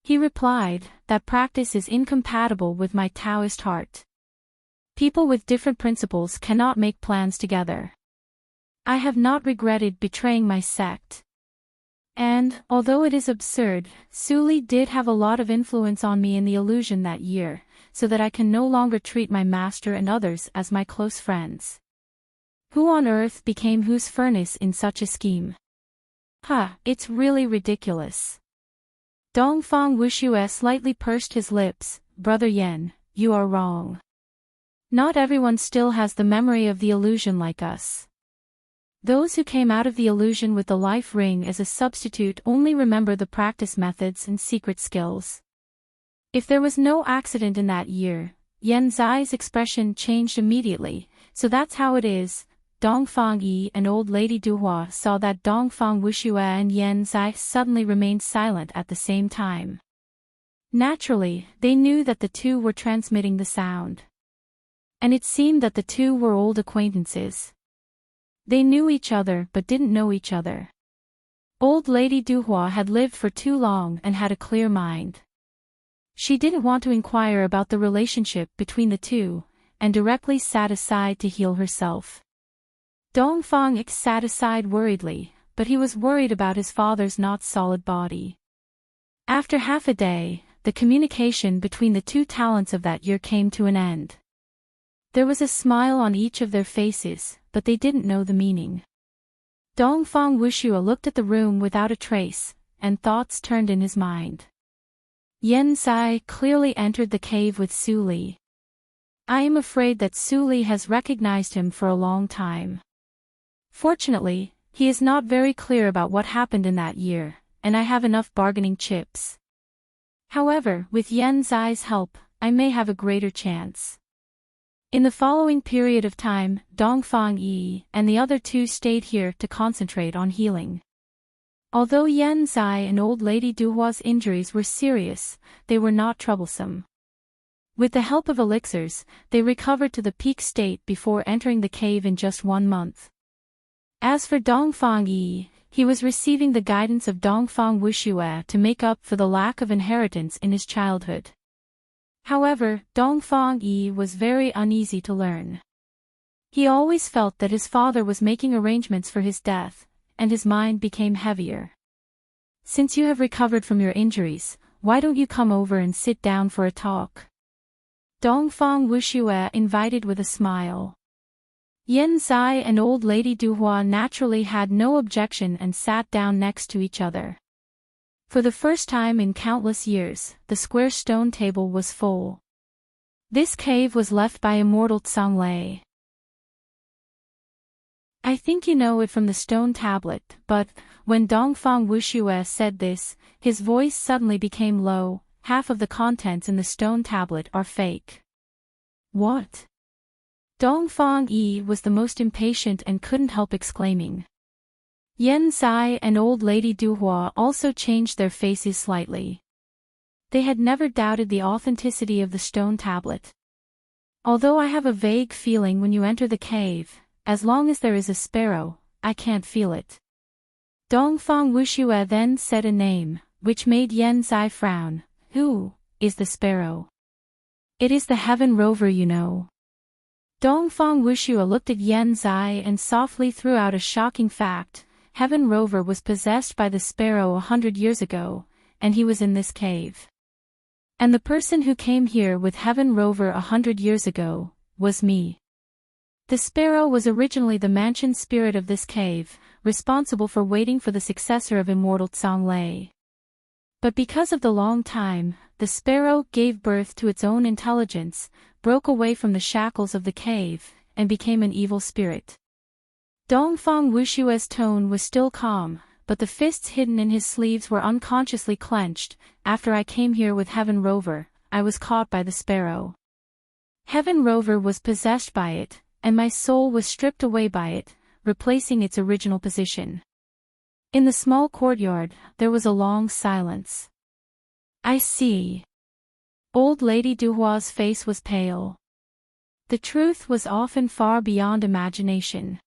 He replied, "That practice is incompatible with my Taoist heart. People with different principles cannot make plans together. I have not regretted betraying my sect. And, although it is absurd, Suli did have a lot of influence on me in the illusion that year, so that I can no longer treat my master and others as my close friends. Who on earth became whose furnace in such a scheme? It's really ridiculous." Dongfang Wuxue slightly pursed his lips. "Brother Yan, you are wrong. Not everyone still has the memory of the illusion like us. Those who came out of the illusion with the life ring as a substitute only remember the practice methods and secret skills." If there was no accident in that year, Yan Zai's expression changed immediately. "So that's how it is." Dongfang Yi and Old Lady Duhua saw that Dongfang Wuxue and Yan Zai suddenly remained silent at the same time. Naturally, they knew that the two were transmitting the sound. And it seemed that the two were old acquaintances. They knew each other but didn't know each other. Old Lady Duhua had lived for too long and had a clear mind. She didn't want to inquire about the relationship between the two, and directly sat aside to heal herself. Dongfang sat aside worriedly, but he was worried about his father's not-solid body. After half a day, the communication between the two talents of that year came to an end. There was a smile on each of their faces, but they didn't know the meaning. Dongfang Wuxue looked at the room without a trace, and thoughts turned in his mind. Yan Zai clearly entered the cave with Suli. I am afraid that Suli has recognized him for a long time. Fortunately, he is not very clear about what happened in that year, and I have enough bargaining chips. However, with Yan Zai's help, I may have a greater chance. In the following period of time, Dongfang Yi and the other two stayed here to concentrate on healing. Although Yan Zai and Old Lady Duhua's injuries were serious, they were not troublesome. With the help of elixirs, they recovered to the peak state before entering the cave in just 1 month. As for Dongfang Yi, he was receiving the guidance of Dongfang Wuxue to make up for the lack of inheritance in his childhood. However, Dongfang Yi was very uneasy to learn. He always felt that his father was making arrangements for his death, and his mind became heavier. Since you have recovered from your injuries, why don't you come over and sit down for a talk? Dongfang Wuxue invited with a smile. Yan Zai and Old Lady Duhua naturally had no objection and sat down next to each other. For the first time in countless years, the square stone table was full. This cave was left by immortal Zhang Lei. I think you know it from the stone tablet, but, when Dongfang Wuxue said this, his voice suddenly became low. Half of the contents in the stone tablet are fake. What? Dongfang Yi was the most impatient and couldn't help exclaiming. Yen Zai and old lady Duhua also changed their faces slightly. They had never doubted the authenticity of the stone tablet. Although I have a vague feeling when you enter the cave, as long as there is a sparrow, I can't feel it. Dongfang Wuxue then said a name, which made Yen Zai frown. Who is the sparrow? It is the heaven rover, you know. Dongfang Wuxue looked at Yen Zai and softly threw out a shocking fact. Heaven rover was possessed by the sparrow 100 years ago, and he was in this cave. And the person who came here with Heaven rover 100 years ago was me. The sparrow was originally the mansion spirit of this cave, responsible for waiting for the successor of immortal Zhonglei. But because of the long time, the sparrow gave birth to its own intelligence, broke away from the shackles of the cave, and became an evil spirit. Dongfang Wuxue's tone was still calm, but the fists hidden in his sleeves were unconsciously clenched. After I came here with Heaven rover, I was caught by the sparrow. Heaven rover was possessed by it, and my soul was stripped away by it, replacing its original position. In the small courtyard, there was a long silence. I see. Old lady Duhua's face was pale. The truth was often far beyond imagination.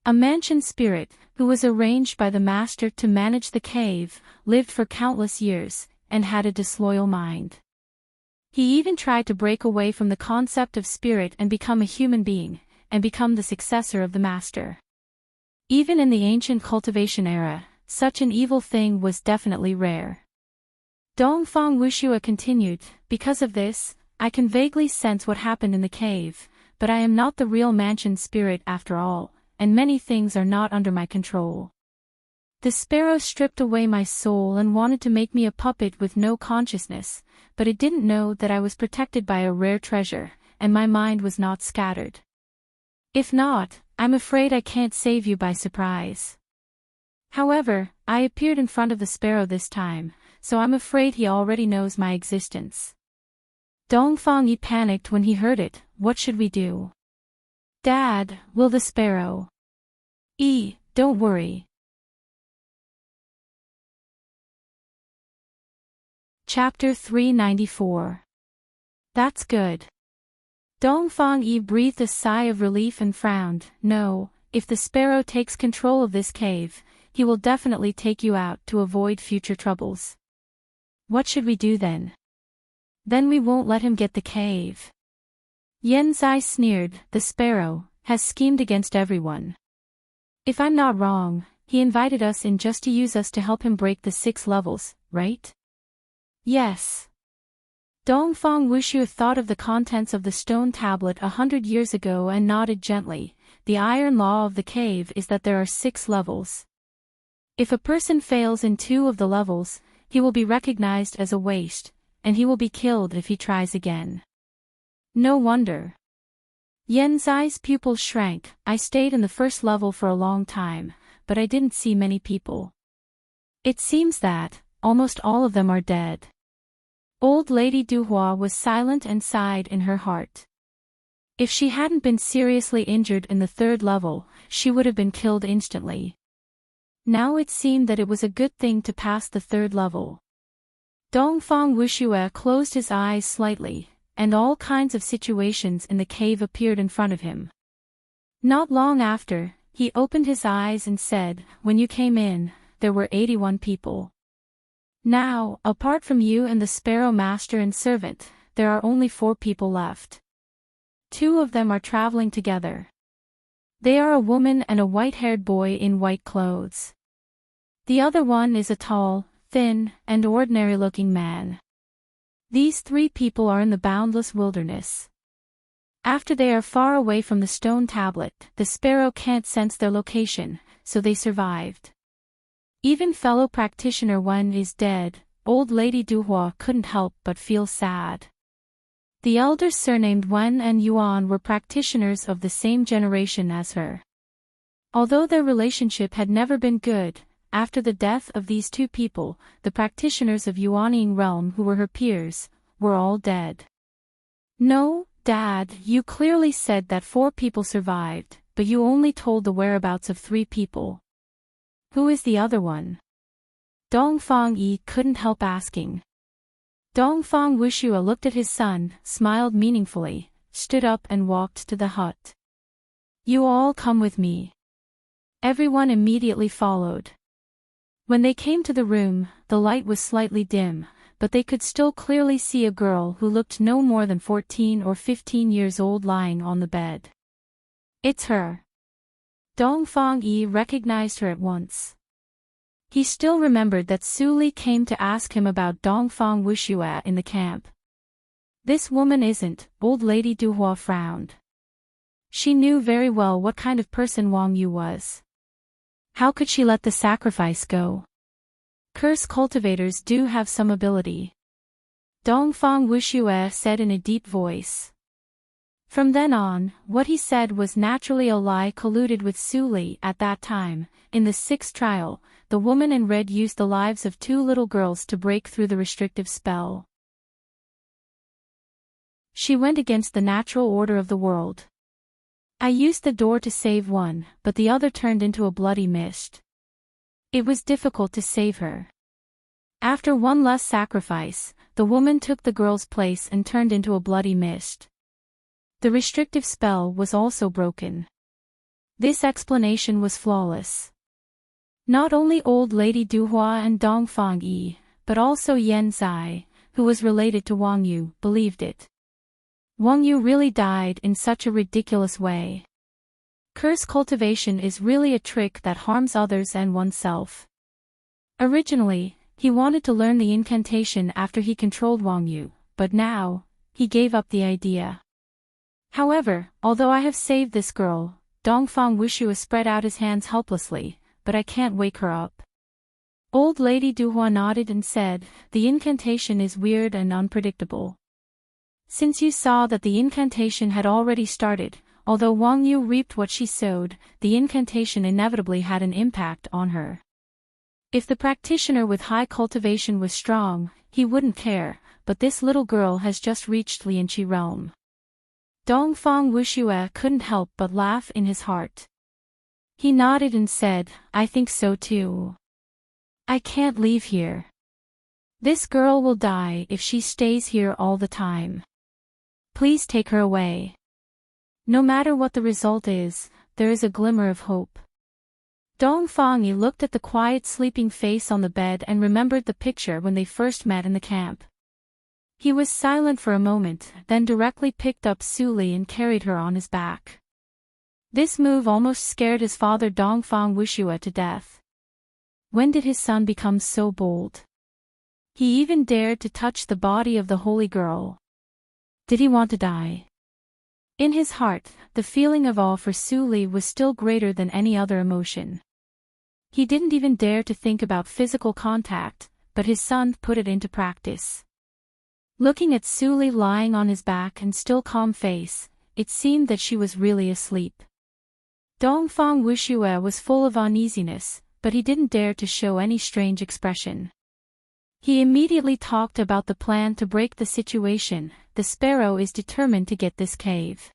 A mansion spirit, who was arranged by the master to manage the cave, lived for countless years, and had a disloyal mind. He even tried to break away from the concept of spirit and become a human being, and become the successor of the master. Even in the ancient cultivation era, such an evil thing was definitely rare. Dongfang Wuxue continued, because of this, I can vaguely sense what happened in the cave, but I am not the real mansion spirit after all, and many things are not under my control. The sparrow stripped away my soul and wanted to make me a puppet with no consciousness, but it didn't know that I was protected by a rare treasure, and my mind was not scattered. If not, I'm afraid I can't save you by surprise. However, I appeared in front of the sparrow this time, so I'm afraid he already knows my existence. Dongfang Yi panicked when he heard it. What should we do? Dad, will the sparrow? Don't worry. Chapter 394. That's good. Dongfang Yi breathed a sigh of relief and frowned. No, if the sparrow takes control of this cave, he will definitely take you out to avoid future troubles. What should we do then? Then we won't let him get the cave. Yen Zai sneered. The sparrow has schemed against everyone. If I'm not wrong, he invited us in just to use us to help him break the 6 levels, right? Yes. Dongfang Wuxue thought of the contents of the stone tablet 100 years ago and nodded gently. The iron law of the cave is that there are 6 levels. If a person fails in 2 of the levels, he will be recognized as a waste, and he will be killed if he tries again. No wonder. Yen Zai's pupils shrank. I stayed in the first level for a long time, but I didn't see many people. It seems that almost all of them are dead. Old lady Duhua was silent and sighed in her heart. If she hadn't been seriously injured in the 3rd level, she would have been killed instantly. Now it seemed that it was a good thing to pass the 3rd level. Dongfang Wuxue closed his eyes slightly, and all kinds of situations in the cave appeared in front of him. Not long after, he opened his eyes and said, when you came in, there were 81 people. Now, apart from you and the sparrow master and servant, there are only 4 people left. 2 of them are traveling together. They are a woman and a white-haired boy in white clothes. The other one is a tall, thin, and ordinary-looking man. These 3 people are in the boundless wilderness. After they are far away from the stone tablet, the sparrow can't sense their location, so they survived. Even fellow practitioner Wen is dead. Old lady Duhua couldn't help but feel sad. The elders surnamed Wen and Yuan were practitioners of the same generation as her. Although their relationship had never been good, after the death of these two people, the practitioners of Yuanying realm who were her peers, were all dead. No, Dad, you clearly said that 4 people survived, but you only told the whereabouts of 3 people. Who is the other one? Dongfang Yi couldn't help asking. Dongfang Wushua looked at his son, smiled meaningfully, stood up and walked to the hut. You all come with me. Everyone immediately followed. When they came to the room, the light was slightly dim, but they could still clearly see a girl who looked no more than 14 or 15 years old lying on the bed. It's her. Dongfang Yi recognized her at once. He still remembered that Su Li came to ask him about Dongfang Wushua in the camp. This woman isn't, old lady Duhua frowned. She knew very well what kind of person Wang Yu was. How could she let the sacrifice go? Curse cultivators do have some ability. Dongfang Wushue said in a deep voice. From then on, what he said was naturally a lie colluded with Su Li at that time. In the 6th trial, the woman in red used the lives of 2 little girls to break through the restrictive spell. She went against the natural order of the world. I used the door to save one, but the other turned into a bloody mist. It was difficult to save her. After one less sacrifice, the woman took the girl's place and turned into a bloody mist. The restrictive spell was also broken. This explanation was flawless. Not only old lady Duhua and Dongfang Yi, but also Yan Zai, who was related to Wang Yu, believed it. Wang Yu really died in such a ridiculous way. Curse cultivation is really a trick that harms others and oneself. Originally, he wanted to learn the incantation after he controlled Wang Yu, but now, he gave up the idea. However, although I have saved this girl, Dongfang Wushua spread out his hands helplessly, but I can't wake her up. Old lady Duhua nodded and said, the incantation is weird and unpredictable. Since you saw that the incantation had already started, although Wang Yu reaped what she sowed, the incantation inevitably had an impact on her. If the practitioner with high cultivation was strong, he wouldn't care, but this little girl has just reached Lianqi realm. Dongfang Wushue couldn't help but laugh in his heart. He nodded and said, I think so too. I can't leave here. This girl will die if she stays here all the time. Please take her away. No matter what the result is, there is a glimmer of hope. Dongfang Yi looked at the quiet sleeping face on the bed and remembered the picture when they first met in the camp. He was silent for a moment, then directly picked up Su Li and carried her on his back. This move almost scared his father Dongfang Wushue to death. When did his son become so bold? He even dared to touch the body of the holy girl. Did he want to die? In his heart, the feeling of awe for Su Li was still greater than any other emotion. He didn't even dare to think about physical contact, but his son put it into practice. Looking at Su Li lying on his back and still calm face, it seemed that she was really asleep. Dongfang Wushue was full of uneasiness, but he didn't dare to show any strange expression. He immediately talked about the plan to break the situation. The sparrow is determined to get this cave.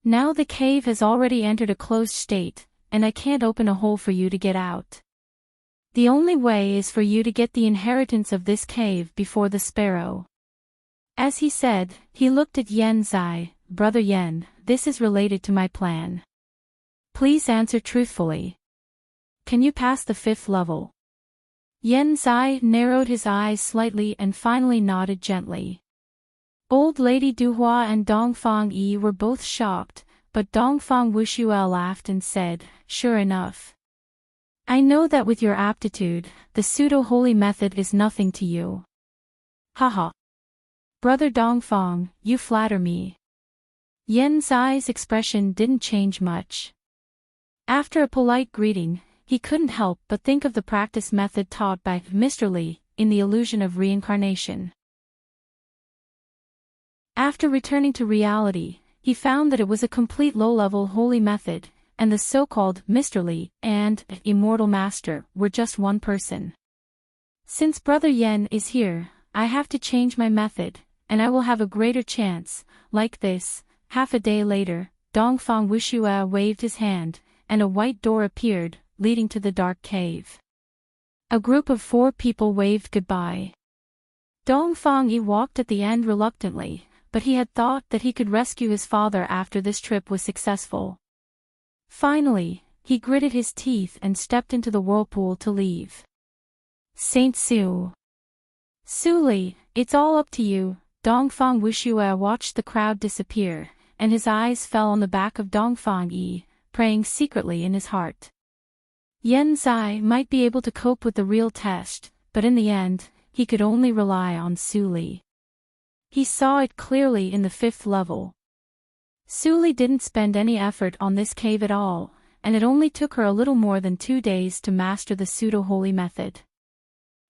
Now the cave has already entered a closed state, and I can't open a hole for you to get out. The only way is for you to get the inheritance of this cave before the sparrow. As he said, he looked at Yan Zai. Brother Yan, this is related to my plan. Please answer truthfully. Can you pass the 5th level? Yan Zai narrowed his eyes slightly and finally nodded gently. Old lady Duhua and Dongfang Yi were both shocked, but Dongfang Wushue laughed and said, sure enough. I know that with your aptitude, the pseudo-holy method is nothing to you. Haha. Brother Dongfang, you flatter me. Yan Zai's expression didn't change much. After a polite greeting, he couldn't help but think of the practice method taught by Mr. Li in The Illusion of Reincarnation. After returning to reality, he found that it was a complete low-level holy method, and the so-called Mr. Li and Immortal Master were just one person. Since Brother Yen is here, I have to change my method, and I will have a greater chance. Like this, half a day later, Dongfang Wushue waved his hand, and a white door appeared, leading to the dark cave. A group of 4 people waved goodbye. Dongfang Yi walked at the end reluctantly, but he had thought that he could rescue his father after this trip was successful. Finally, he gritted his teeth and stepped into the whirlpool to leave. Saint Su. Su Li, it's all up to you. Dongfang Wushue watched the crowd disappear, and his eyes fell on the back of Dongfang Yi, praying secretly in his heart. Yen Zai might be able to cope with the real test, but in the end, he could only rely on Su Li. He saw it clearly in the 5th level. Su Li didn't spend any effort on this cave at all, and it only took her a little more than 2 days to master the pseudo-holy method.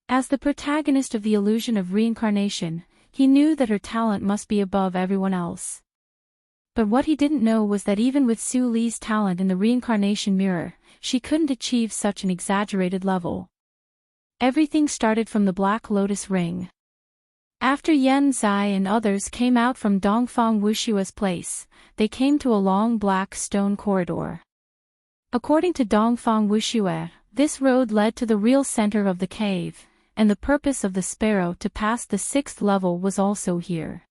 As the protagonist of the illusion of reincarnation, he knew that her talent must be above everyone else. But what he didn't know was that even with Su Li's talent in the reincarnation mirror, she couldn't achieve such an exaggerated level. Everything started from the Black Lotus Ring. After Yen Zai and others came out from Dongfang Wushue's place, they came to a long black stone corridor. According to Dongfang Wushue, this road led to the real center of the cave, and the purpose of the sparrow to pass the 6th level was also here.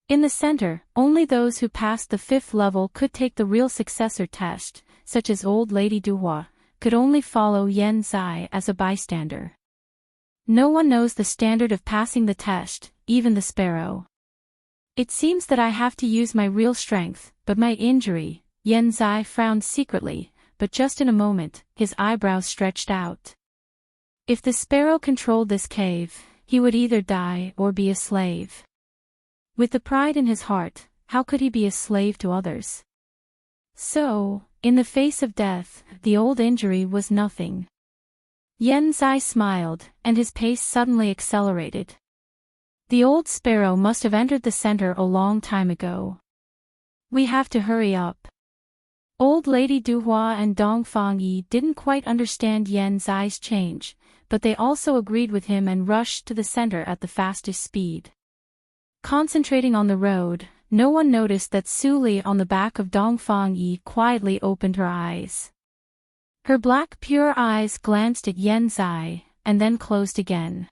In the center, only those who passed the 5th level could take the real successor test, such as Old Lady Duhua, could only follow Yen Zai as a bystander. No one knows the standard of passing the test, even the sparrow. It seems that I have to use my real strength, but my injury. Yen Zai frowned secretly, but just in a moment, his eyebrows stretched out. If the sparrow controlled this cave, he would either die or be a slave. With the pride in his heart, how could he be a slave to others? So, in the face of death, the old injury was nothing. Yen Zai smiled, and his pace suddenly accelerated. The old sparrow must have entered the center a long time ago. We have to hurry up. Old Lady Duhua and Dongfang Yi didn't quite understand Yen Zai's change, but they also agreed with him and rushed to the center at the fastest speed. Concentrating on the road, no one noticed that Su Li on the back of Dongfang Yi quietly opened her eyes. Her black pure eyes glanced at Yen Zai, and then closed again.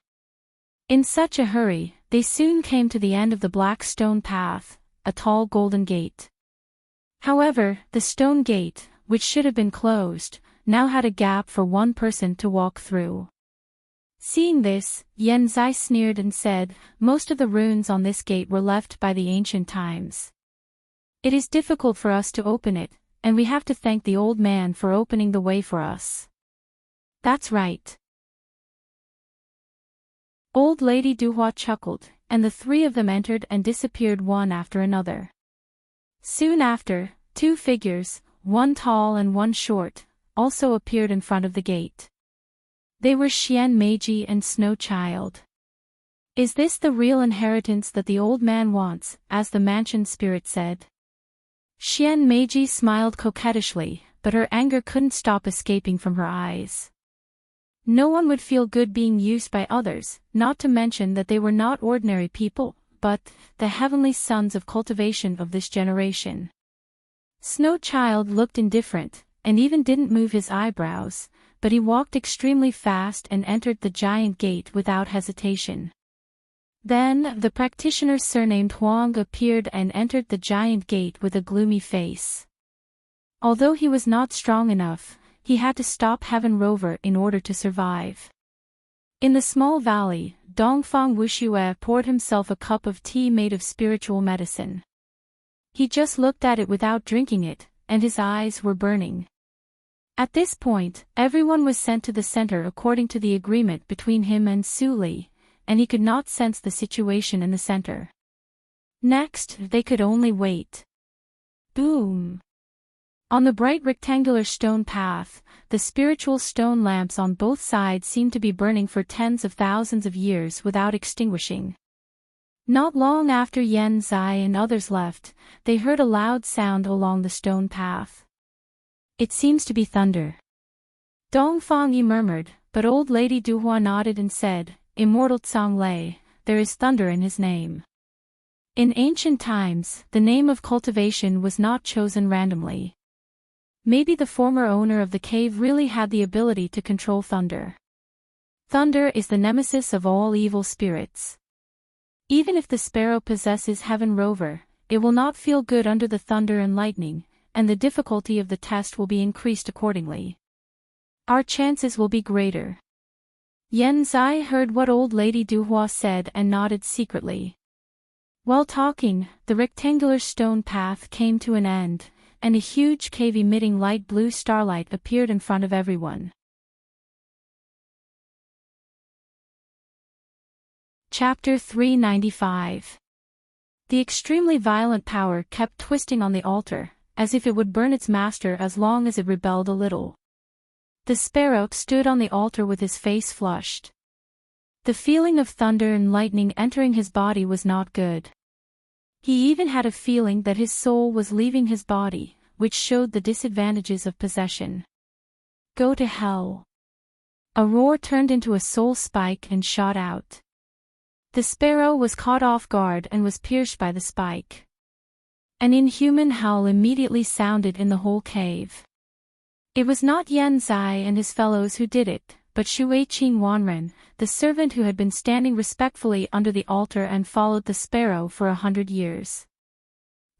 In such a hurry, they soon came to the end of the black stone path, a tall golden gate. However, the stone gate, which should have been closed, now had a gap for one person to walk through. Seeing this, Yen Zai sneered and said, "Most of the runes on this gate were left by the ancient times. It is difficult for us to open it, and we have to thank the old man for opening the way for us." "That's right." Old Lady Duhua chuckled, and the 3 of them entered and disappeared one after another. Soon after, 2 figures, one tall and one short, also appeared in front of the gate. They were Xian Meiji and Snow Child. "Is this the real inheritance that the old man wants?" as the mansion spirit said. Xian Meiji smiled coquettishly, but her anger couldn't stop escaping from her eyes. No one would feel good being used by others, not to mention that they were not ordinary people, but the heavenly sons of cultivation of this generation. Snow Child looked indifferent, and even didn't move his eyebrows, but he walked extremely fast and entered the giant gate without hesitation. Then, the practitioner surnamed Huang appeared and entered the giant gate with a gloomy face. Although he was not strong enough, he had to stop Heaven Rover in order to survive. In the small valley, Dongfang Wushue poured himself a cup of tea made of spiritual medicine. He just looked at it without drinking it, and his eyes were burning. At this point, everyone was sent to the center according to the agreement between him and Su Li, and he could not sense the situation in the center. Next, they could only wait. Boom! On the bright rectangular stone path, the spiritual stone lamps on both sides seemed to be burning for tens of thousands of years without extinguishing. Not long after Yen Zai and others left, they heard a loud sound along the stone path. It seems to be thunder. Dongfang Yi murmured, but old lady Duhua nodded and said, Immortal Tsang Lei, there is thunder in his name. In ancient times, the name of cultivation was not chosen randomly. Maybe the former owner of the cave really had the ability to control thunder. Thunder is the nemesis of all evil spirits. Even if the sparrow possesses Heaven Rover, it will not feel good under the thunder and lightning, and the difficulty of the test will be increased accordingly. Our chances will be greater. Yen Zai heard what old lady Duhua said and nodded secretly. While talking, the rectangular stone path came to an end, and a huge cave emitting light blue starlight appeared in front of everyone. Chapter 395. The extremely violent power kept twisting on the altar, as if it would burn its master as long as it rebelled a little. The sparrow stood on the altar with his face flushed. The feeling of thunder and lightning entering his body was not good. He even had a feeling that his soul was leaving his body, which showed the disadvantages of possession. Go to hell. A roar turned into a soul spike and shot out. The sparrow was caught off guard and was pierced by the spike. An inhuman howl immediately sounded in the whole cave. It was not Yen Zai and his fellows who did it, but Shuiqing Wanren, the servant who had been standing respectfully under the altar and followed the sparrow for 100 years.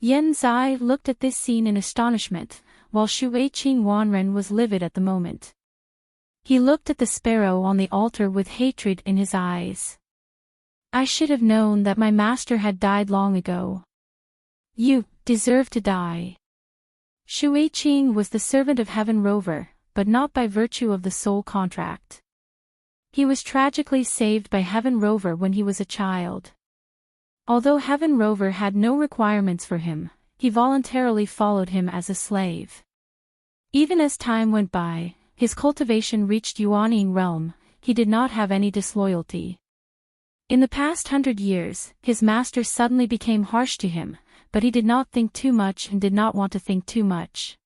Yen Zai looked at this scene in astonishment, while Shuiqing Wanren was livid at the moment. He looked at the sparrow on the altar with hatred in his eyes. I should have known that my master had died long ago. You deserve to die. Shuiqing was the servant of Heaven Rover, but not by virtue of the soul contract. He was tragically saved by Heaven Rover when he was a child. Although Heaven Rover had no requirements for him, he voluntarily followed him as a slave. Even as time went by, his cultivation reached Yuanying realm, he did not have any disloyalty. In the past 100 years, his master suddenly became harsh to him, but he did not think too much and did not want to think too much.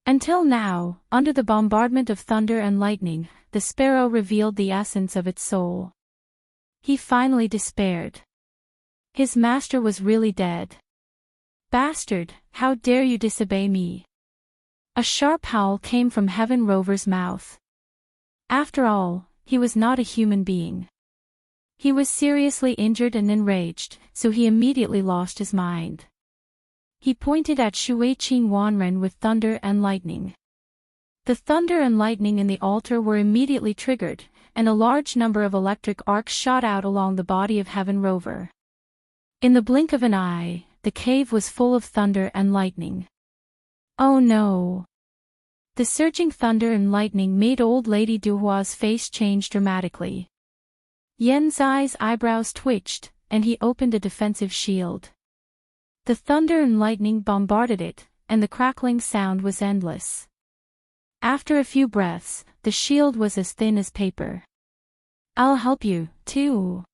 Until now, under the bombardment of thunder and lightning, the sparrow revealed the essence of its soul. He finally despaired. His master was really dead. Bastard, how dare you disobey me? A sharp howl came from Heaven Rover's mouth. After all, he was not a human being. He was seriously injured and enraged, so he immediately lost his mind. He pointed at Shuiqing Wanren with thunder and lightning. The thunder and lightning in the altar were immediately triggered, and a large number of electric arcs shot out along the body of Heaven Rover. In the blink of an eye, the cave was full of thunder and lightning. Oh no! The surging thunder and lightning made old lady Duhua's face change dramatically. Yen Zai's eyebrows twitched, and he opened a defensive shield. The thunder and lightning bombarded it, and the crackling sound was endless. After a few breaths, the shield was as thin as paper. I'll help you, too.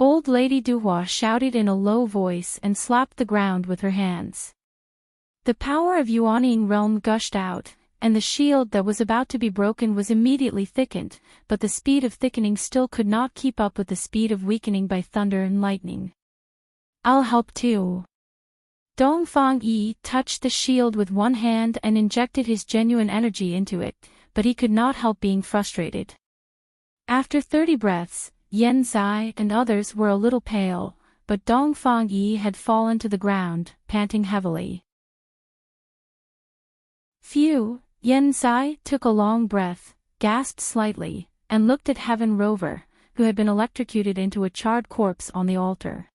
Old lady Duhua shouted in a low voice and slapped the ground with her hands. The power of Yuanying realm gushed out, and the shield that was about to be broken was immediately thickened, but the speed of thickening still could not keep up with the speed of weakening by thunder and lightning. I'll help too. Dongfang Yi touched the shield with one hand and injected his genuine energy into it, but he could not help being frustrated. After 30 breaths, Yen Zai and others were a little pale, but Dongfang Yi had fallen to the ground, panting heavily. Phew! Yen Zai took a long breath, gasped slightly, and looked at Heaven Rover, who had been electrocuted into a charred corpse on the altar.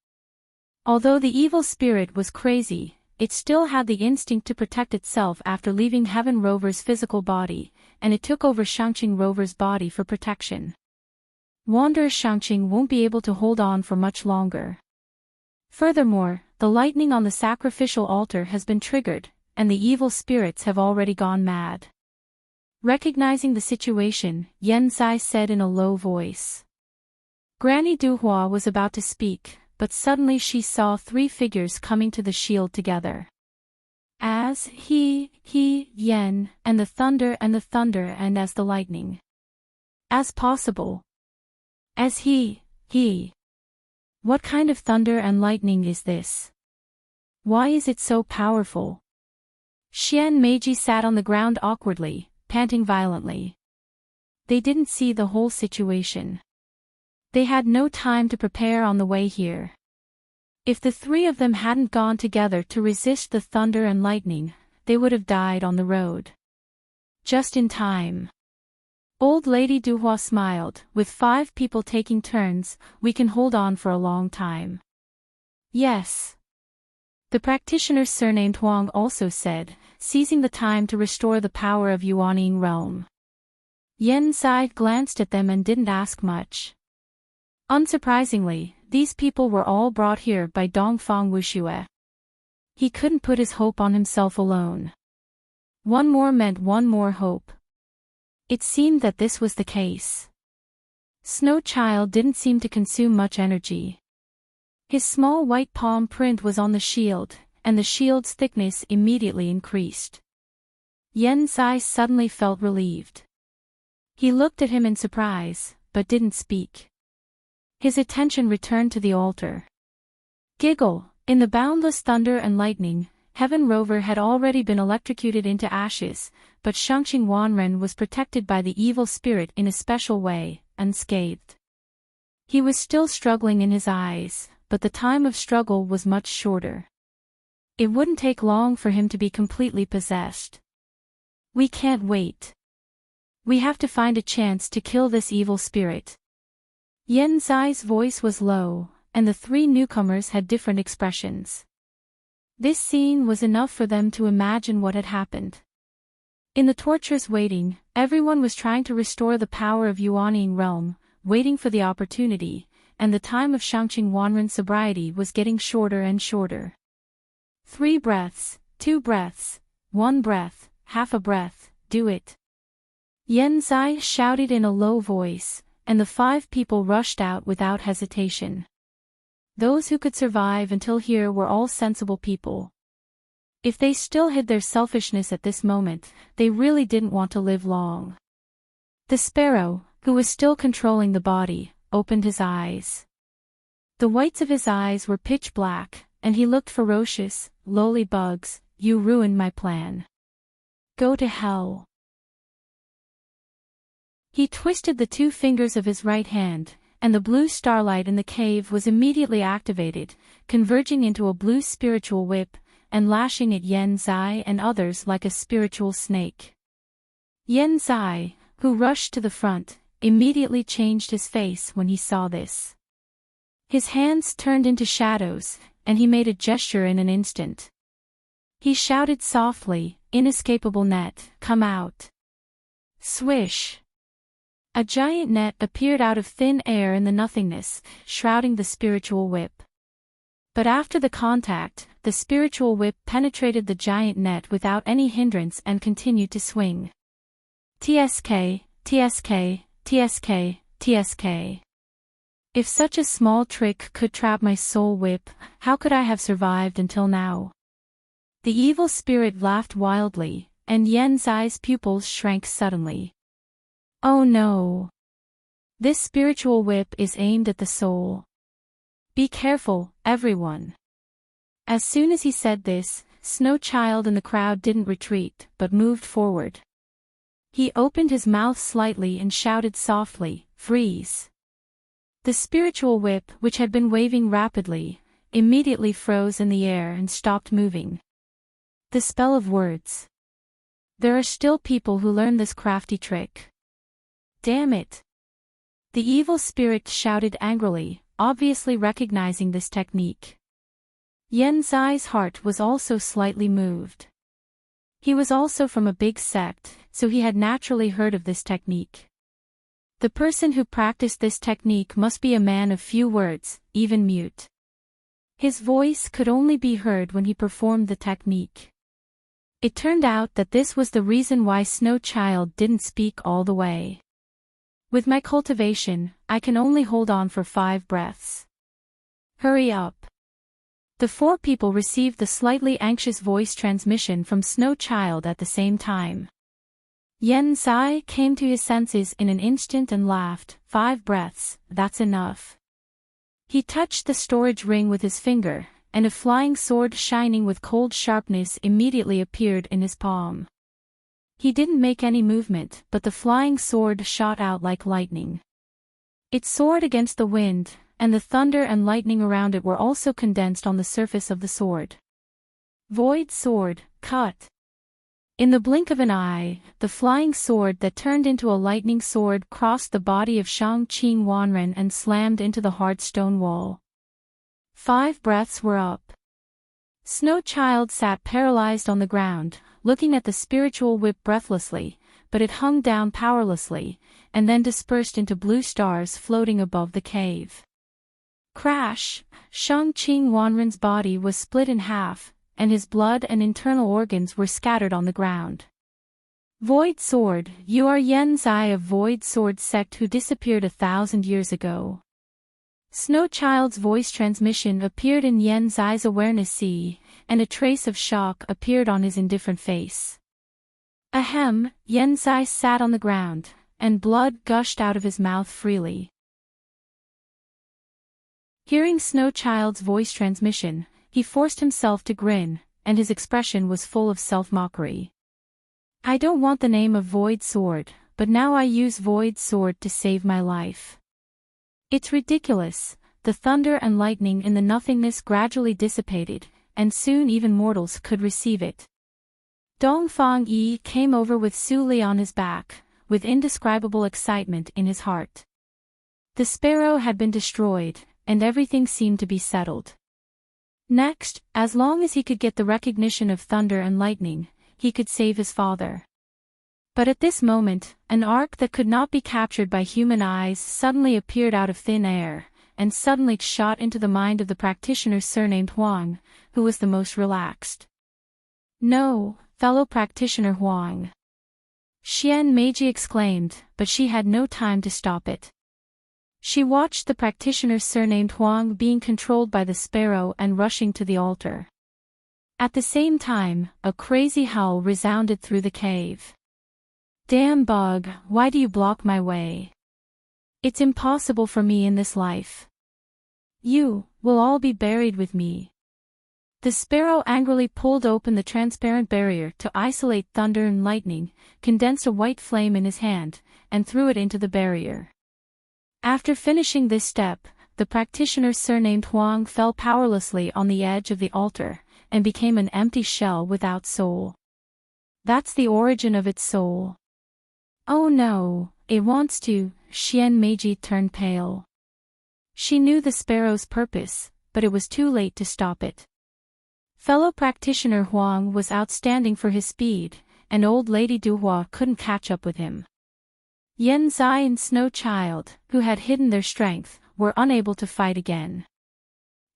Although the evil spirit was crazy, it still had the instinct to protect itself after leaving Heaven Rover's physical body, and it took over Shangqing Rover's body for protection. Wanderer Shangqing won't be able to hold on for much longer. Furthermore, the lightning on the sacrificial altar has been triggered, and the evil spirits have already gone mad. Recognizing the situation, Yen Zai said in a low voice. Granny Duhua was about to speak, but suddenly she saw 3 figures coming to the shield together. As as Yen, and the thunder and as the lightning. As possible. As he. What kind of thunder and lightning is this? Why is it so powerful? Xian Meiji sat on the ground awkwardly, panting violently. They didn't see the whole situation. They had no time to prepare on the way here. If the three of them hadn't gone together to resist the thunder and lightning, they would have died on the road. Just in time. Old Lady Duhua smiled. With 5 people taking turns, we can hold on for a long time. Yes. The practitioner surnamed Huang also said, seizing the time to restore the power of Yuanying realm. Yen Zai glanced at them and didn't ask much. Unsurprisingly, these people were all brought here by Dongfang Wuxue. He couldn't put his hope on himself alone. One more meant one more hope. It seemed that this was the case. Snow Child didn't seem to consume much energy. His small white palm print was on the shield, and the shield's thickness immediately increased. Yen Zai suddenly felt relieved. He looked at him in surprise, but didn't speak. His attention returned to the altar. Giggle, in the boundless thunder and lightning, Heaven Rover had already been electrocuted into ashes, but Shangqing Wanren was protected by the evil spirit in a special way, unscathed. He was still struggling in his eyes, but the time of struggle was much shorter. It wouldn't take long for him to be completely possessed. We can't wait. We have to find a chance to kill this evil spirit. Yen Zai's voice was low, and the 3 newcomers had different expressions. This scene was enough for them to imagine what had happened. In the torturous waiting, everyone was trying to restore the power of Yuanying realm, waiting for the opportunity, and the time of Shangqing Wanren's sobriety was getting shorter and shorter. 3 breaths, 2 breaths, 1 breath, half a breath, do it. Yen Zai shouted in a low voice, and the 5 people rushed out without hesitation. Those who could survive until here were all sensible people. If they still hid their selfishness at this moment, they really didn't want to live long. The sparrow, who was still controlling the body, opened his eyes. The whites of his eyes were pitch black, and he looked ferocious. Lowly bugs, you ruined my plan. Go to hell. He twisted the 2 fingers of his right hand, and the blue starlight in the cave was immediately activated, converging into a blue spiritual whip, and lashing at Yen Zai and others like a spiritual snake. Yen Zai, who rushed to the front, immediately changed his face when he saw this. His hands turned into shadows, and he made a gesture in an instant. He shouted softly, "Inescapable net, come out." Swish! A giant net appeared out of thin air in the nothingness, shrouding the spiritual whip. But after the contact, the spiritual whip penetrated the giant net without any hindrance and continued to swing. TSK, TSK, TSK, TSK. If such a small trick could trap my soul whip, how could I have survived until now? The evil spirit laughed wildly, and Yen Zai's pupils shrank suddenly. Oh no! This spiritual whip is aimed at the soul. Be careful, everyone. As soon as he said this, Snow Child and the crowd didn't retreat, but moved forward. He opened his mouth slightly and shouted softly, "Freeze!" The spiritual whip, which had been waving rapidly, immediately froze in the air and stopped moving. The spell of words. There are still people who learn this crafty trick. Damn it! The evil spirit shouted angrily, obviously recognizing this technique. Yen Zai's heart was also slightly moved. He was also from a big sect, so he had naturally heard of this technique. The person who practiced this technique must be a man of few words, even mute. His voice could only be heard when he performed the technique. It turned out that this was the reason why Snow Child didn't speak all the way. With my cultivation, I can only hold on for 5 breaths. Hurry up. The four people received the slightly anxious voice transmission from Snow Child at the same time. Yen Zai came to his senses in an instant and laughed. 5 breaths, that's enough. He touched the storage ring with his finger, and a flying sword shining with cold sharpness immediately appeared in his palm. He didn't make any movement, but the flying sword shot out like lightning. It soared against the wind, and the thunder and lightning around it were also condensed on the surface of the sword. Void sword, cut. In the blink of an eye, the flying sword that turned into a lightning sword crossed the body of Shang-Qing Wanren and slammed into the hard stone wall. 5 breaths were up. Snow Child sat paralyzed on the ground, looking at the spiritual whip breathlessly, but it hung down powerlessly, and then dispersed into blue stars floating above the cave. Crash! Shang-Qing Wanren's body was split in half, and his blood and internal organs were scattered on the ground. Void Sword, you are Yen Zai of Void Sword sect who disappeared 1,000 years ago. Snow Child's voice transmission appeared in Yen Zai's awareness sea, and a trace of shock appeared on his indifferent face. Ahem, Yen Zai sat on the ground, and blood gushed out of his mouth freely. Hearing Snow Child's voice transmission, he forced himself to grin, and his expression was full of self-mockery. I don't want the name of Void Sword, but now I use Void Sword to save my life. It's ridiculous. The thunder and lightning in the nothingness gradually dissipated, and soon even mortals could receive it. Dongfang Yi came over with Su Li on his back, with indescribable excitement in his heart. The sparrow had been destroyed, and everything seemed to be settled. Next, as long as he could get the recognition of thunder and lightning, he could save his father. But at this moment, an arc that could not be captured by human eyes suddenly appeared out of thin air, and suddenly shot into the mind of the practitioner surnamed Huang, who was the most relaxed. No, fellow practitioner Huang! Xian Meiji exclaimed, but she had no time to stop it. She watched the practitioner surnamed Huang being controlled by the sparrow and rushing to the altar. At the same time, a crazy howl resounded through the cave. Damn bug, why do you block my way? It's impossible for me in this life. You will all be buried with me. The sparrow angrily pulled open the transparent barrier to isolate thunder and lightning, condensed a white flame in his hand, and threw it into the barrier. After finishing this step, the practitioner surnamed Huang fell powerlessly on the edge of the altar, and became an empty shell without soul. That's the origin of its soul. Oh no, it wants to. Xian Meiji turned pale. She knew the sparrow's purpose, but it was too late to stop it. Fellow practitioner Huang was outstanding for his speed, and old lady Duhua couldn't catch up with him. Yen Zai and Snow Child, who had hidden their strength, were unable to fight again.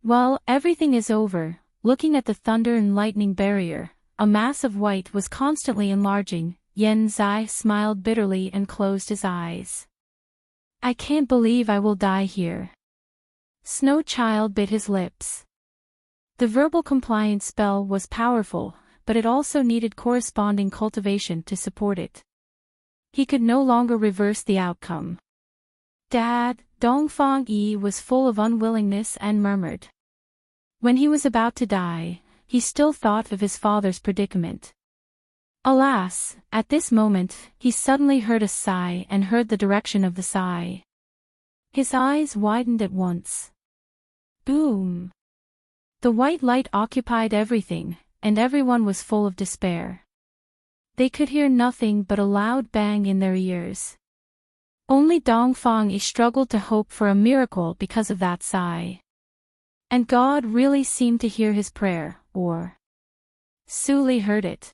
Well, everything is over. Looking at the thunder and lightning barrier, a mass of white was constantly enlarging. Yen Zai smiled bitterly and closed his eyes. I can't believe I will die here. Snow Child bit his lips. The verbal compliance spell was powerful, but it also needed corresponding cultivation to support it. He could no longer reverse the outcome. Dad, Dongfang Yi was full of unwillingness and murmured. When he was about to die, he still thought of his father's predicament. Alas, at this moment, he suddenly heard a sigh and heard the direction of the sigh. His eyes widened at once. Boom! The white light occupied everything, and everyone was full of despair. They could hear nothing but a loud bang in their ears. Only Dongfang Yi struggled to hope for a miracle because of that sigh. And God really seemed to hear his prayer, or Su Li heard it.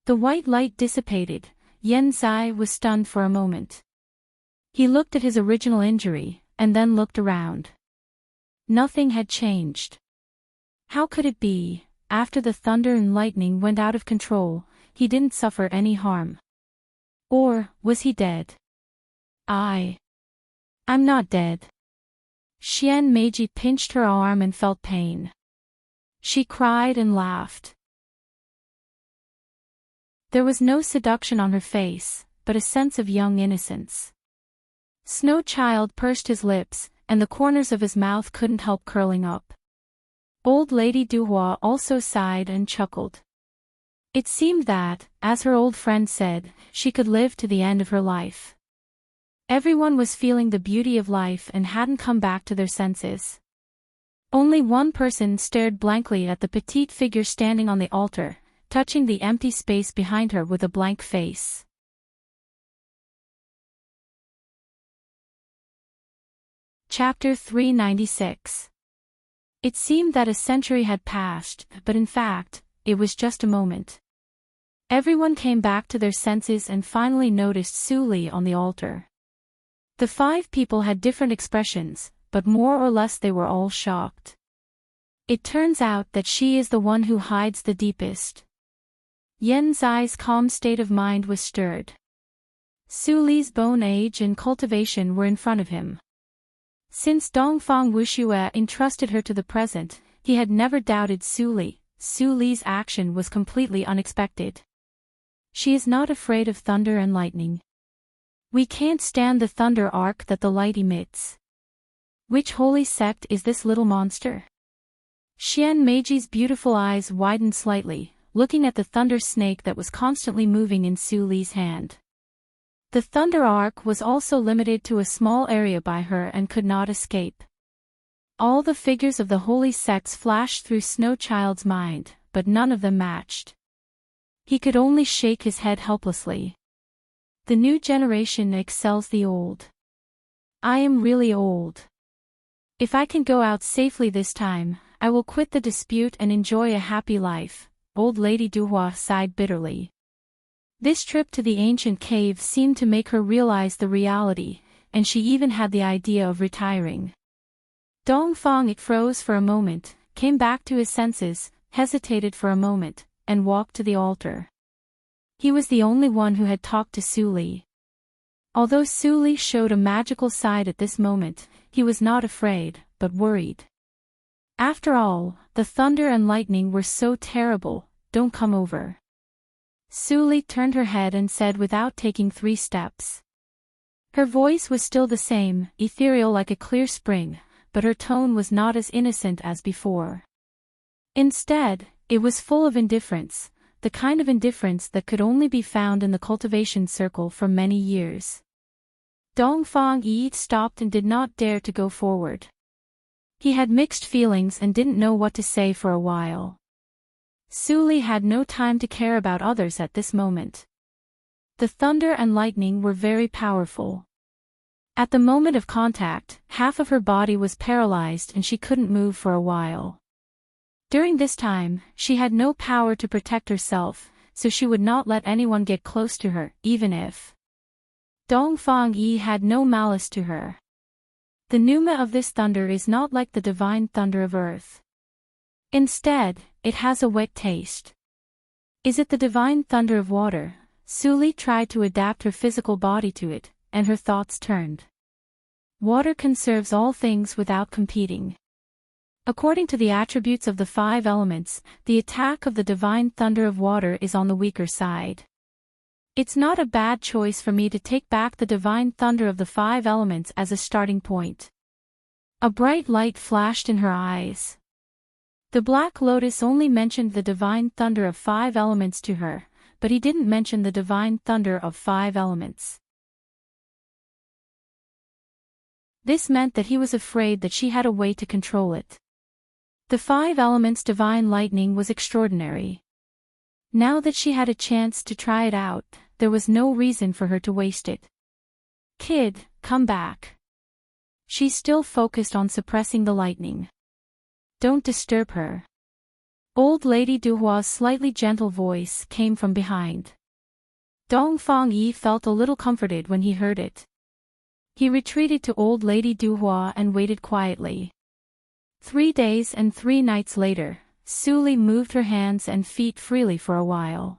The white light dissipated. Yen Zai was stunned for a moment. He looked at his original injury, and then looked around. Nothing had changed. How could it be, after the thunder and lightning went out of control, he didn't suffer any harm? Or, was he dead? I'm not dead. Xian Meiji pinched her arm and felt pain. She cried and laughed. There was no seduction on her face, but a sense of young innocence. Snow Child pursed his lips, and the corners of his mouth couldn't help curling up. Old Lady Duhua also sighed and chuckled. It seemed that, as her old friend said, she could live to the end of her life. Everyone was feeling the beauty of life and hadn't come back to their senses. Only one person stared blankly at the petite figure standing on the altar, touching the empty space behind her with a blank face. Chapter 396. It seemed that a century had passed, but in fact, it was just a moment. Everyone came back to their senses and finally noticed Su Li on the altar. The 5 people had different expressions, but more or less they were all shocked. It turns out that she is the one who hides the deepest. Yen Zai's calm state of mind was stirred. Su Li's bone age and cultivation were in front of him. Since Dongfang Wuxue entrusted her to the present, he had never doubted Su Li. Su Li's action was completely unexpected. She is not afraid of thunder and lightning. We can't stand the thunder arc that the light emits. Which holy sect is this little monster? Xian Meiji's beautiful eyes widened slightly, looking at the thunder snake that was constantly moving in Su Li's hand. The thunder arc was also limited to a small area by her and could not escape. All the figures of the holy sects flashed through Snow Child's mind, but none of them matched. He could only shake his head helplessly. The new generation excels the old. I am really old. If I can go out safely this time, I will quit the dispute and enjoy a happy life, Old Lady Duhua sighed bitterly. This trip to the ancient cave seemed to make her realize the reality, and she even had the idea of retiring. Dongfang froze for a moment, came back to his senses, hesitated for a moment, and walked to the altar. He was the only one who had talked to Su Li. Although Su Li showed a magical side at this moment, he was not afraid, but worried. After all, the thunder and lightning were so terrible, don't come over. Su Li turned her head and said without taking 3 steps. Her voice was still the same, ethereal like a clear spring, but her tone was not as innocent as before. Instead, it was full of indifference, the kind of indifference that could only be found in the cultivation circle for many years. Dongfang Yi stopped and did not dare to go forward. He had mixed feelings and didn't know what to say for a while. Su Li had no time to care about others at this moment. The thunder and lightning were very powerful. At the moment of contact, half of her body was paralyzed and she couldn't move for a while. During this time, she had no power to protect herself, so she would not let anyone get close to her, even if Dongfang Yi had no malice to her. The pneuma of this thunder is not like the divine thunder of earth. Instead, it has a wet taste. Is it the divine thunder of water? Su Li tried to adapt her physical body to it, and her thoughts turned. Water conserves all things without competing. According to the attributes of the 5 elements, the attack of the divine thunder of water is on the weaker side. It's not a bad choice for me to take back the divine thunder of the 5 elements as a starting point. A bright light flashed in her eyes. The Black Lotus only mentioned the divine thunder of 5 elements to her, but he didn't mention the divine thunder of 5 elements. This meant that he was afraid that she had a way to control it. The 5 elements divine lightning was extraordinary. Now that she had a chance to try it out, there was no reason for her to waste it. Kid, come back. She's still focused on suppressing the lightning. Don't disturb her. Old Lady Duhua's slightly gentle voice came from behind. Dongfang Yi felt a little comforted when he heard it. He retreated to Old Lady Duhua and waited quietly. 3 days and 3 nights later, Su Li moved her hands and feet freely for a while.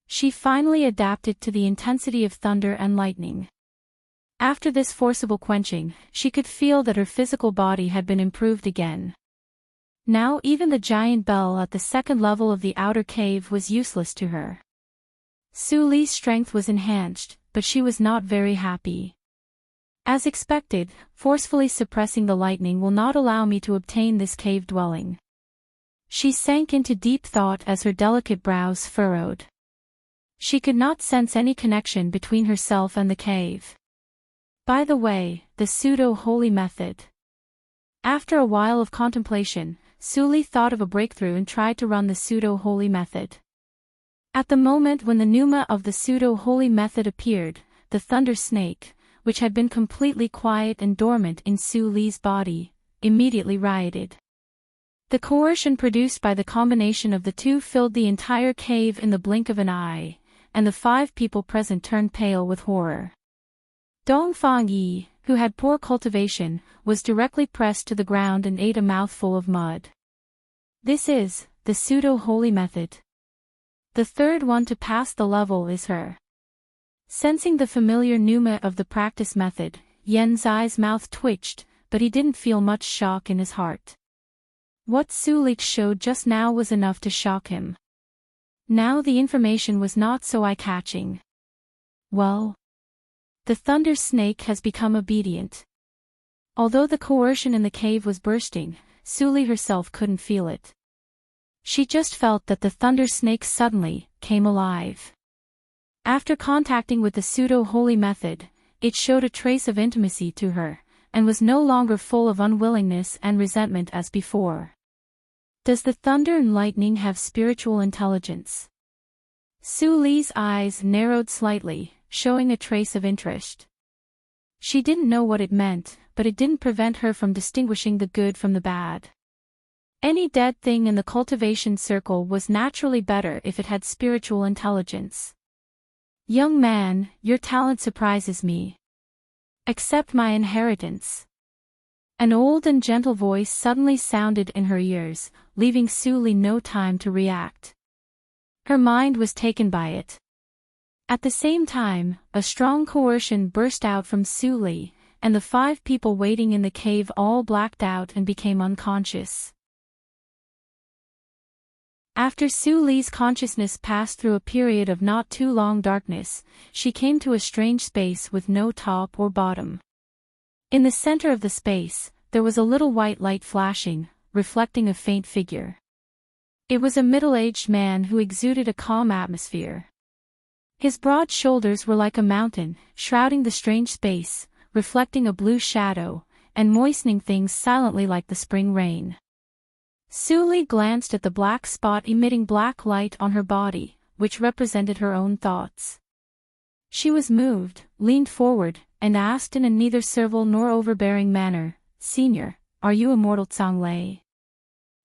She finally adapted to the intensity of thunder and lightning. After this forcible quenching, she could feel that her physical body had been improved again. Now even the giant bell at the second level of the outer cave was useless to her. Su Li's strength was enhanced, but she was not very happy. As expected, forcefully suppressing the lightning will not allow me to obtain this cave dwelling. She sank into deep thought as her delicate brows furrowed. She could not sense any connection between herself and the cave. By the way, the pseudo-holy method. After a while of contemplation, Su Li thought of a breakthrough and tried to run the pseudo-holy method. At the moment when the pneuma of the pseudo-holy method appeared, the thunder snake, which had been completely quiet and dormant in Su Li's body, immediately rioted. The coercion produced by the combination of the two filled the entire cave in the blink of an eye, and the 5 people present turned pale with horror. Dongfang Yi, who had poor cultivation, was directly pressed to the ground and ate a mouthful of mud. This is the pseudo-holy method. The third one to pass the level is her. Sensing the familiar pneuma of the practice method, Yan Zai's mouth twitched, but he didn't feel much shock in his heart. What Su Li showed just now was enough to shock him. Now the information was not so eye-catching. Well, the thunder snake has become obedient. Although the coercion in the cave was bursting, Su Li herself couldn't feel it. She just felt that the thunder snake suddenly came alive. After contacting with the pseudo-holy method, it showed a trace of intimacy to her, and was no longer full of unwillingness and resentment as before. Does the thunder and lightning have spiritual intelligence? Su Li's eyes narrowed slightly, showing a trace of interest. She didn't know what it meant, but it didn't prevent her from distinguishing the good from the bad. Any dead thing in the cultivation circle was naturally better if it had spiritual intelligence. Young man, your talent surprises me. Accept my inheritance. An old and gentle voice suddenly sounded in her ears, leaving Su Li no time to react. Her mind was taken by it. At the same time, a strong coercion burst out from Su Li, and the 5 people waiting in the cave all blacked out and became unconscious. After Su Li's consciousness passed through a period of not too long darkness, she came to a strange space with no top or bottom. In the center of the space, there was a little white light flashing, reflecting a faint figure. It was a middle-aged man who exuded a calm atmosphere. His broad shoulders were like a mountain, shrouding the strange space, reflecting a blue shadow, and moistening things silently like the spring rain. Su Li glanced at the black spot emitting black light on her body, which represented her own thoughts. She was moved, leaned forward, and asked in a neither servile nor overbearing manner, "Senior, are you immortal Zhang Lei?"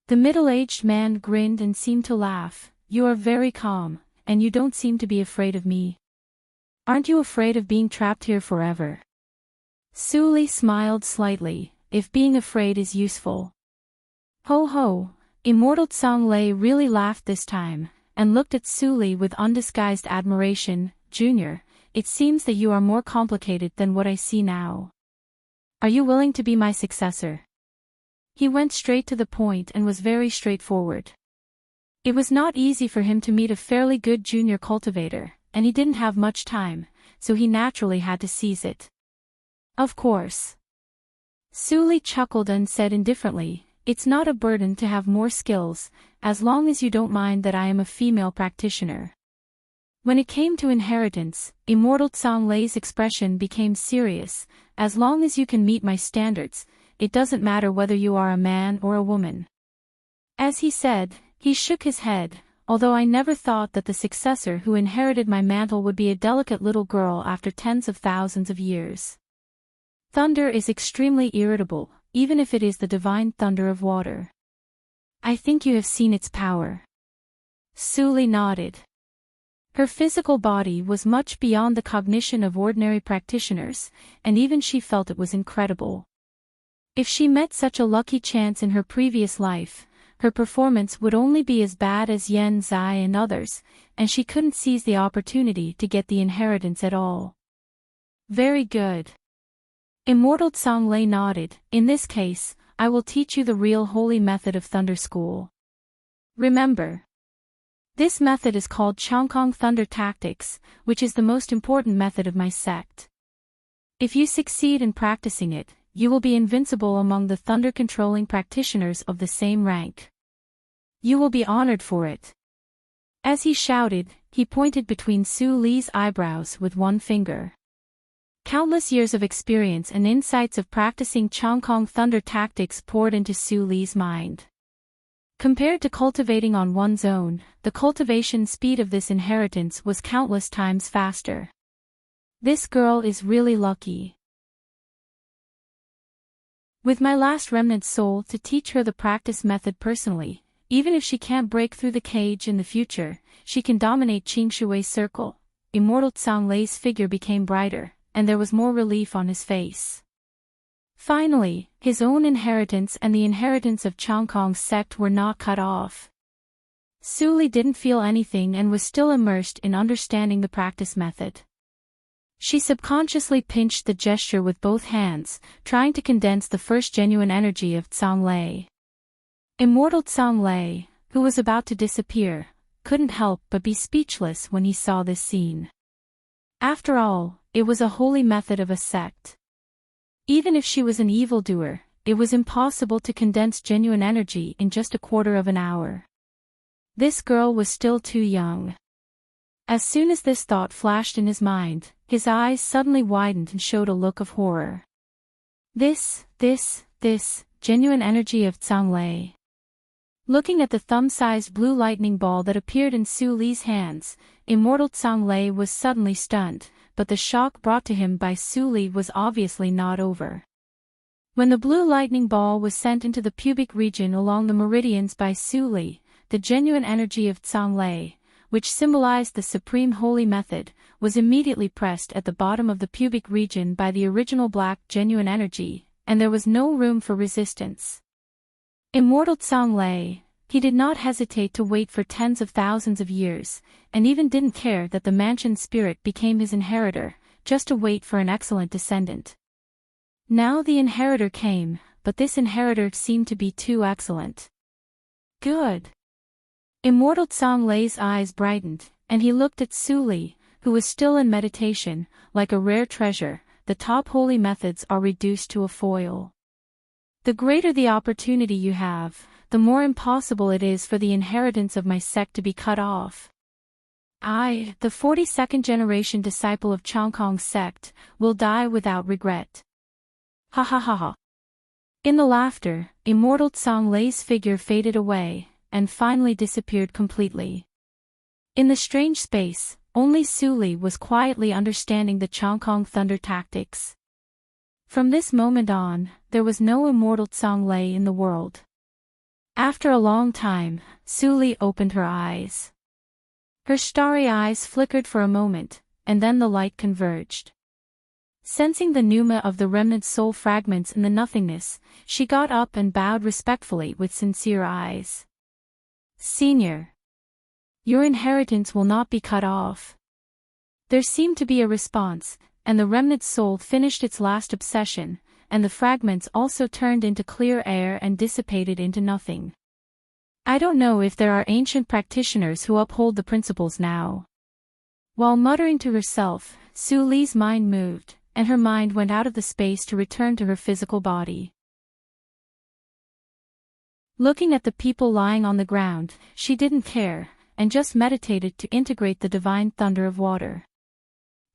The middle-aged man grinned and seemed to laugh. "You are very calm, and you don't seem to be afraid of me. Aren't you afraid of being trapped here forever?" Su Li smiled slightly. "If being afraid is useful." Ho ho, immortal Zhang Lei really laughed this time, and looked at Su Li with undisguised admiration. "Junior, it seems that you are more complicated than what I see now. Are you willing to be my successor?" He went straight to the point and was very straightforward. It was not easy for him to meet a fairly good junior cultivator, and he didn't have much time, so he naturally had to seize it. "Of course." Su Li chuckled and said indifferently, "It's not a burden to have more skills, as long as you don't mind that I am a female practitioner." When it came to inheritance, immortal Zhang Lei's expression became serious. "As long as you can meet my standards, it doesn't matter whether you are a man or a woman." As he said, he shook his head, "Although I never thought that the successor who inherited my mantle would be a delicate little girl after tens of thousands of years. Thunder is extremely irritable, even if it is the divine thunder of water. I think you have seen its power." Su Li nodded. Her physical body was much beyond the cognition of ordinary practitioners, and even she felt it was incredible. If she met such a lucky chance in her previous life, her performance would only be as bad as Yan Zai and others, and she couldn't seize the opportunity to get the inheritance at all. "Very good." Immortal Zhang Lei nodded. "In this case, I will teach you the real holy method of Thunder School. Remember, this method is called Chongkong Thunder Tactics, which is the most important method of my sect. If you succeed in practicing it, you will be invincible among the thunder-controlling practitioners of the same rank. You will be honored for it. As he shouted, he pointed between Su Li's eyebrows with one finger. Countless years of experience and insights of practicing Chongkong Thunder Tactics poured into Su Li's mind. Compared to cultivating on one's own, the cultivation speed of this inheritance was countless times faster. This girl is really lucky. With my last remnant soul to teach her the practice method personally, even if she can't break through the cage in the future, she can dominate Qingshui's circle. Immortal Zhonglei's figure became brighter, and there was more relief on his face. Finally, his own inheritance and the inheritance of Chongkong's sect were not cut off. Su Li didn't feel anything and was still immersed in understanding the practice method. She subconsciously pinched the gesture with both hands, trying to condense the first genuine energy of Zhonglei. Immortal Zhonglei, who was about to disappear, couldn't help but be speechless when he saw this scene. After all, it was a holy method of a sect. Even if she was an evildoer, it was impossible to condense genuine energy in just a quarter of an hour. This girl was still too young. As soon as this thought flashed in his mind, his eyes suddenly widened and showed a look of horror. This genuine energy of Zhonglei. Looking at the thumb-sized blue lightning ball that appeared in Su Li's hands, Immortal Zhonglei was suddenly stunned, but the shock brought to him by Su Li was obviously not over. When the blue lightning ball was sent into the pubic region along the meridians by Su Li, the genuine energy of Zhonglei, which symbolized the supreme holy method, was immediately pressed at the bottom of the pubic region by the original black genuine energy, and there was no room for resistance. Immortal Zhonglei, he did not hesitate to wait for tens of thousands of years, and even didn't care that the mansion spirit became his inheritor, just to wait for an excellent descendant. Now the inheritor came, but this inheritor seemed to be too excellent. Good. Immortal Zhonglei's eyes brightened, and he looked at Su Li, who was still in meditation. Like a rare treasure, the top holy methods are reduced to a foil. The greater the opportunity you have, the more impossible it is for the inheritance of my sect to be cut off. I, the 42nd generation disciple of Chongkong's sect, will die without regret. Ha ha ha ha. In the laughter, Immortal Zhonglei's figure faded away, and finally disappeared completely. In the strange space, only Su Li was quietly understanding the Chongkong Thunder Tactics. From this moment on, there was no Immortal Zhonglei in the world. After a long time, Su Li opened her eyes. Her starry eyes flickered for a moment, and then the light converged. Sensing the pneuma of the remnant soul fragments in the nothingness, she got up and bowed respectfully with sincere eyes. Senior, your inheritance will not be cut off. There seemed to be a response, and the remnant soul finished its last obsession, and the fragments also turned into clear air and dissipated into nothing. I don't know if there are ancient practitioners who uphold the principles now. While muttering to herself, Su Li's mind moved, and her mind went out of the space to return to her physical body. Looking at the people lying on the ground, she didn't care, and just meditated to integrate the divine thunder of water.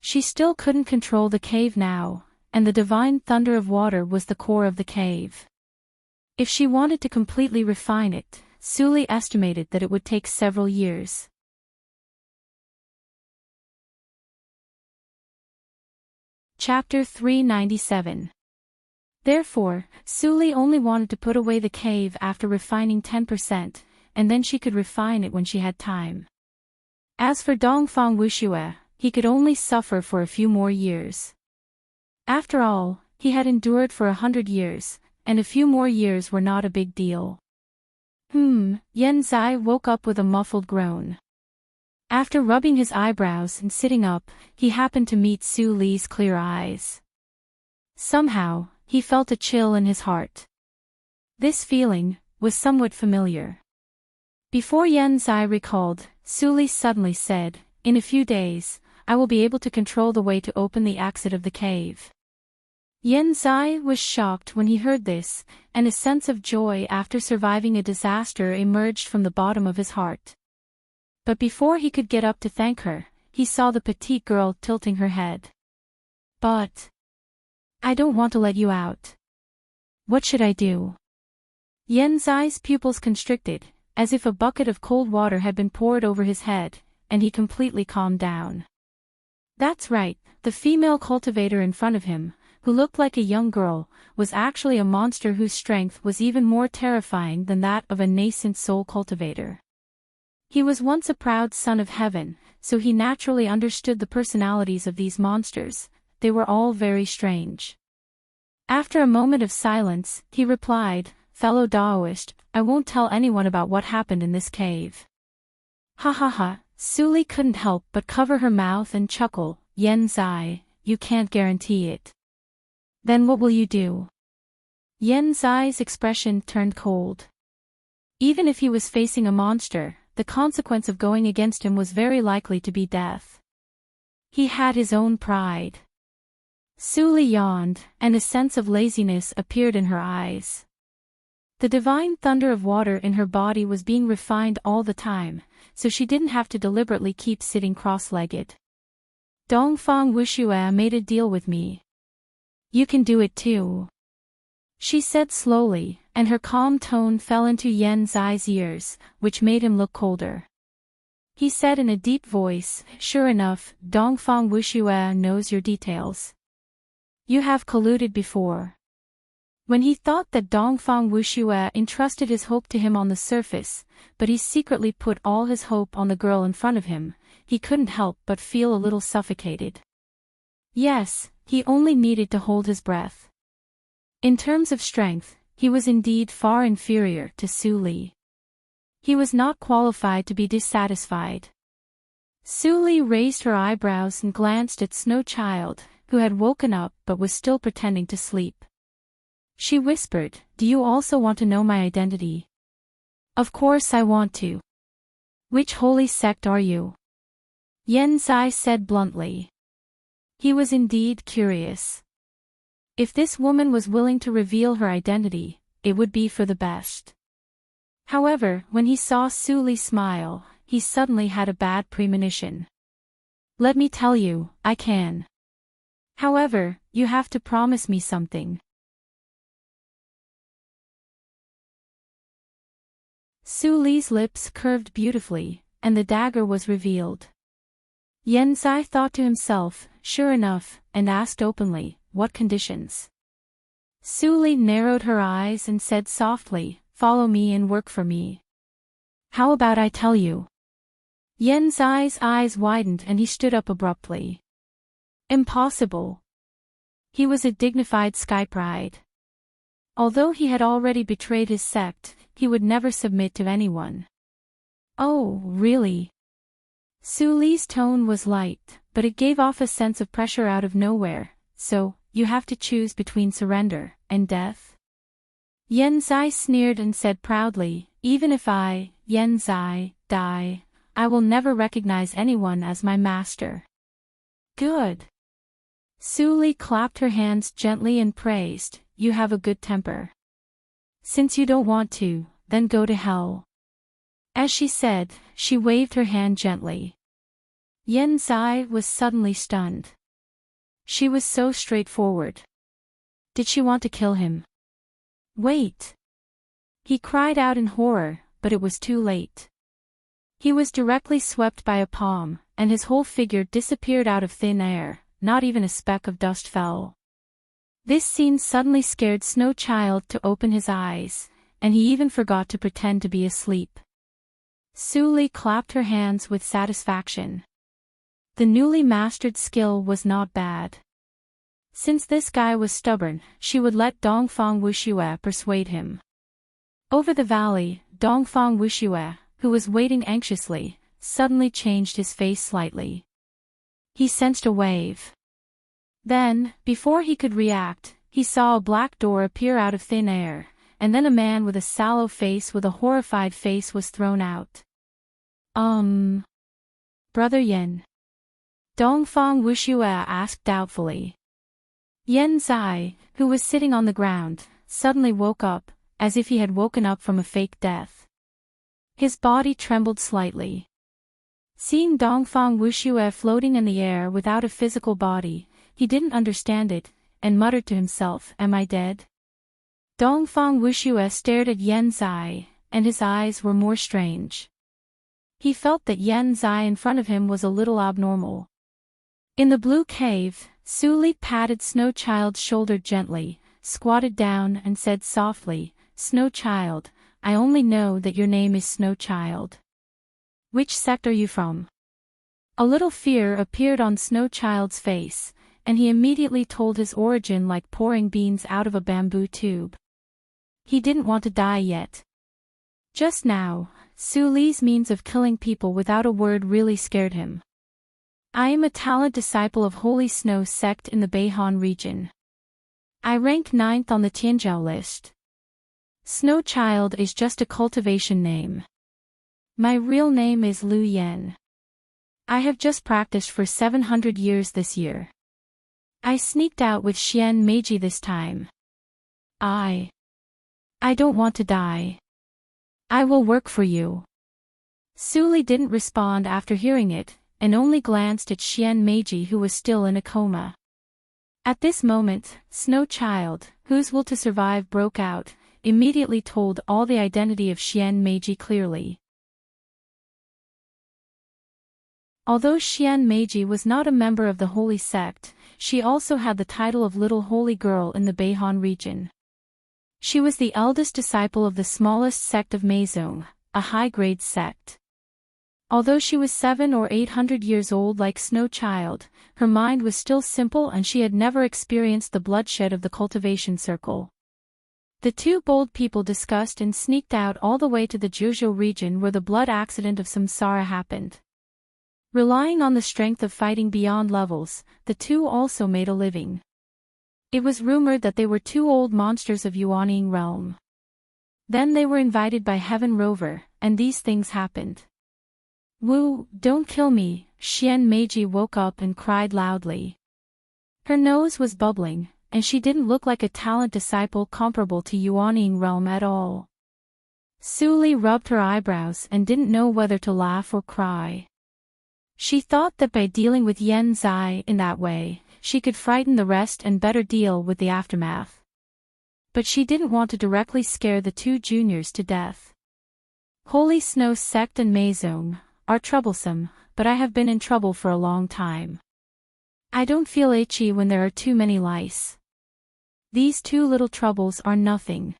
She still couldn't control the cave now, and the divine thunder of water was the core of the cave. If she wanted to completely refine it, Su Li estimated that it would take several years. Chapter 397. Therefore, Su Li only wanted to put away the cave after refining 10%, and then she could refine it when she had time. As for Dongfang Wuxue, he could only suffer for a few more years. After all, he had endured for 100 years, and a few more years were not a big deal. Yen Zai woke up with a muffled groan. After rubbing his eyebrows and sitting up, he happened to meet Su Li's clear eyes. Somehow, he felt a chill in his heart. This feeling was somewhat familiar. Before Yen Zai recalled, Su Li suddenly said, "In a few days, I will be able to control the way to open the exit of the cave." Yen Zai was shocked when he heard this, and a sense of joy after surviving a disaster emerged from the bottom of his heart. But before he could get up to thank her, he saw the petite girl tilting her head. "But I don't want to let you out. What should I do?" Yen Zai's pupils constricted, as if a bucket of cold water had been poured over his head, and he completely calmed down. That's right, the female cultivator in front of him, who looked like a young girl, was actually a monster whose strength was even more terrifying than that of a nascent soul cultivator. He was once a proud son of heaven, so he naturally understood the personalities of these monsters. They were all very strange. After a moment of silence, he replied, "Fellow Daoist, I won't tell anyone about what happened in this cave." "Ha ha ha," Su Li couldn't help but cover her mouth and chuckle. "Yen Zai, you can't guarantee it. Then what will you do?" Yen Zai's expression turned cold. Even if he was facing a monster, the consequence of going against him was very likely to be death. He had his own pride. Su Li yawned, and a sense of laziness appeared in her eyes. The divine thunder of water in her body was being refined all the time, so she didn't have to deliberately keep sitting cross-legged. "Dongfang Wuxue made a deal with me. You can do it too," she said slowly, and her calm tone fell into Yen Zai's ears, which made him look colder. He said in a deep voice, "Sure enough, Dongfang Wuxue knows your details. You have colluded before." When he thought that Dongfang Wuxue entrusted his hope to him on the surface, but he secretly put all his hope on the girl in front of him, he couldn't help but feel a little suffocated. Yes, he only needed to hold his breath. In terms of strength, he was indeed far inferior to Su Li. He was not qualified to be dissatisfied. Su Li raised her eyebrows and glanced at Snow Child, who had woken up but was still pretending to sleep. She whispered, "Do you also want to know my identity?" "Of course I want to." "Which holy sect are you?" Yen Zai said bluntly. He was indeed curious. If this woman was willing to reveal her identity, it would be for the best. However, when he saw Su Li smile, he suddenly had a bad premonition. "Let me tell you, I can. However, you have to promise me something." Su Li's lips curved beautifully, and the dagger was revealed. Yen Zai thought to himself, "Sure enough," and asked openly, "What conditions?" Su Li narrowed her eyes and said softly, "Follow me and work for me." "How about I tell you?" Yen Zai's eyes widened and he stood up abruptly. Impossible. He was a dignified sky pride. Although he had already betrayed his sect, he would never submit to anyone. "Oh, really?" Su Li's tone was light, but it gave off a sense of pressure out of nowhere. "So, you have to choose between surrender and death?" Yen Zai sneered and said proudly, "Even if I, Yen Zai, die, I will never recognize anyone as my master." "Good." Su Li clapped her hands gently and praised, "You have a good temper. Since you don't want to, then go to hell." As she said, she waved her hand gently. Yen Zai was suddenly stunned. She was so straightforward. Did she want to kill him? Wait! He cried out in horror, but it was too late. He was directly swept by a palm, and his whole figure disappeared out of thin air, not even a speck of dust fell. This scene suddenly scared Snow Child to open his eyes, and he even forgot to pretend to be asleep. Su Li clapped her hands with satisfaction. The newly mastered skill was not bad. Since this guy was stubborn, she would let Dongfang Wuxue persuade him. Over the valley, Dongfang Wuxue, who was waiting anxiously, suddenly changed his face slightly. He sensed a wave. Then, before he could react, he saw a black door appear out of thin air, and then a man with a sallow face with a horrified face was thrown out. Brother Yen. Dongfang Wuxue asked doubtfully. Yen Zai, who was sitting on the ground, suddenly woke up, as if he had woken up from a fake death. His body trembled slightly. Seeing Dongfang Wuxue floating in the air without a physical body, he didn't understand it, and muttered to himself, "Am I dead?" Dongfang Wuxue stared at Yen Zai, and his eyes were more strange. He felt that Yen Zai in front of him was a little abnormal. In the blue cave, Su Li patted Snow Child's shoulder gently, squatted down and said softly, "Snow Child, I only know that your name is Snow Child. Which sect are you from?" A little fear appeared on Snow Child's face, and he immediately told his origin like pouring beans out of a bamboo tube. He didn't want to die yet. Just now, Su Li's means of killing people without a word really scared him. "I am a talent disciple of Holy Snow sect in the Beihan region. I rank 9th on the Tianzhou list. Snow Child is just a cultivation name. My real name is Lu Yen. I have just practiced for 700 years this year. I sneaked out with Xian Meiji this time. I don't want to die. I will work for you." Su Li didn't respond after hearing it, and only glanced at Xian Meiji, who was still in a coma. At this moment, Snow Child, whose will to survive broke out, immediately told all the identity of Xian Meiji clearly. Although Xian Meiji was not a member of the Holy Sect, she also had the title of Little Holy Girl in the Beihan region. She was the eldest disciple of the smallest sect of Meizong, a high-grade sect. Although she was 700 or 800 years old like Snow Child, her mind was still simple and she had never experienced the bloodshed of the cultivation circle. The two bold people discussed and sneaked out all the way to the Zhuzhou region where the blood accident of Samsara happened. Relying on the strength of fighting beyond levels, the two also made a living. It was rumored that they were two old monsters of Yuanying realm. Then they were invited by Heaven Rover, and these things happened. "Wu, don't kill me," Xian Meiji woke up and cried loudly. Her nose was bubbling, and she didn't look like a talent disciple comparable to Yuanying realm at all. Su Li rubbed her eyebrows and didn't know whether to laugh or cry. She thought that by dealing with Yen Zai in that way, she could frighten the rest and better deal with the aftermath. But she didn't want to directly scare the two juniors to death. Holy Snow sect and Meizong are troublesome, but I have been in trouble for a long time. I don't feel itchy when there are too many lice. These two little troubles are nothing.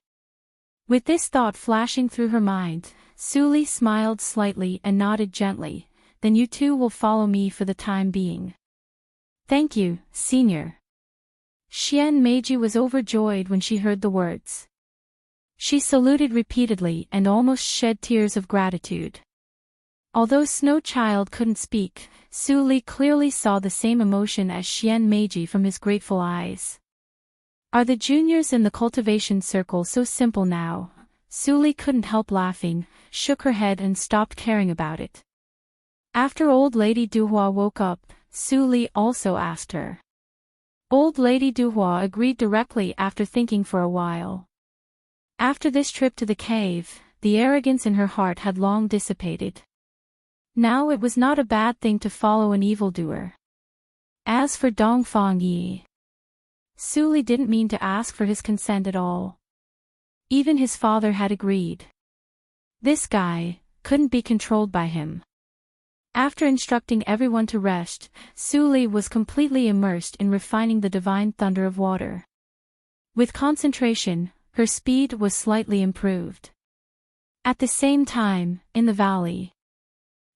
With this thought flashing through her mind, Su Li smiled slightly and nodded gently. "Then you two will follow me for the time being." "Thank you, Senior." Xian Meiji was overjoyed when she heard the words. She saluted repeatedly and almost shed tears of gratitude. Although Snow Child couldn't speak, Su Li clearly saw the same emotion as Xian Meiji from his grateful eyes. Are the juniors in the cultivation circle so simple now? Su Li couldn't help laughing, shook her head and stopped caring about it. After Old Lady Duhua woke up, Su Li also asked her. Old Lady Duhua agreed directly after thinking for a while. After this trip to the cave, the arrogance in her heart had long dissipated. Now it was not a bad thing to follow an evildoer. As for Dongfang Yi, Su Li didn't mean to ask for his consent at all. Even his father had agreed. This guy couldn't be controlled by him. After instructing everyone to rest, Su Li was completely immersed in refining the divine thunder of water. With concentration, her speed was slightly improved. At the same time, in the valley,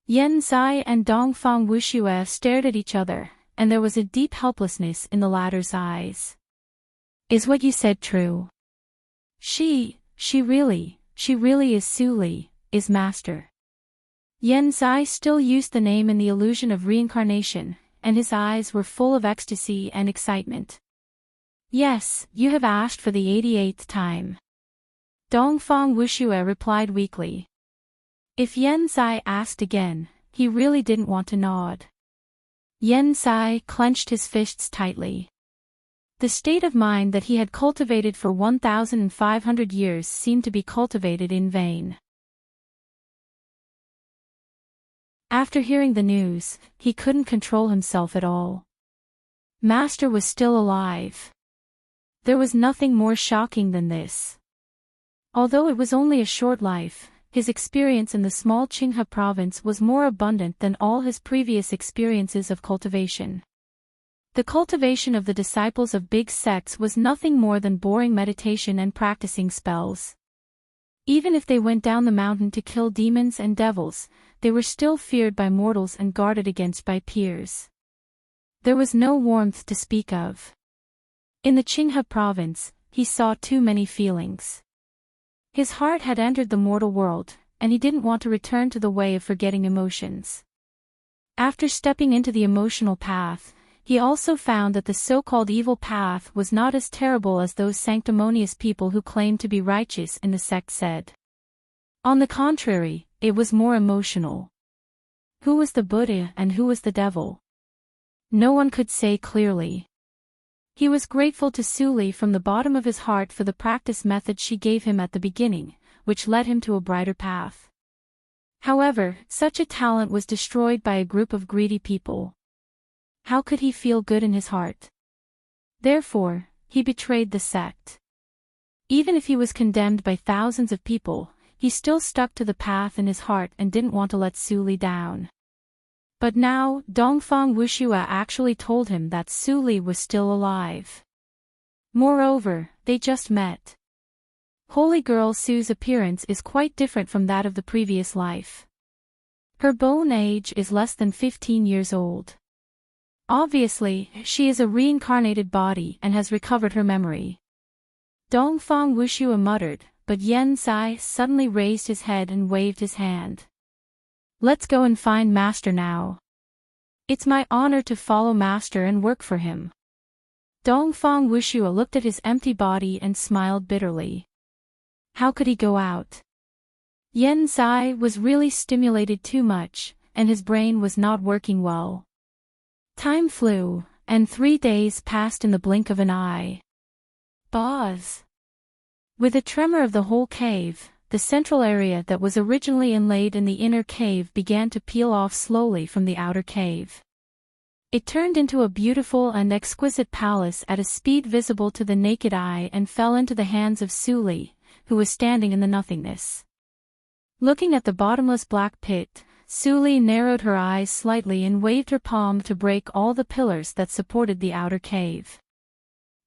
Yen Zai and Dongfang Wuxue stared at each other, and there was a deep helplessness in the latter's eyes. "Is what you said true? She really is Su Li, is master." Yen Zai still used the name in the illusion of reincarnation, and his eyes were full of ecstasy and excitement. "Yes, you have asked for the 88th time. Dongfang Wuxue replied weakly. If Yen Sai asked again, he really didn't want to nod. Yen Sai clenched his fists tightly. The state of mind that he had cultivated for 1,500 years seemed to be cultivated in vain. After hearing the news, he couldn't control himself at all. Master was still alive. There was nothing more shocking than this. Although it was only a short life, his experience in the small Qinghe province was more abundant than all his previous experiences of cultivation. The cultivation of the disciples of big sects was nothing more than boring meditation and practicing spells. Even if they went down the mountain to kill demons and devils, they were still feared by mortals and guarded against by peers. There was no warmth to speak of. In the Qinghe province, he saw too many feelings. His heart had entered the mortal world, and he didn't want to return to the way of forgetting emotions. After stepping into the emotional path, he also found that the so-called evil path was not as terrible as those sanctimonious people who claimed to be righteous in the sect said. On the contrary, it was more emotional. Who was the Buddha and who was the devil? No one could say clearly. He was grateful to Suli from the bottom of his heart for the practice method she gave him at the beginning, which led him to a brighter path. However, such a talent was destroyed by a group of greedy people. How could he feel good in his heart? Therefore, he betrayed the sect. Even if he was condemned by thousands of people, he still stuck to the path in his heart and didn't want to let Suli down. But now, Dongfang Wuxue actually told him that Suli was still alive. Moreover, they just met. Holy girl Su's appearance is quite different from that of the previous life. Her bone age is less than 15 years old. Obviously, she is a reincarnated body and has recovered her memory. Dongfang Wuxue muttered, but Yen Sai suddenly raised his head and waved his hand. Let's go and find Master now. It's my honor to follow Master and work for him. Dongfang Wuxue looked at his empty body and smiled bitterly. How could he go out? Yen Sai was really stimulated too much, and his brain was not working well. Time flew, and 3 days passed in the blink of an eye. Buzz! With a tremor of the whole cave, the central area that was originally inlaid in the inner cave began to peel off slowly from the outer cave. It turned into a beautiful and exquisite palace at a speed visible to the naked eye and fell into the hands of Suli, who was standing in the nothingness. Looking at the bottomless black pit, Suli narrowed her eyes slightly and waved her palm to break all the pillars that supported the outer cave.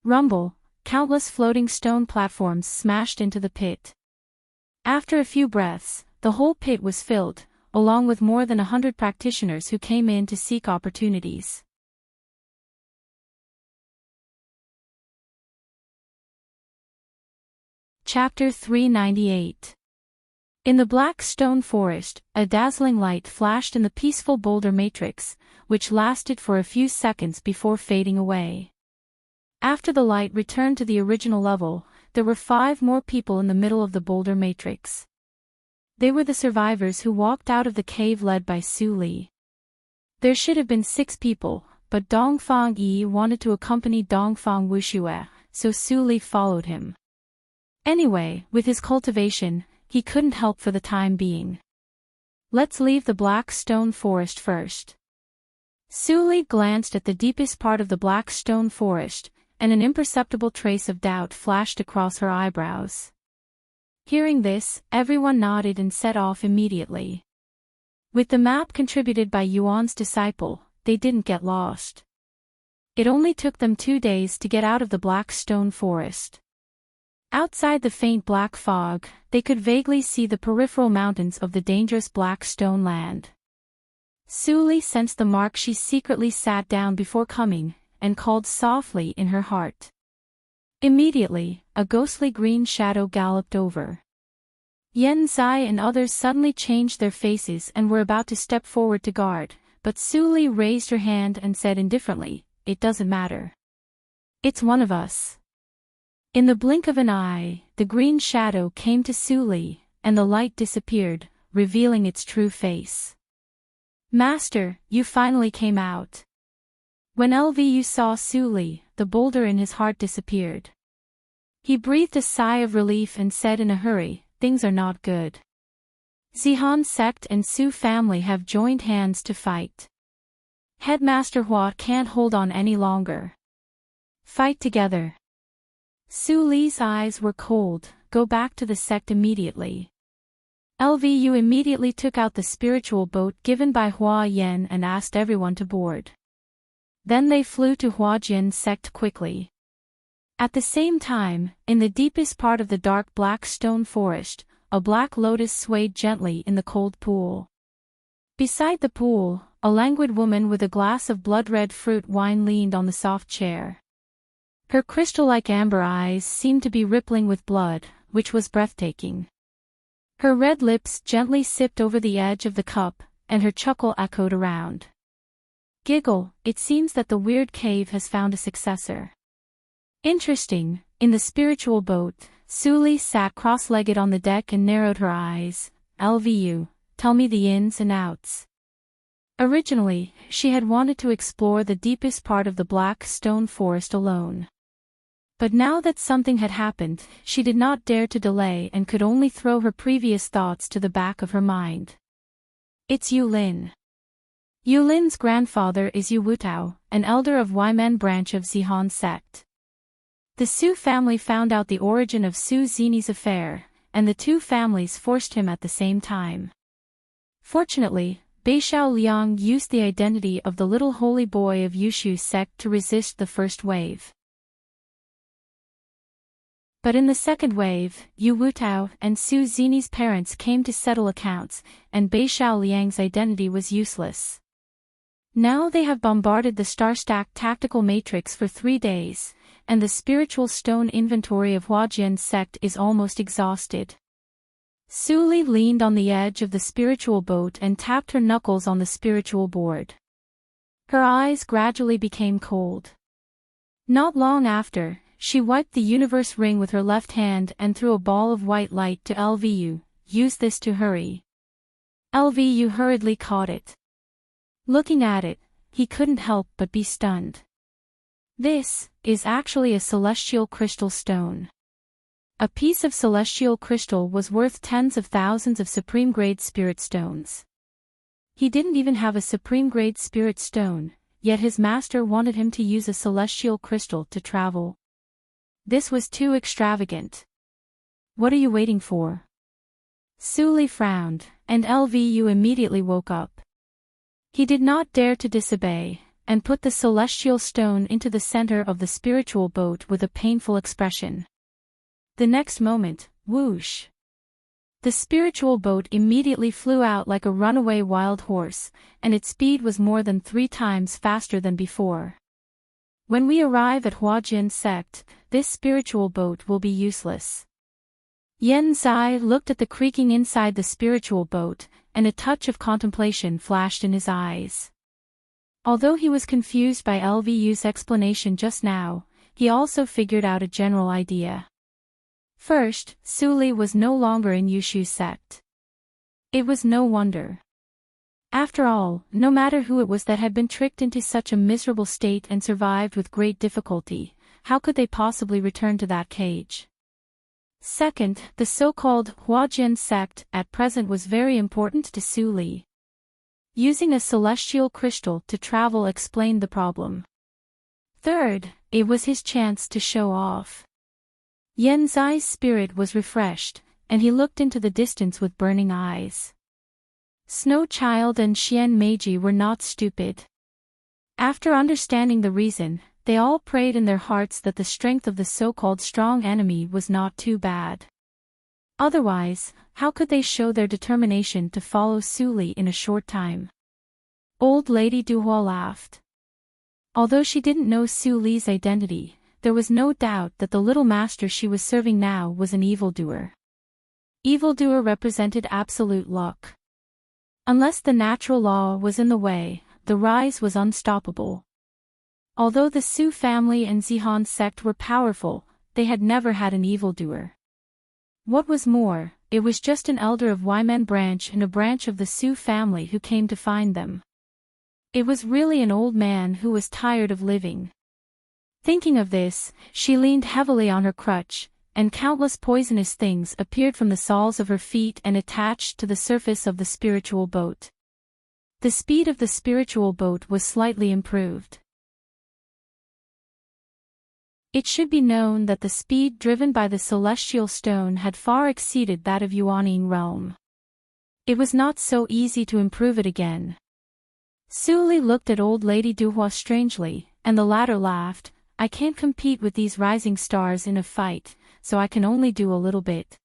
Rumble, countless floating stone platforms smashed into the pit. After a few breaths, the whole pit was filled, along with more than 100 practitioners who came in to seek opportunities. Chapter 398. In the black stone forest, a dazzling light flashed in the peaceful boulder matrix, which lasted for a few seconds before fading away. After the light returned to the original level, there were 5 more people in the middle of the boulder matrix. They were the survivors who walked out of the cave led by Suli. There should have been 6 people, but Dongfang Yi wanted to accompany Dongfang Wuxue, so Suli followed him. Anyway, with his cultivation, he couldn't help for the time being. Let's leave the black stone forest first. Suli glanced at the deepest part of the black stone forest, and an imperceptible trace of doubt flashed across her eyebrows. Hearing this, everyone nodded and set off immediately. With the map contributed by Yuan's disciple, they didn't get lost. It only took them 2 days to get out of the black stone forest. Outside the faint black fog, they could vaguely see the peripheral mountains of the dangerous black stone land. Suli sensed the mark. She secretly sat down before coming, and called softly in her heart. Immediately, a ghostly green shadow galloped over. Yen Sai and others suddenly changed their faces and were about to step forward to guard, but Suli raised her hand and said indifferently, "It doesn't matter. It's one of us." In the blink of an eye, the green shadow came to Su Li, and the light disappeared, revealing its true face. "Master, you finally came out." When LVU saw Su Li, the boulder in his heart disappeared. He breathed a sigh of relief and said in a hurry, "Things are not good. Zihan sect and Su family have joined hands to fight. Headmaster Hua can't hold on any longer. Fight together." Su Li's eyes were cold. "Go back to the sect immediately." LVU immediately took out the spiritual boat given by Hua Yan and asked everyone to board. Then they flew to Huajian's sect quickly. At the same time, in the deepest part of the dark black stone forest, a black lotus swayed gently in the cold pool. Beside the pool, a languid woman with a glass of blood-red fruit wine leaned on the soft chair. Her crystal-like amber eyes seemed to be rippling with blood, which was breathtaking. Her red lips gently sipped over the edge of the cup, and her chuckle echoed around. "Giggle, it seems that the weird cave has found a successor." Interesting. In the spiritual boat, Su Li sat cross-legged on the deck and narrowed her eyes. "LVU, tell me the ins and outs." Originally, she had wanted to explore the deepest part of the black stone forest alone. But now that something had happened, she did not dare to delay and could only throw her previous thoughts to the back of her mind. "It's Yu Lin. Yu Lin's grandfather is Yu Wutao, an elder of Ymen branch of Zihan sect. The Su family found out the origin of Su Zini's affair, and the two families forced him at the same time. Fortunately, Beishao Liang used the identity of the little holy boy of Yushu's sect to resist the first wave. But in the second wave, Yu Wutao and Su Zini's parents came to settle accounts, and Beishao Liang's identity was useless. Now they have bombarded the star-stacked tactical matrix for 3 days, and the spiritual stone inventory of Huajian's sect is almost exhausted. Su Li leaned on the edge of the spiritual boat and tapped her knuckles on the spiritual board. Her eyes gradually became cold. Not long after, she wiped the universe ring with her left hand and threw a ball of white light to LVU. "Use this to hurry." LVU hurriedly caught it. Looking at it, he couldn't help but be stunned. This is actually a celestial crystal stone. A piece of celestial crystal was worth tens of thousands of supreme-grade spirit stones. He didn't even have a supreme-grade spirit stone, yet his master wanted him to use a celestial crystal to travel. This was too extravagant. "What are you waiting for?" Su Li frowned, and LVU immediately woke up. He did not dare to disobey, and put the celestial stone into the center of the spiritual boat with a painful expression. The next moment, whoosh! The spiritual boat immediately flew out like a runaway wild horse, and its speed was more than 3 times faster than before. "When we arrive at Huajian sect, this spiritual boat will be useless." Yen Zai looked at the creaking inside the spiritual boat, and a touch of contemplation flashed in his eyes. Although he was confused by LVU's explanation just now, he also figured out a general idea. First, Su Li was no longer in Yushu's sect. It was no wonder. After all, no matter who it was that had been tricked into such a miserable state and survived with great difficulty, how could they possibly return to that cage? Second, the so-called Huajian sect at present was very important to Su Li. Using a celestial crystal to travel explained the problem. Third, it was his chance to show off. Yen Zai's spirit was refreshed, and he looked into the distance with burning eyes. Snow Child and Xian Meiji were not stupid. After understanding the reason, they all prayed in their hearts that the strength of the so-called strong enemy was not too bad. Otherwise, how could they show their determination to follow Su Li in a short time? Old Lady Duhua laughed. Although she didn't know Su Li's identity, there was no doubt that the little master she was serving now was an evildoer. Evildoer represented absolute luck. Unless the natural law was in the way, the rise was unstoppable. Although the Su family and Zihan sect were powerful, they had never had an evildoer. What was more, it was just an elder of Wyman branch and a branch of the Sioux family who came to find them. It was really an old man who was tired of living. Thinking of this, she leaned heavily on her crutch, and countless poisonous things appeared from the soles of her feet and attached to the surface of the spiritual boat. The speed of the spiritual boat was slightly improved. It should be known that the speed driven by the celestial stone had far exceeded that of Yuan realm. It was not so easy to improve it again. Sully looked at old Lady Duhua strangely, and the latter laughed. I can't compete with these rising stars in a fight, so I can only do a little bit.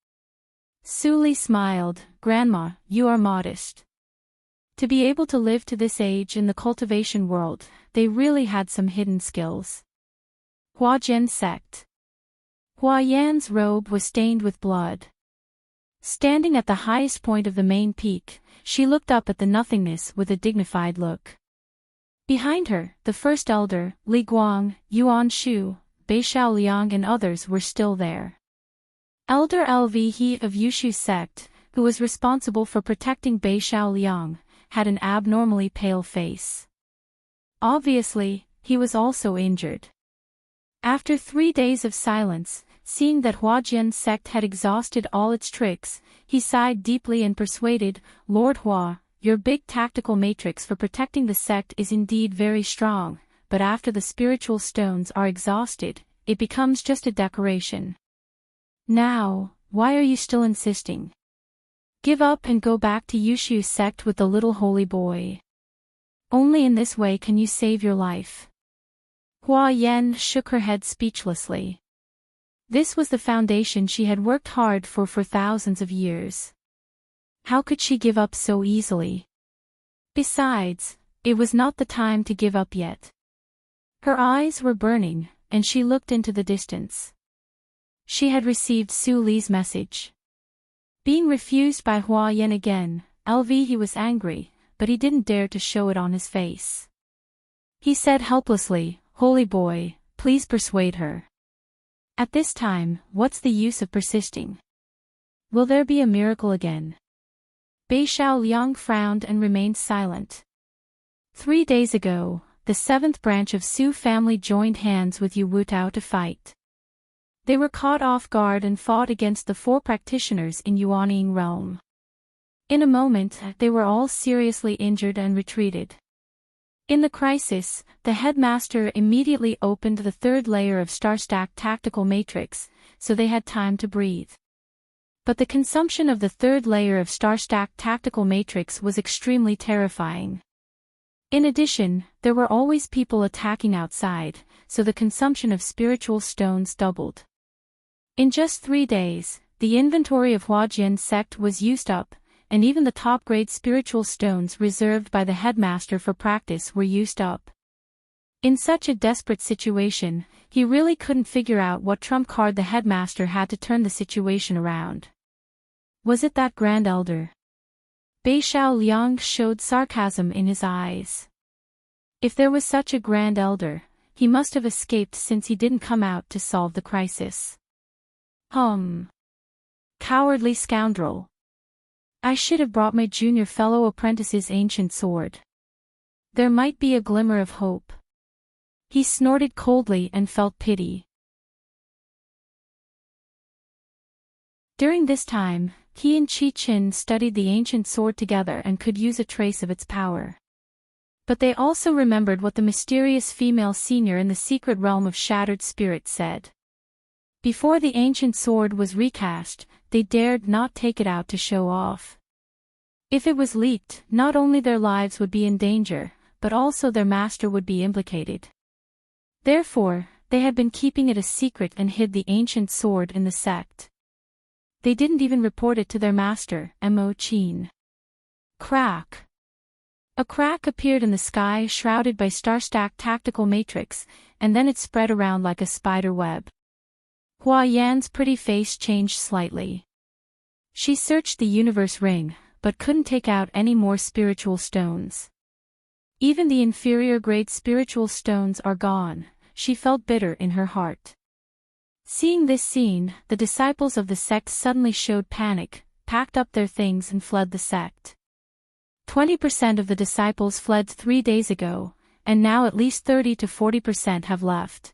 Sully smiled. Grandma, you are modest. To be able to live to this age in the cultivation world, they really had some hidden skills. Huajian sect. Hua Yan's robe was stained with blood. Standing at the highest point of the main peak, she looked up at the nothingness with a dignified look. Behind her, the first elder, Li Guang, Yuan Shu, Bei Shao Liang and others were still there. Elder Lv He of Yushu sect, who was responsible for protecting Bei Shao Liang, had an abnormally pale face. Obviously, he was also injured. After 3 days of silence, seeing that Huajian sect had exhausted all its tricks, he sighed deeply and persuaded, Lord Hua, your big tactical matrix for protecting the sect is indeed very strong, but after the spiritual stones are exhausted, it becomes just a decoration. Now, why are you still insisting? Give up and go back to Yushu sect with the little holy boy. Only in this way can you save your life. Hua Yan shook her head speechlessly. This was the foundation she had worked hard for thousands of years. How could she give up so easily? Besides, it was not the time to give up yet. Her eyes were burning, and she looked into the distance. She had received Su Li's message. Being refused by Hua Yan again, He was angry, but he didn't dare to show it on his face. He said helplessly, Holy boy, please persuade her. At this time, what's the use of persisting? Will there be a miracle again? Bei Shao Liang frowned and remained silent. 3 days ago, the 7th branch of Su family joined hands with Yu Wutao to fight. They were caught off guard and fought against the 4 practitioners in Yuanying realm. In a moment, they were all seriously injured and retreated. In the crisis, the headmaster immediately opened the 3rd layer of star-stacked tactical matrix, so they had time to breathe. But the consumption of the 3rd layer of star-stacked tactical matrix was extremely terrifying. In addition, there were always people attacking outside, so the consumption of spiritual stones doubled. In just 3 days, the inventory of Huajian sect was used up, and even the top-grade spiritual stones reserved by the headmaster for practice were used up. In such a desperate situation, he really couldn't figure out what trump card the headmaster had to turn the situation around. Was it that grand elder? Bei Shao Liang showed sarcasm in his eyes. If there was such a grand elder, he must have escaped since he didn't come out to solve the crisis. Cowardly scoundrel. I should have brought my junior fellow apprentice's ancient sword. There might be a glimmer of hope. He snorted coldly and felt pity. During this time, he and Qi Qin studied the ancient sword together and could use a trace of its power. But they also remembered what the mysterious female senior in the secret realm of Shattered Spirit said. Before the ancient sword was recast, they dared not take it out to show off. If it was leaked, not only their lives would be in danger, but also their master would be implicated. Therefore, they had been keeping it a secret and hid the ancient sword in the sect. They didn't even report it to their master, Mo Qin. Crack! A crack appeared in the sky shrouded by star-stacked tactical matrix, and then it spread around like a spider web. Hua Yan's pretty face changed slightly. She searched the universe ring, but couldn't take out any more spiritual stones. Even the inferior grade spiritual stones are gone, she felt bitter in her heart. Seeing this scene, the disciples of the sect suddenly showed panic, packed up their things and fled the sect. 20% of the disciples fled 3 days ago, and now at least 30 to 40% have left.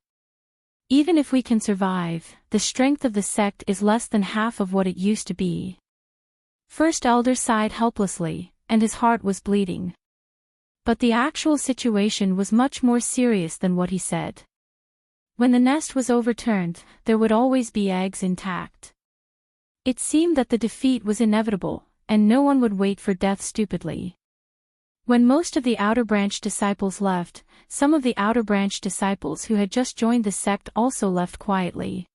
Even if we can survive, the strength of the sect is less than half of what it used to be. First Elder sighed helplessly, and his heart was bleeding. But the actual situation was much more serious than what he said. When the nest was overturned, there would always be eggs intact. It seemed that the defeat was inevitable, and no one would wait for death stupidly. When most of the Outer Branch disciples left, some of the Outer Branch disciples who had just joined the sect also left quietly.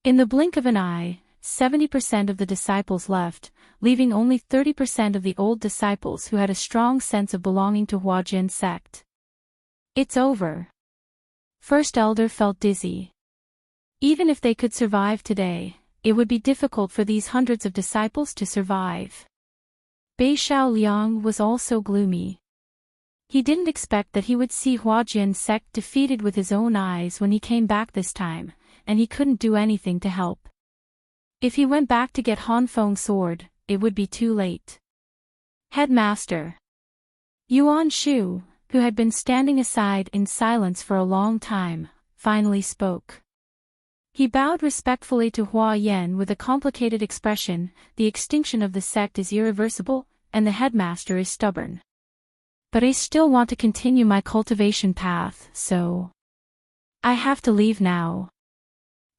In the blink of an eye, 70% of the disciples left, leaving only 30% of the old disciples who had a strong sense of belonging to Huajian's sect. It's over. First Elder felt dizzy. Even if they could survive today, it would be difficult for these hundreds of disciples to survive. Bei Xiaoliang was also gloomy. He didn't expect that he would see Huajian's sect defeated with his own eyes when he came back this time, and he couldn't do anything to help. If he went back to get Hanfeng's sword, it would be too late. Headmaster Yuan Shu, who had been standing aside in silence for a long time, finally spoke. He bowed respectfully to Huayan with a complicated expression. The extinction of the sect is irreversible, and the headmaster is stubborn. But I still want to continue my cultivation path, so I have to leave now.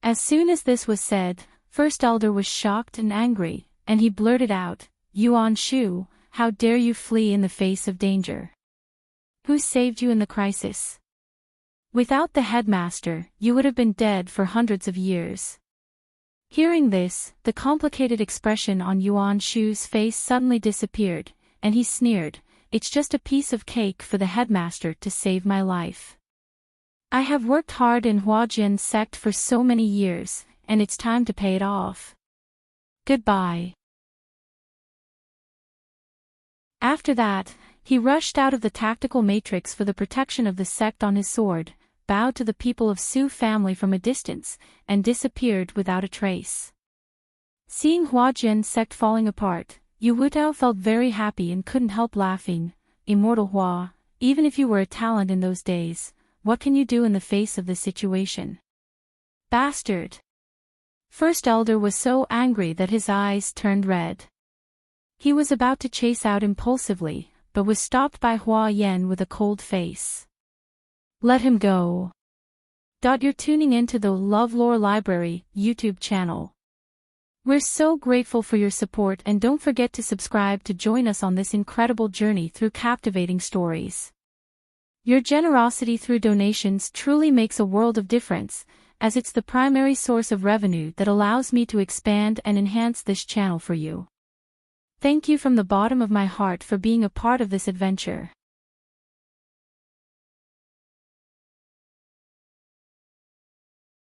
As soon as this was said, First Elder was shocked and angry, and he blurted out, Yuan Shu, how dare you flee in the face of danger? Who saved you in the crisis? Without the headmaster, you would have been dead for hundreds of years. Hearing this, the complicated expression on Yuan Shu's face suddenly disappeared, and he sneered, it's just a piece of cake for the headmaster to save my life. I have worked hard in Huajian's sect for so many years, and it's time to pay it off. Goodbye. After that, he rushed out of the tactical matrix for the protection of the sect on his sword, bowed to the people of Su family from a distance, and disappeared without a trace. Seeing Huajian's sect falling apart, Yu Wutao felt very happy and couldn't help laughing. Immortal Hua, even if you were a talent in those days, what can you do in the face of this situation? Bastard! First Elder was so angry that his eyes turned red. He was about to chase out impulsively, but was stopped by Hua Yan with a cold face. Let him go. You're tuning into the LoveLore Library YouTube channel. We're so grateful for your support, and don't forget to subscribe to join us on this incredible journey through captivating stories. Your generosity through donations truly makes a world of difference, as it's the primary source of revenue that allows me to expand and enhance this channel for you. Thank you from the bottom of my heart for being a part of this adventure.